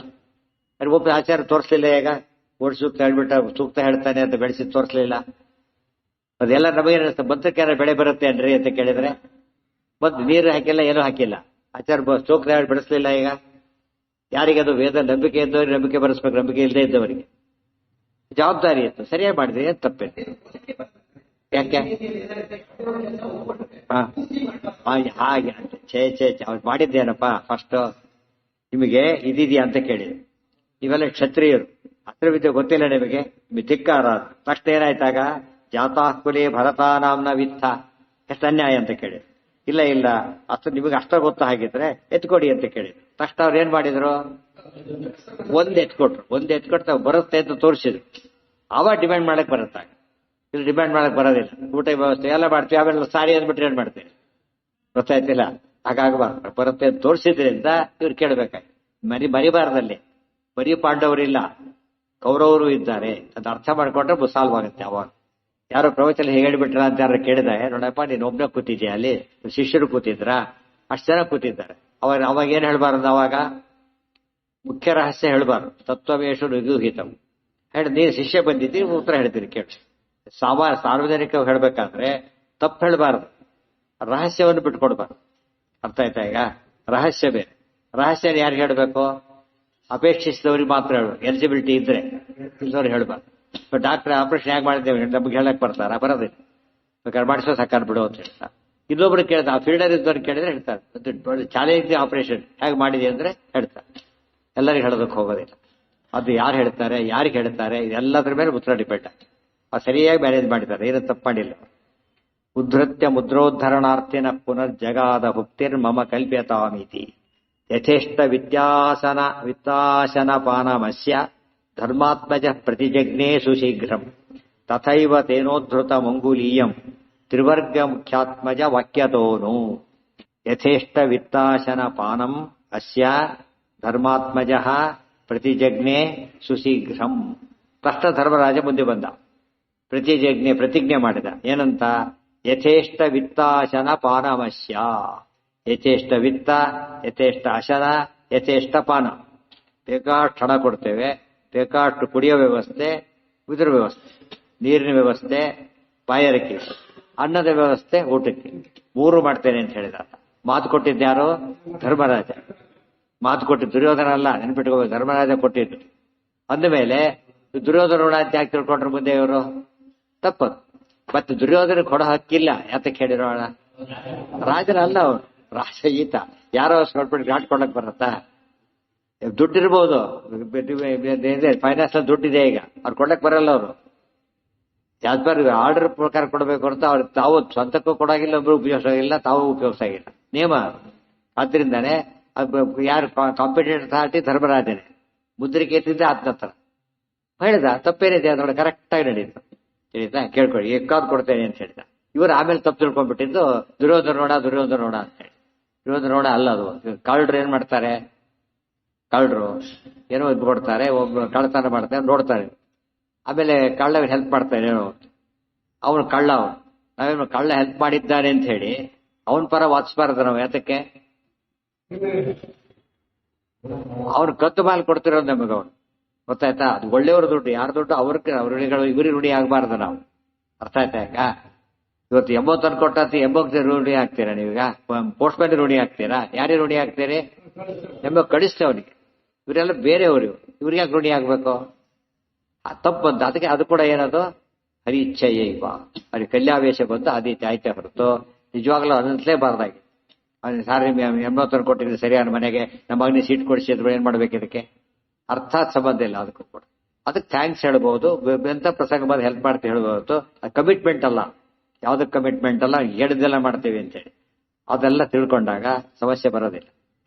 ಅವ್ರಿಗೆ ಒಬ್ಬ ಆಚಾರ ತೋರಿಸ್ಲಿಲ್ಲ. ಈಗ ಓಡ್ ಸೂಕ್ತ ಹೇಳ್ಬಿಟ್ಟ, ಸೂಕ್ತ ಹೇಳ್ತಾನೆ ಅಂತ ಬೆಳೆಸಿ ತೋರಿಸ್ಲಿಲ್ಲ. ಅದೆಲ್ಲ ನಮಗೇನಿಸ್ತ ಮಂತ್ರಕ್ಕೆ ಬೆಳೆ ಬರುತ್ತೆ ಅನ್ರಿ ಅಂತ ಕೇಳಿದ್ರೆ ಬಂದು ನೀರು ಹಾಕಿಲ್ಲ, ಏನೂ ಹಾಕಿಲ್ಲ. ಆಚಾರ ಸೂಕ್ತ ಹೇಳಿ ಬೆಳೆಸ್ಲಿಲ್ಲ. ಈಗ ಯಾರಿಗೆ ಅದು ವೇದ ನಂಬಿಕೆ ಇದ್ದವ್ರಿಗೆ ನಂಬಿಕೆ ಬರೆಸ್ಬೇಕು, ನಂಬಿಕೆ ಇಲ್ಲದೆ ಇದ್ದವರಿಗೆ ಜವಾಬ್ದಾರಿ ಇತ್ತು. ಸರಿಯಾಗಿ ಮಾಡಿದ್ರೆ ಏನ್ ತಪ್ಪೈತೆ? ಯಾಕೆ ಹಾಗೆ ಛೇ ಛೇ ಅವ್ರು ಮಾಡಿದ್ದೇನಪ್ಪ ಫಸ್ಟ್ ನಿಮಗೆ ಇದಿದೆಯಾ ಅಂತ ಕೇಳಿದ್ರು. ಇವೆಲ್ಲ ಕ್ಷತ್ರಿಯರು, ಅಸ್ತ್ರವಿದ್ಯೆ ಗೊತ್ತಿಲ್ಲ ನಿಮಗೆ, ಧಿಕ್ಕಾರ. ತಕ್ಷಣ ಏನಾಯ್ತಾಗ ಜಾತಾಕುಲೇ ಭರತಾನಾಂನ ವಿತ್ತ, ಎಷ್ಟು ಅನ್ಯಾಯ ಅಂತ ಕೇಳಿದ್ರು. ಇಲ್ಲ ಇಲ್ಲ ಅಷ್ಟು ನಿಮಗೆ ಅಷ್ಟ ಗೊತ್ತ ಹಾಗಿದ್ರೆ ಎತ್ಕೊಡಿ ಅಂತ ಕೇಳಿದ್ರು. ತಕ್ಷಣ ಅವ್ರು ಏನ್ ಮಾಡಿದ್ರು, ಒಂದ್ ಎತ್ಕೊಟ್ಟು ಬರುತ್ತೆ ಅಂತ ತೋರಿಸಿದ್ರು. ಅವ ಡಿಮ್ಯಾಂಡ್ ಮಾಡಕ್ ಬರುತ್ತಾಗ, ಇಲ್ಲಿ ಡಿಮ್ಯಾಂಡ್ ಮಾಡಕ್ ಬರೋದಿಲ್ಲ. ಊಟ ವ್ಯವಸ್ಥೆ ಎಲ್ಲ ಮಾಡ್ತೀವಿ, ಆಮೇಲೆ ಸಾರಿ ಅಂದ್ಬಿಟ್ರೆ ಏನ್ ಮಾಡ್ತೀವಿ, ಗೊತ್ತಾಯ್ತಿಲ್ಲ? ಹಾಗಾಗಬಾರ್ದು. ಬರುತ್ತೆ ಅಂತ ತೋರಿಸಿದ್ರಿಂದ ಇವ್ರು ಕೇಳಬೇಕಾಗಿ ಮರಿಬಾರದಲ್ಲಿ. ಬರೀ ಪಾಂಡವರಿಲ್ಲ, ಕೌರವರು ಇದ್ದಾರೆ. ಅದು ಅರ್ಥ ಮಾಡ್ಕೊಂಡ್ರೆ ಸಾಲ್ವ್ ಆಗುತ್ತೆ. ಅವಾಗ ಯಾರೋ ಪ್ರವಚನ ಹೇಗೆ ಹೇಳ್ಬಿಟ್ರ ಅಂತ ಯಾರು ಕೇಳಿದಾಗ, ನೋಡಪ್ಪ ನೀನು ಒಬ್ಬನೇ ಕೂತಿದ್ಯಾ, ಅಲ್ಲಿ ಶಿಷ್ಯರು ಕೂತಿದ್ರ, ಅಷ್ಟು ಜನ ಕೂತಿದ್ದಾರೆ. ಅವಾಗ ಏನ್ ಹೇಳ್ಬಾರ್ದು, ಅವಾಗ ಮುಖ್ಯ ರಹಸ್ಯ ಹೇಳ್ಬಾರ್ದು. ತತ್ವವೇಶು ನಿಗೂಹಿತಂ ಹೇಳಿ, ನೀನು ಶಿಷ್ಯ ಬಂದಿದ್ದೀರಿ, ಉತ್ತರ ಹೇಳ್ತೀರಿ ಕೇಳಿ. ಸಾರ್ವಜನಿಕ ಹೇಳ್ಬೇಕಾದ್ರೆ ತಪ್ಪು ಹೇಳ್ಬಾರ್ದು, ರಹಸ್ಯವನ್ನು ಬಿಟ್ಕೊಡ್ಬಾರ್ದು. ಅರ್ಥ ಆಯ್ತಾ? ಈಗ ರಹಸ್ಯ ಬೇರೆ. ರಹಸ್ಯ ಯಾರಿಗೆ ಹೇಳ್ಬೇಕು, ಅಪೇಕ್ಷಿಸಿದವ್ರಿಗೆ ಮಾತ್ರ ಹೇಳು, ಎಲಿಜಿಬಿಲಿಟಿ ಇದ್ರೆ. ಇಲ್ಲದವ್ರಿಗೆ ಹೇಳ್ಬಾರ್ದು. ಡಾಕ್ಟರ್ ಆಪರೇಷನ್ ಹೇಗೆ ಮಾಡಿದ್ದೇವೆ ನಮ್ಗೆ ಹೇಳಕ್ ಬರ್ತಾರ? ಬರೋದಿಲ್ಲ. ಬೇಕಾದ್ರೆ ಮಾಡಿಸೋ ಸಾಕಾರ ಬಿಡು ಅಂತ ಹೇಳ್ತಾರೆ. ಇನ್ನೊಬ್ರು ಕೇಳ್ದ, ಆ ಫೀಲ್ಡರ್ ಇದ್ದವ್ರಿಗೆ ಕೇಳಿದ್ರೆ ಹೇಳ್ತಾರೆ, ಚಾಲೆಂಜ್ ಆಪರೇಷನ್ ಹೇಗೆ ಮಾಡಿದೆ ಅಂದ್ರೆ ಹೇಳ್ತಾರೆ. ಎಲ್ಲರಿಗೂ ಹೇಳೋದಕ್ಕೆ ಹೋಗೋದಿಲ್ಲ. ಅದು ಯಾರು ಹೇಳ್ತಾರೆ, ಯಾರಿಗೆ ಹೇಳ್ತಾರೆ, ಇದೆಲ್ಲದ್ರ ಮೇಲೆ ಉತ್ತರ ಡಿಪೆಂಡ್ ಆಗ್ತದೆ. ಅದು ಸರಿಯಾಗಿ ಮ್ಯಾನೇಜ್ ಮಾಡಿದ್ದಾರೆ, ಏನು ತಪ್ಪು ಮಾಡಿಲ್ಲ. ಉದ್ಧತ್ಯ ಮುದ್ರೋದ್ಧರಣಾರ್ಥಿನ ಪುನರ್ಜಗಾದ ಭುಕ್ತಿರ್ ಮಮ ಕಲ್ಪ್ಯತಾಮಿತಿ ಯಥೇಷ್ಟ ವಿತ್ತಾಸನ ಪಾನಮಸ್ಯ ಧರ್ಮಾತ್ಮಜ ಪ್ರತಿಜಜ್ಞೇ ಸುಶೀಘ್ರಂ ತಥೈವ ತೇನೋದ್ಧೃತ ಮಂಗುಲೀಯಂ ತ್ರಿವರ್ಗ ಮುಖ್ಯಾತ್ಮಜ ವಾಕ್ಯತೋನು. ಯಥೇಷ್ಟ ವಿತ್ತಾಸನ ಪಾನಂ ಅಸ್ಯ ಧರ್ಮಾತ್ಮಜ ಪ್ರತಿಜಜ್ಞೆ ಸುಶೀಘ್ರಂ. ತಕ್ಷಣ ಧರ್ಮರಾಜ ಮುಂದೆ ಬಂದ, ಪ್ರತಿಜ್ಞೆ ಮಾಡಿದ. ಏನಂತ? ಯಥೇಷ್ಟ ವಿತ್ತಾಶನ ಪಾನಮಸ್ಯ. ಯಥೇಷ್ಟ ವಿತ್ತ, ಯಥೇಷ್ಟ ಅಶನ, ಯಥೇಷ್ಟ ಪಾನ. ಬೇಕಾಷ್ಟು ಹಣ ಕೊಡ್ತೇವೆ, ಬೇಕಾಷ್ಟು ಕುಡಿಯೋ ವ್ಯವಸ್ಥೆ, ಇದ್ರ ವ್ಯವಸ್ಥೆ, ನೀರಿನ ವ್ಯವಸ್ಥೆ, ಬಾಯಾರಿಕೆ, ಅನ್ನದ ವ್ಯವಸ್ಥೆ, ಊಟಕ್ಕೆ 3 ಮಾಡ್ತೇನೆ ಅಂತ ಹೇಳಿದ. ಮಾತು ಕೊಟ್ಟಿದ್ದ್ಯಾರು? ಧರ್ಮರಾಜ. ಮಾತು ಕೊಟ್ಟಿದ್ದು ದುರ್ಯೋಧನ ಅಲ್ಲ, ನೆನ್ಪಿಟ್ಕೋಬೇಕು, ಧರ್ಮರಾಜ ಕೊಟ್ಟಿದ್ದು. ಅಂದಮೇಲೆ ದುರ್ಯೋಧನ ಋಣ ಅಂತ ಯಾಕೆ ತಿಳ್ಕೊಂಡ್ರು ಮುಂದೆ ಇವರು ತಪ್ಪದು. ಮತ್ತೆ ದುರ್ಯೋಧನ ಕೊಡೋ ಹಕ್ಕಿಲ್ಲ. ಯಾತಕ್ಕೆ ಹೇಳಿರೋಣ? ರಾಜರಲ್ಲ ಅವನು, ರಾಜ ಈತ. ಯಾರೋ ಕೊಟ್ಬಿಟ್ಟು ಘಾಟ್ ಕೊಡಕ್ ಬರತ್ತಾ? ದುಡ್ಡಿರ್ಬೋದು, ಫೈನಾನ್ಸ್ ಅಲ್ಲಿ ದುಡ್ಡಿದೆ, ಈಗ ಅವ್ರು ಕೊಡಕ್ ಬರಲ್ಲ. ಅವರು ಯಾವ್ದಾರ ಆರ್ಡರ್ ಪ್ರಕಾರ ಕೊಡಬೇಕು ಅಂತ ಅವ್ರು ತಾವು ಸ್ವಂತಕ್ಕೂ ಕೊಡಾಗಿಲ್ಲ, ಒಬ್ರು ಉಪಯೋಗಿಸಾಗಿಲ್ಲ, ತಾವು ಉಪಯೋಗಿಸಾಗಿಲ್ಲ ನಿಯಮ. ಆದ್ರಿಂದಾನೆ ಯಾರು ಕಾಂಪಿಟೇಟರ್ ಅಥಾರಿಟಿ ಧರ್ಮರಾಜನೇ ಮುದ್ರಿಕೆ ಎತ್ತಿದ್ದೆ ಆತನ ಹತ್ರ ಹೇಳಿದ. ತಪ್ಪೇನಿದೆ ಅದರೊಳಗೆ ಕರೆಕ್ಟ್ ಆಗಿ ನಡೀತು. ಹೇಳಿದ ಕೇಳ್ಕೊಳ್ಳಿ, ಎಕ್ಕಾದ್ ಕೊಡ್ತೇನೆ ಅಂತ ಹೇಳಿದ. ಇವರು ಆಮೇಲೆ ತಪ್ಪು ತಿಳ್ಕೊಂಡ್ಬಿಟ್ಟಿದ್ದು ದುರ್ಯೋಧನ ನೋಡ ಅಂತ ಹೇಳಿ. ದುರ್ಯೋಧನ ನೋಡ ಅಲ್ಲ ಅದು. ಕಳ್ಳರು ಏನ್ ಮಾಡ್ತಾರೆ? ಕಳ್ಳರು ಏನೋ ಇದು ಕೊಡ್ತಾರೆ, ಒಬ್ಬ ಕಳ್ಳತನ ಮಾಡ್ತಾರೆ, ನೋಡ್ತಾರೆ. ಆಮೇಲೆ ಕಳ್ಳ ಹೆಲ್ಪ್ ಮಾಡ್ತಾನೆ ಏನೋ, ಅವನು ಕಳ್ಳ. ಅವನು ನಾವೇನು ಕಳ್ಳ ಹೆಲ್ಪ್ ಮಾಡಿದ್ದಾನೆ ಅಂತ ಹೇಳಿ ಅವನ ಪರ ವಾದಿಸಬಾರ್ದು ನಾವು. ಯಾತಕ್ಕೆ? ಅವ್ನು ಕತ್ತು ಮಾಲ್ ಕೊಡ್ತಿರೋದು ನಮಗೆ. ಅವನು ಗೊತ್ತಾಯ್ತಾ? ಅದು ಒಳ್ಳೆಯವ್ರ ದುಡ್ಡು, ಯಾರ ದುಡ್ಡು ಅವ್ರಿಗೆ ಇವರಿಗೆ ರೂಢಿ ಆಗ್ಬಾರ್ದು ನಾವು. ಅರ್ಥ ಆಯ್ತಾ? ಈಗ ಇವತ್ತು 80 ಕೊಟ್ಟ 80 ರೂಢಿ ಆಗ್ತೀರಾ ನೀವೀಗ? ಪೋಸ್ಟ್ ಮ್ಯಾನ್ ರೂಢಿ ಆಗ್ತೀರಾ? ಯಾರೇ ರೂಢಿ ಆಗ್ತೀರಿ? 80 ಕಳಿಸ್ತೇವೆ ಅವನಿಗೆ. ಇವರೆಲ್ಲ ಬೇರೆಯವರು, ಇವ್ರಿಗೆ ಯಾಕೆ ರೂಢಿ ಆಗ್ಬೇಕು? ತಪ್ಪು ಬಂತು. ಅದಕ್ಕೆ ಅದು ಕೂಡ ಏನದು? ಹರಿ ಇಚ್ಛೆಯೇ ಇವ, ಅಲ್ಲಿ ಕಲ್ಯಾವೇಶ ಬಂತು, ಅದೀತಿ ಆಯ್ತೆ ಹೊರತು ನಿಜವಾಗ್ಲೂ ಅನ್ನಿಸ್ಲೇಬಾರ್ದಾಗಿ. ಸಾರಿ 80 ಕೊಟ್ಟಿದ್ರೆ ಸರಿಯಾದ ಮನೆಗೆ ನಮ್ಮ ಮಗನಿಗೆ ಸೀಟ್ ಕೊಡಿಸಿದ್ರು ಏನ್ ಮಾಡ್ಬೇಕು? ಇದಕ್ಕೆ ಅರ್ಥಾತ್ ಸಂಬಂಧ ಇಲ್ಲ. ಅದಕ್ಕೂ ಕೂಡ ಅದಕ್ಕೆ ಥ್ಯಾಂಕ್ಸ್ ಹೇಳ್ಬಹುದು, ಎಂತ ಪ್ರಸಂಗ ಬಂದು ಹೆಲ್ಪ್ ಮಾಡ್ತೀವಿ ಹೇಳ್ಬಹುದು. ಕಮಿಟ್ಮೆಂಟ್ ಅಲ್ಲ, ಯಾವ್ದಕ್ ಕಮಿಟ್ಮೆಂಟ್ ಅಲ್ಲ, ಹೇಳಿದೆಲ್ಲ ಮಾಡ್ತೀವಿ ಅಂತೇಳಿ. ಅದೆಲ್ಲ ತಿಳ್ಕೊಂಡಾಗ ಸಮಸ್ಯೆ ಬರೋದಿಲ್ಲ.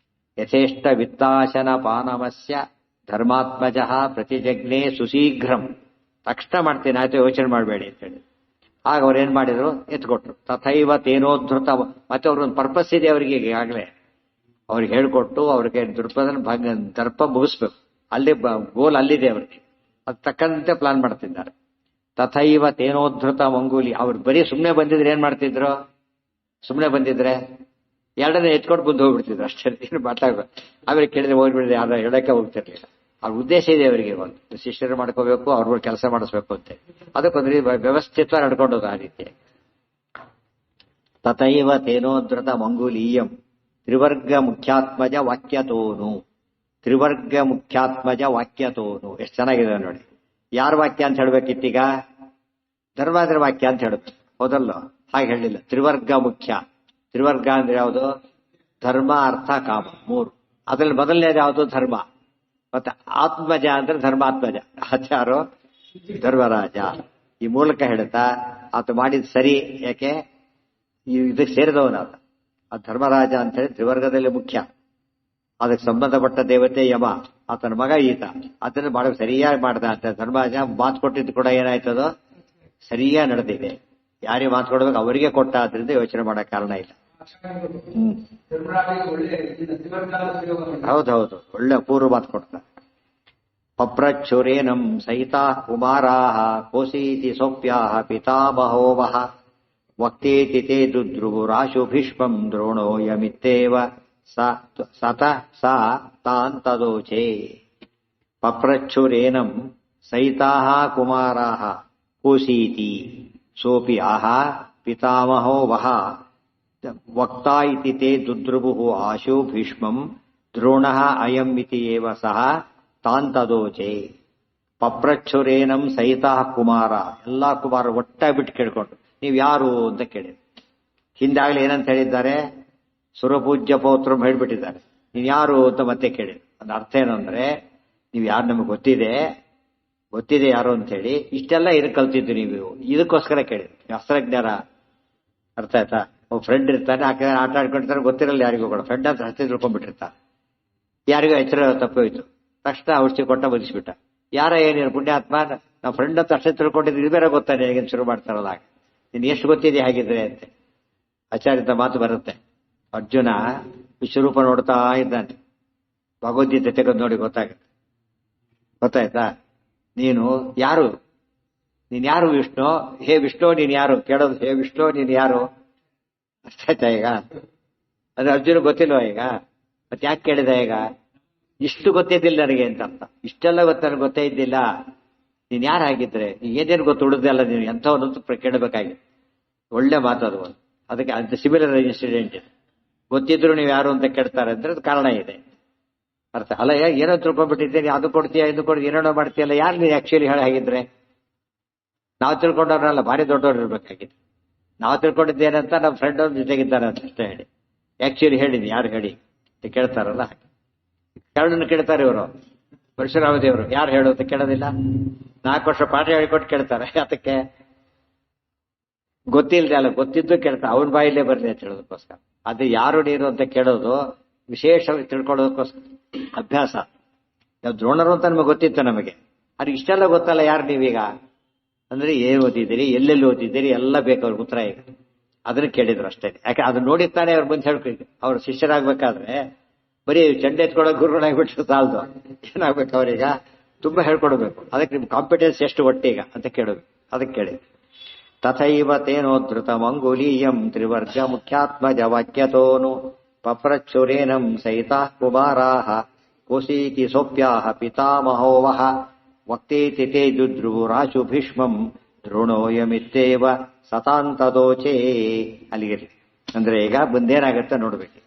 ಯಥೇಷ್ಟ ವಿತ್ತಾಶನ ಪಾನಮಸ್ಯ ಧರ್ಮಾತ್ಮಜ ಪ್ರತಿಜಜ್ಞೆ ಸುಶೀಘ್ರಂ. ತಕ್ಷಣ ಮಾಡ್ತೀನಿ ಆಯ್ತು, ಯೋಚನೆ ಮಾಡಬೇಡಿ ಅಂತೇಳಿ. ಆಗ ಅವ್ರು ಏನ್ ಮಾಡಿದ್ರು? ಎತ್ಕೊಟ್ರು. ತಥೈವ ತೇನೋದ್ಧೃತ. ಮತ್ತೆ ಅವ್ರೊಂದು ಪರ್ಪಸ್ ಇದೆ ಅವರಿಗೆ. ಈಗಾಗಲೇ ಅವ್ರಿಗೆ ಹೇಳ್ಕೊಟ್ಟು ಅವ್ರಿಗೆ ದರ್ಪ ಮುಗಿಸ್ಬೇಕು. ಅಲ್ಲಿ ಗೋಲ್ ಅಲ್ಲಿದೆ ಅವ್ರಿಗೆ. ಅದ್ ತಕ್ಕಂತೆ ಪ್ಲಾನ್ ಮಾಡ್ತಿದ್ದಾರೆ. ತಥೈವ ತೇನೋದ್ಧೃತ ಮಂಗೂಲಿ. ಅವ್ರು ಬರೀ ಸುಮ್ಮನೆ ಬಂದಿದ್ರೆ ಏನ್ ಮಾಡ್ತಿದ್ರು? ಸುಮ್ಮನೆ ಬಂದಿದ್ರೆ ಎರಡನೇ ಎತ್ಕೊಂಡು ಬಂದು ಹೋಗ್ಬಿಡ್ತಿದ್ರು ಅಷ್ಟೇ. ಏನು ಮಾತಾಡ್ಬೇಕು. ಆಮೇಲೆ ಕೇಳಿದ್ರೆ ಹೋಗ್ಬಿಡಿದ್ರೆ ಯಾರು ಹೇಳಕ್ಕೆ ಹೋಗ್ತಿರ್ಲಿಲ್ಲ. ಅವ್ರ ಉದ್ದೇಶ ಇದೆ ಅವರಿಗೆ, ಒಂದು ಶಿಷ್ಯರು ಮಾಡ್ಕೋಬೇಕು, ಅವ್ರ ಕೆಲಸ ಮಾಡಿಸ್ಬೇಕು ಅಂತ. ಅದಕ್ಕೊಂದ್ರಿ ವ್ಯವಸ್ಥಿತ ನಡ್ಕೊಂಡೋದು ಆ ರೀತಿ. ತಥೈವ ತೇನೋದ್ಧೃತ ಮಂಗೂಲೀಯಂ ತ್ರಿವರ್ಗ ಮುಖ್ಯಾತ್ಮಜ ವಾಕ್ಯತೋನು. ತ್ರಿವರ್ಗ ಮುಖ್ಯಾತ್ಮಜ ವಾಕ್ಯತೋನು. ಎಷ್ಟು ಚೆನ್ನಾಗಿದೆ ನೋಡಿ. ಯಾರ ವಾಕ್ಯ ಅಂತ ಹೇಳ್ಬೇಕಿತ್ತೀಗ? ಧರ್ಮಾದ್ರ ವಾಕ್ಯ ಅಂತ ಹೇಳುತ್ತೆ, ಹೌದಲ್ಲ? ಹಾಗೆ ಹೇಳಿಲ್ಲ. ತ್ರಿವರ್ಗ ಮುಖ್ಯ. ತ್ರಿವರ್ಗ ಅಂದ್ರೆ ಯಾವುದು? ಧರ್ಮ, ಅರ್ಥ, ಕಾಮ, 3. ಅದ್ರಲ್ಲಿ ಮೊದಲನೇದು ಯಾವುದು? ಧರ್ಮ. ಮತ್ತೆ ಆತ್ಮಜ ಅಂದ್ರೆ ಧರ್ಮಾತ್ಮಜ. ಆಚಾರೋ ಧರ್ಮರಾಜ. ಈ ಮೂಲಕ ಹೇಳ್ತಾ ಆತ ಮಾಡಿದ್ ಸರಿ. ಯಾಕೆ? ಇದಕ್ಕೆ ಸೇರಿದವನಾದ ಆ ಧರ್ಮರಾಜ ಅಂತ ಹೇಳಿ ತ್ರಿವರ್ಗದಲ್ಲಿ ಮುಖ್ಯ. ಅದಕ್ಕೆ ಸಂಬಂಧಪಟ್ಟ ದೇವತೆ ಯಮ, ಆತನ ಮಗ ಈತ. ಅದನ್ನು ಮಾಡೋಕೆ ಸರಿಯಾಗಿ ಮಾಡ್ದ ಅಂತ ಧರ್ಮರಾಜ ಮಾತು ಕೊಟ್ಟಿದ್ದು ಕೂಡ ಏನಾಯ್ತದೋ ಸರಿಯಾಗಿ ನಡೆದಿದೆ. ಯಾರಿಗೆ ಮಾತು ಕೊಡ್ಬೇಕು ಅವರಿಗೆ ಕೊಟ್ಟ. ಆದ್ರಿಂದ ಯೋಚನೆ ಮಾಡೋ ಕಾರಣ ಇಲ್ಲ. ಹೌದೌದು, ಒಳ್ಳೆ ಪೂರ್ವ ಮಾತು ಕೊಡ್ತಾರೆ. ಪಪ್ರಚ್ಛುರೇನಂ ಸಹಿತಾ ಕುಮಾರಾಹ ಕೋಸೀತಿ ಸೌಪ್ಯಾಹ ಪಿತಾಮಹೋವಹ ವಕ್ತೇತಿ ತೇ ದುದ್ರುರಾಶು ಭೀಷ್ಮಂ ದ್ರೋಣೋ ಯಮಿತ್ತೇವ ಸತ ಸಾ ತಾನ್ ತದೋಚೇ. ಪಪ್ರಚ್ಛುರೇನಂ ಸಹಿತಾಹ ಕುಮಾರಾಹ ಕೋಸೀತಿ ಸೋಪಿ ಆಹ ಪಿತಾಮಹೋ ವಹ ವಕ್ತಾ ಇತಿ ತೇ ದುದ್ರುಭುಃ ಆಶು ಭೀಷ್ಮಂ ದ್ರೋಣಃ ಅಯಂ ಇತಿ ಏವ ಸಹ ತಾನ್ ತದೋಚೆ. ಪಪ್ರಚ್ಛುರೇನಂ ಸಹಿತಃ ಕುಮಾರ. ಎಲ್ಲಾ ಕುಮಾರ ಒಟ್ಟಾಗಿ ಬಿಟ್ಟು ಕೇಳ್ಕೊಂಡು ನೀವ್ ಯಾರು ಅಂತ ಕೇಳಿದ್ರು. ಹಿಂದಾಗ್ಲೇ ಏನಂತ ಹೇಳಿದ್ದಾರೆ? ಸುರಪೂಜ್ಯ ಪೌತ್ರಂ ಹೇಳ್ಬಿಟ್ಟಿದ್ದಾರೆ. ನೀವ್ ಯಾರು ಅಂತ ಮತ್ತೆ ಕೇಳಿದ್ರು. ಅದ್ರ ಅರ್ಥ ಏನಂದ್ರೆ, ನೀವ್ ಯಾರು ನಮಗೆ ಗೊತ್ತಿದೆ ಯಾರು ಅಂತ ಹೇಳಿ. ಇಷ್ಟೆಲ್ಲ ಏನು ಕಲ್ತಿದ್ದು ನೀವು? ಇದಕ್ಕೋಸ್ಕರ ಕೇಳಿದ್ರು. ಅಸ್ತ್ರಜ್ಞರ ಅರ್ಥ ಆಯ್ತಾ? ಒಬ್ಬ ಫ್ರೆಂಡ್ ಇರ್ತಾನೆ, ಆಟ ಆಡ್ಕೊಂಡಿರ್ತಾರೆ, ಗೊತ್ತಿರಲ್ಲ ಯಾರಿಗೂ ಕೂಡ. ಫ್ರೆಂಡ್ ಅಂತ ಹಸ್ತಿ ತಿಳ್ಕೊಂಡ್ಬಿಟ್ಟಿರ್ತಾರೆ. ಯಾರಿಗೂ ಎಚ್ಚರ ತಪ್ಪೋಯ್ತು, ತಕ್ಷಣ ಔಷಧಿ ಕೊಟ್ಟ ಬದಿಸ್ಬಿಟ್ಟ. ಯಾರ ಏನೇನು ಪುಣ್ಯಾತ್ಮ, ನಾವು ಫ್ರೆಂಡ್ ಅಂತ ಅಷ್ಟೇ ತಿಳ್ಕೊಂಡಿದ್ದು, ಇದು ಬೇರೆ ಗೊತ್ತಾನೆ ಹೇಗೆ ಶುರು ಮಾಡ್ತಾರಲ್ಲ. ನೀನು ಎಷ್ಟು ಗೊತ್ತಿದೆ ಹಾಗಿದ್ರೆ ಅಂತೆ ಆಚಾರ್ಯದ ಮಾತು ಬರುತ್ತೆ. ಅರ್ಜುನ ವಿಶ್ವರೂಪ ನೋಡ್ತಾ ಇದ್ದಾನೆ. ಭಗವದ್ಗೀತೆ ತೆಗೆದು ನೋಡಿ ಗೊತ್ತಾಯ್ತಾ? ನೀನು ಯಾರು ವಿಷ್ಣು? ಹೇ ವಿಷ್ಣು ನೀನ್ ಯಾರು ಕೇಳೋದು? ಹೇ ವಿಷ್ಣು ನೀನ್ ಯಾರು? ಅರ್ಥ ಆಯ್ತಾ ಈಗ? ಅದು ಅರ್ಜುನ ಗೊತ್ತಿಲ್ವಾ ಈಗ? ಮತ್ತೆ ಯಾಕೆ ಕೇಳಿದ ಈಗ? ಇಷ್ಟು ಗೊತ್ತಿದ್ದಿಲ್ಲ ನನಗೆ ಅಂತ ಅರ್ಥ. ಇಷ್ಟೆಲ್ಲ ನನಗೆ ಗೊತ್ತೇ ಇದ್ದಿಲ್ಲ. ನೀನ್ ಯಾರು ಹಾಗಿದ್ರೆ? ಏನೇನು ಗೊತ್ತು ಉಳಿದಲ್ಲ ನೀನು ಎಂಥವನ್ನಂತೂ ಕೇಳಬೇಕಾಗಿದೆ. ಒಳ್ಳೆ ಮಾತದು. ಅದಕ್ಕೆ ಅಂತ ಸಿಮಿಲರ್ ಇನ್ಸಿಡೆಂಟ್ ಇದೆ. ಗೊತ್ತಿದ್ರು ನೀವು ಯಾರು ಅಂತ ಕೇಳ್ತಾರೆ ಅಂದ್ರೆ ಅದು ಕಾರಣ ಇದೆ. ಅರ್ಥ ಅಲ್ಲ, ಏನೋ ತಿಳ್ಕೊಂಡ್ಬಿಟ್ಟಿದ್ದೇನೆ, ಅದು ಕೊಡ್ತೀಯ ಇದು ಕೊಡ್ತೀಯ ಏನೇನೋ ಮಾಡ್ತೀಯಲ್ಲ, ಯಾರು ನೀನು ಆಕ್ಚುಲಿ ಹೇಳಿ ಹಾಗಿದ್ರೆ? ನಾವು ತಿಳ್ಕೊಂಡವ್ರಲ್ಲ, ಭಾರಿ ದೊಡ್ಡವ್ರು ಇರ್ಬೇಕಾಗಿತ್ತು. ನಾವು ತಿಳ್ಕೊಂಡಿದ್ದೇನಂತ ನಮ್ಮ ಫ್ರೆಂಡ್ ಅವ್ರ ಜೊತೆಗಿದ್ದಾನೆ ಅಂತ ಅಷ್ಟೇ ಹೇಳಿ, ಆಕ್ಚುಲಿ ಹೇಳಿನಿ ಯಾರು ಹೇಳಿ ಅಂತ ಕೇಳ್ತಾರಲ್ಲ, ಕೇಳನ್ನು ಕೇಳ್ತಾರೆ ಇವರು. ಪರಶುರಾಮ ದೇವರು ಯಾರು ಹೇಳೋದು ಕೇಳೋದಿಲ್ಲ, 4 ವರ್ಷ ಪಾಠ ಹೇಳಿಕೊಟ್ಟು ಕೇಳ್ತಾರೆ. ಅದಕ್ಕೆ ಗೊತ್ತಿಲ್ಲದೆ ಅಲ್ಲ, ಗೊತ್ತಿದ್ದು ಕೇಳ್ತಾರೆ, ಅವನ ಬಾಯಿಲ್ಲೇ ಬರಲಿ ಅಂತ ಹೇಳೋದಕ್ಕೋಸ್ಕರ. ಅದು ಯಾರು ನೀರು ಅಂತ ಕೇಳೋದು ವಿಶೇಷವಾಗಿ ತಿಳ್ಕೊಳ್ಳೋದಕ್ಕೋಸ್ಕರ ಅಭ್ಯಾಸ. ನಾವು ದ್ರೋಣರು ಅಂತ ನಮಗೆ ಗೊತ್ತಿತ್ತು, ನಮಗೆ ಅದು ಇಷ್ಟೆಲ್ಲ ಗೊತ್ತಲ್ಲ ಯಾರು ನೀವೀಗ ಅಂದ್ರೆ ಏನು ಓದಿದ್ದೀರಿ, ಎಲ್ಲೆಲ್ಲಿ ಓದಿದ್ದೀರಿ ಎಲ್ಲ ಬೇಕು ಅವ್ರಿಗೆ ಉತ್ತರ. ಈಗ ಅದನ್ನ ಕೇಳಿದ್ರು ಅಷ್ಟೇ. ಯಾಕೆ ಅದು ನೋಡಿರ್ತಾನೆ ಅವ್ರ ಮುಂದೆ ಹೇಳ್ಬೇಕು. ಅವ್ರ ಶಿಷ್ಯರಾಗ್ಬೇಕಾದ್ರೆ ಬರೀ ಚಂಡೆ ಎತ್ಕೊಳ್ಳೋ ಗುರುಗಳಾಗ್ಬಿಟ್ರೆ ಸಾಲದು, ಏನಾಗ್ಬೇಕು ಅವ್ರೀಗ ತುಂಬಾ ಹೇಳ್ಕೊಡ್ಬೇಕು. ಅದಕ್ಕೆ ನಿಮ್ ಕಾಂಪಿಟೆನ್ಸ್ ಎಷ್ಟು ಒಟ್ಟೀಗ ಅಂತ ಕೇಳಬೇಕು. ಅದಕ್ಕೆ ಕೇಳಿ ತಥೈವ ತೇನೋದ್ಧೃತ ಮಂಗುಲೀಯಂ ತ್ರಿವರ್ಗ ಮುಖ್ಯಾತ್ಮಜ ವಾಕ್ಯತೋನು ಪಪ್ರಚುರೇನಂ ಸಹಿತಾ ಕುಮಾರಾಹ ಕುಸೀತಿ ಸೋಪ್ಯಾಹ ಪಿತಾಮಹೋವಹ ವಕ್ತೇತಿ ತೇ ದುದ್ರುರಾಶು ಭೀಷ್ಮಂ ದ್ರೋಣೋಯಮಿತ್ತೇವ ಸತಾಂತದೋಚೇ. ಅಲ್ಲಿಗಿರಲಿ. ಅಂದ್ರೆ ಈಗ ಮುಂದೇನಾಗತ್ತೆ ನೋಡ್ಬೇಕು.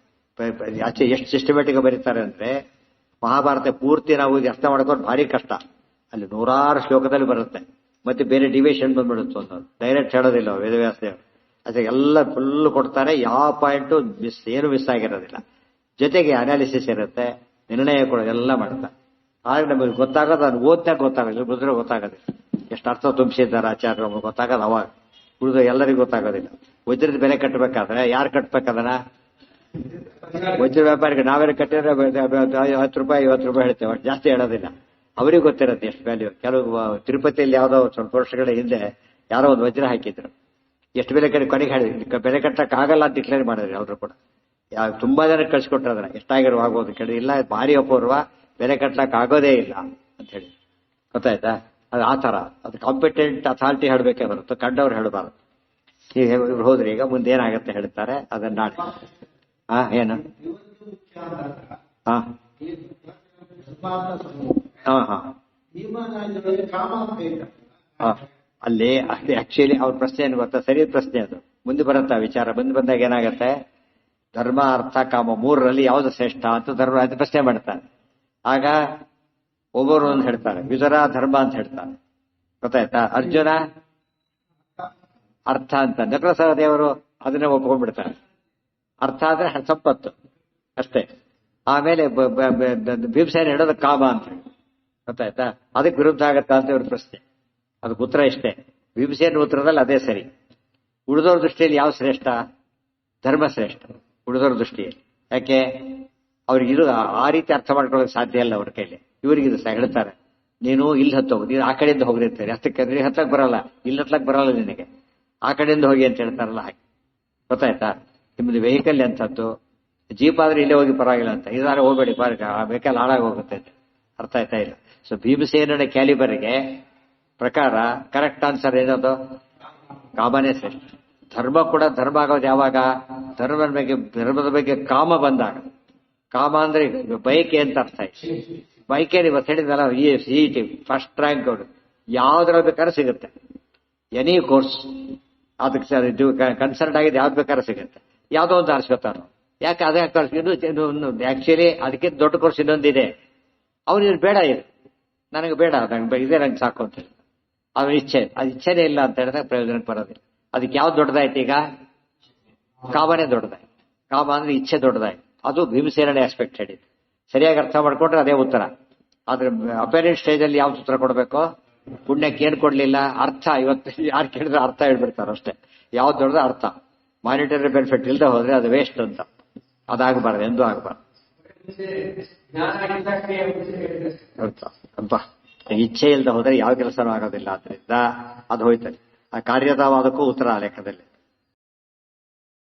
ಆಚೆ ಎಷ್ಟು ಸಿಸ್ಟಮ್ಯಾಟಿಕ್ ಬರೀತಾರೆ ಅಂದ್ರೆ, ಮಹಾಭಾರತ ಪೂರ್ತಿ ನಾವು ಅರ್ಥ ಮಾಡ್ಕೊಂಡು ಭಾರಿ ಕಷ್ಟ. ಅಲ್ಲಿ 100 ಶ್ಲೋಕದಲ್ಲಿ ಬರುತ್ತೆ. ಮತ್ತೆ ಬೇರೆ ಡಿವಿಷನ್ ಬಂದ್ಬಿಡುತ್ತೆ, ಒಂದೊಂದು ಡೈರೆಕ್ಟ್ ಹೇಳೋದಿಲ್ಲ ವೇದವ್ಯಾಸ ದೇವರು. ಅದೇ ಎಲ್ಲ ಫುಲ್ ಕೊಡ್ತಾರೆ, ಯಾವ ಪಾಯಿಂಟು ಏನು ಮಿಸ್ ಆಗಿರೋದಿಲ್ಲ. ಜೊತೆಗೆ ಅನಾಲಿಸಿಸ್ ಇರುತ್ತೆ, ನಿರ್ಣಯ ಕೊಡೋದು ಎಲ್ಲ ಮಾಡ್ತಾರೆ. ಆಗ ನಮಗೆ ಗೊತ್ತಾಗೋದು, ಅದು ಓದ್ನಾಗ ಗೊತ್ತಾಗೋದಿಲ್ಲ, ಬುದ್ರೆ ಗೊತ್ತಾಗೋದಿಲ್ಲ. ಎಷ್ಟು ಅರ್ಥ ತುಂಬಿಸಿದ್ದಾರೆ ಆಚಾರ್ಯರು ನಮಗೆ ಗೊತ್ತಾಗೋದು ಅವಾಗ, ಉಳಿದು ಎಲ್ಲರಿಗೂ ಗೊತ್ತಾಗೋದಿಲ್ಲ. ವಜ್ರದ ಬೆಲೆ ಕಟ್ಟಬೇಕಾದ್ರೆ ಯಾರು ಕಟ್ಬೇಕದನ್ನ? ವಜ್ರ ವ್ಯಾಪಾರಿಗೆ ನಾವೇನು ಕಟ್ಟಿದ್ರೆ 10 ರೂಪಾಯಿ 50 ರೂಪಾಯಿ ಹೇಳ್ತೇವೆ, ಅಷ್ಟು ಜಾಸ್ತಿ ಹೇಳೋದಿಲ್ಲ. ಅವರಿಗೆ ಗೊತ್ತಿರುತ್ತೆ ಎಷ್ಟು ವ್ಯಾಲ್ಯೂ. ಕೆಲವು ತಿರುಪತಿಯಲ್ಲಿ ಯಾವುದೋ ಸ್ವಲ್ಪ ವರ್ಷಗಳ ಹಿಂದೆ ಯಾರೋ ಒಂದು ವಜ್ರ ಹಾಕಿದ್ರು, ಎಷ್ಟು ಬೆಲೆ ಕೊನೆಗೆ ಹೇಳಿ ಬೆಲೆ ಕಟ್ಟಕ್ಕಾಗಲ್ಲ ಅಂತ ಡಿಕ್ಲೇರ್ ಮಾಡಿದ್ರಿ. ಅವರು ಕೂಡ ತುಂಬಾ ಜನ ಕಳ್ಸಿಕೊಟ್ರು ಅದನ್ನ, ಎಷ್ಟಾಗಿರೋ ಆಗೋದು ಕೇಳಿ, ಇಲ್ಲ ಭಾರಿ ಅಪೂರ್ವ, ಬೆಲೆ ಕಟ್ಲಕ್ ಆಗೋದೇ ಇಲ್ಲ ಅಂತ ಹೇಳಿ. ಗೊತ್ತಾಯ್ತಾ? ಅದು ಆ ತರ, ಅದು ಕಾಂಪಿಟೆಂಟ್ ಅಥಾರಿಟಿ ಹೇಳಬೇಕೇ ಬರುತ್ತೆ, ಕಂಡವ್ರು ಹೇಳಬಾರ್ದು. ಇವ್ರು ಹೋದ್ರಿ, ಈಗ ಮುಂದೆ ಏನಾಗತ್ತೆ ಹೇಳ್ತಾರೆ ಅದನ್ನ ನಾಳೆ. ಏನು ಅಲ್ಲಿ ಆಕ್ಚುಲಿ ಅವ್ರ ಪ್ರಶ್ನೆ ಏನು ಗೊತ್ತಾ, ಸರಿ ಪ್ರಶ್ನೆ ಅದು. ಮುಂದೆ ಬರುತ್ತಾ ವಿಚಾರ, ಮುಂದೆ ಬಂದಾಗ ಏನಾಗತ್ತೆ, ಧರ್ಮ ಅರ್ಥ ಕಾಮ 3ರಲ್ಲಿ ಯಾವ್ದು ಶ್ರೇಷ್ಠ ಅಂತ ಧರ್ಮ ಅದು ಪ್ರಶ್ನೆ ಮಾಡ್ತಾರೆ. ಆಗ ಒಬ್ಬರು ಅಂತ ಹೇಳ್ತಾರೆ, ವಿದುರ ಧರ್ಮ ಅಂತ ಹೇಳ್ತಾರೆ. ಗೊತ್ತಾಯ್ತಾ? ಅರ್ಜುನ ಅರ್ಥ ಅಂತ, ನಕಲ ಸಹದೇವರು ಅದನ್ನೇ ಒಪ್ಕೊಂಡ್ಬಿಡ್ತಾರೆ. ಅರ್ಥ ಆದ್ರೆ ಸಂಪತ್ತು ಅಷ್ಟೇ. ಆಮೇಲೆ ಭೀಮಸೇನ ಹೇಳೋದು ಕಾಮ ಅಂತ ಹೇಳಿ. ಗೊತ್ತಾಯ್ತಾ? ಅದಕ್ಕೆ ವಿರುದ್ಧ ಆಗತ್ತಾ ಅಂತ ಇವ್ರ ಪ್ರಶ್ನೆ. ಅದಕ್ಕೆ ಉತ್ತರ ಇಷ್ಟೇ, ಭೀಮಸೇನ ಉತ್ತರದಲ್ಲಿ ಅದೇ ಸರಿ. ಉಳಿದವ್ರ ದೃಷ್ಟಿಯಲ್ಲಿ ಯಾವ ಶ್ರೇಷ್ಠ? ಧರ್ಮ ಶ್ರೇಷ್ಠ ಉಳಿದವ್ರ ದೃಷ್ಟಿಯಲ್ಲಿ. ಯಾಕೆ? ಅವ್ರಿಗೆ ಇದು ಆ ರೀತಿ ಅರ್ಥ ಮಾಡ್ಕೊಳ್ಳೋಕೆ ಸಾಧ್ಯ ಇಲ್ಲ ಅವ್ರ ಕೈಲಿ. ಇವರಿಗಿದು ಹೇಳ್ತಾರೆ, ನೀನು ಇಲ್ಲಿ ಹತ್ತೋಗು, ನೀನು ಆ ಕಡೆಯಿಂದ ಹೋಗಿರ್ತಾರೆ, ಅಷ್ಟಕ್ಕೆ ನೀನು ಹತ್ತಕ್ ಬರಲ್ಲ, ಇಲ್ಲಿ ಹತ್ಲಕ್ ಬರಲ್ಲ ನಿನಗೆ, ಆ ಕಡೆಯಿಂದ ಹೋಗಿ ಅಂತ ಹೇಳ್ತಾರಲ್ಲ ಹಾಗೆ. ಗೊತ್ತಾಯ್ತಾ? ನಿಮ್ದು ವೆಹಿಕಲ್ ಎಂಥದ್ದು, ಜೀಪ್ ಆದ್ರೆ ಇಲ್ಲೇ ಹೋಗಿ ಪರವಾಗಿಲ್ಲ ಅಂತ, ಇದಾದ್ರೆ ಹೋಗ್ಬೇಡಿ ಪಾರ್ಕ, ಆ ವೆಹಿಕಲ್ ಹಾಳಾಗಿ ಹೋಗುತ್ತೆ ಅಂತ. ಅರ್ಥ ಆಯ್ತಾ ಇಲ್ಲ? ಸೊ ಭೀಮಸೇನ ಕ್ಯಾಲಿಬರ್ಗೆ ಪ್ರಕಾರ ಕರೆಕ್ಟ್ ಆನ್ಸರ್ ಏನದು? ಕಾಮನೇ ಶ್ರೇಷ್ಠ. ಧರ್ಮ ಕೂಡ ಧರ್ಮ ಆಗೋದು ಯಾವಾಗ? ಧರ್ಮದ ಬಗ್ಗೆ ಕಾಮ ಬಂದಾಗ. ಕಾಮ ಅಂದ್ರೆ ಬೈಕೆ ಅಂತ ಅರ್ಥ ಆಯ್ತು. ಬೈಕೆ ಇವತ್ತು ಹೇಳಿದ್ನಲ್ಲ, CET ಫಸ್ಟ್ ರ್ಯಾಂಕ್ ಅವರು ಯಾವ್ದ್ರಲ್ಲಿ ಬೇಕಾದ್ರೆ ಸಿಗುತ್ತೆ, ಎನಿ ಕೋರ್ಸ್ ಅದಕ್ಕೆ ಕನ್ಸರ್ಟ್ ಆಗಿದೆ, ಯಾವ್ದು ಬೇಕಾದ್ರೆ ಸಿಗುತ್ತೆ. ಯಾವ್ದೋ ಒಂದು ಆರಿಸ್ಕೊತಾರ. ಯಾಕೆ ಅದೇ ಇನ್ನೂ ಆಕ್ಚುಲಿ ಅದಕ್ಕಿಂತ ದೊಡ್ಡ ಕೋರ್ಸ್ ಇನ್ನೊಂದಿದೆ, ಅವ್ನಿಗೆ ಬೇಡ, ಇದು ನನಗೆ ಬೇಡ, ನಂಗೆ ಇದೇ ನಂಗೆ ಸಾಕು ಅಂತ ಹೇಳಿ ಅವನ ಇಚ್ಛೆ. ಅದು ಇಚ್ಛೆನೇ ಇಲ್ಲ ಅಂತ ಹೇಳಿದಾಗ ಪ್ರಯೋಜನಕ್ಕೆ ಬರೋದಿಲ್ಲ. ಅದಕ್ಕೆ ಯಾವ್ದು ದೊಡ್ಡದಾಯ್ತು ಈಗ? ಕಾಮನೇ ದೊಡ್ಡದಾಯ್ತು. ಕಾಮ ಅಂದ್ರೆ ಇಚ್ಛೆ ದೊಡ್ಡದಾಯ್ತು. ಅದು ಭೀಮಸೇನೇ ಆಸ್ಪೆಕ್ಟ್ ಹೇಳಿದ್ದು. ಸರಿಯಾಗಿ ಅರ್ಥ ಮಾಡ್ಕೊಂಡ್ರೆ ಅದೇ ಉತ್ತರ. ಆದ್ರೆ ಅಪೇರೆಂಟ್ ಸ್ಟೇಜ್ ಅಲ್ಲಿ ಯಾವ್ದು ಉತ್ತರ ಕೊಡ್ಬೇಕು? ಪುಣ್ಯಕ್ಕೆ ಏನ್ ಕೊಡ್ಲಿಲ್ಲ, ಅರ್ಥ. ಇವತ್ತು ಯಾರು ಕೇಳಿದ್ರೆ ಅರ್ಥ ಹೇಳ್ಬಿಡ್ತಾರೆ ಅಷ್ಟೇ. ಯಾವ್ದು ದೊಡ್ಡದ ಅರ್ಥ. ಮಾನಿಟರಿ ಬೆನಿಫಿಟ್ ಇಲ್ಲದೆ ಹೋದ್ರೆ ಅದು ವೇಸ್ಟ್ ಅಂತ. ಅದಾಗಬಾರ್ದು, ಎಂದೂ ಆಗಬಾರ್ದು. ಅಂತ ಇಚ್ಛೆ ಇಲ್ಲದೆ ಹೋದ್ರೆ ಯಾವ ಕೆಲಸನೂ ಆಗೋದಿಲ್ಲ. ಆದ್ರಿಂದ ಅದು ಹೋಯ್ತದೆ. ಆ ಕಾರ್ಯದವಾದಕ್ಕೂ ಉತ್ತರ ಆ ಲೆಕ್ಕದಲ್ಲಿ.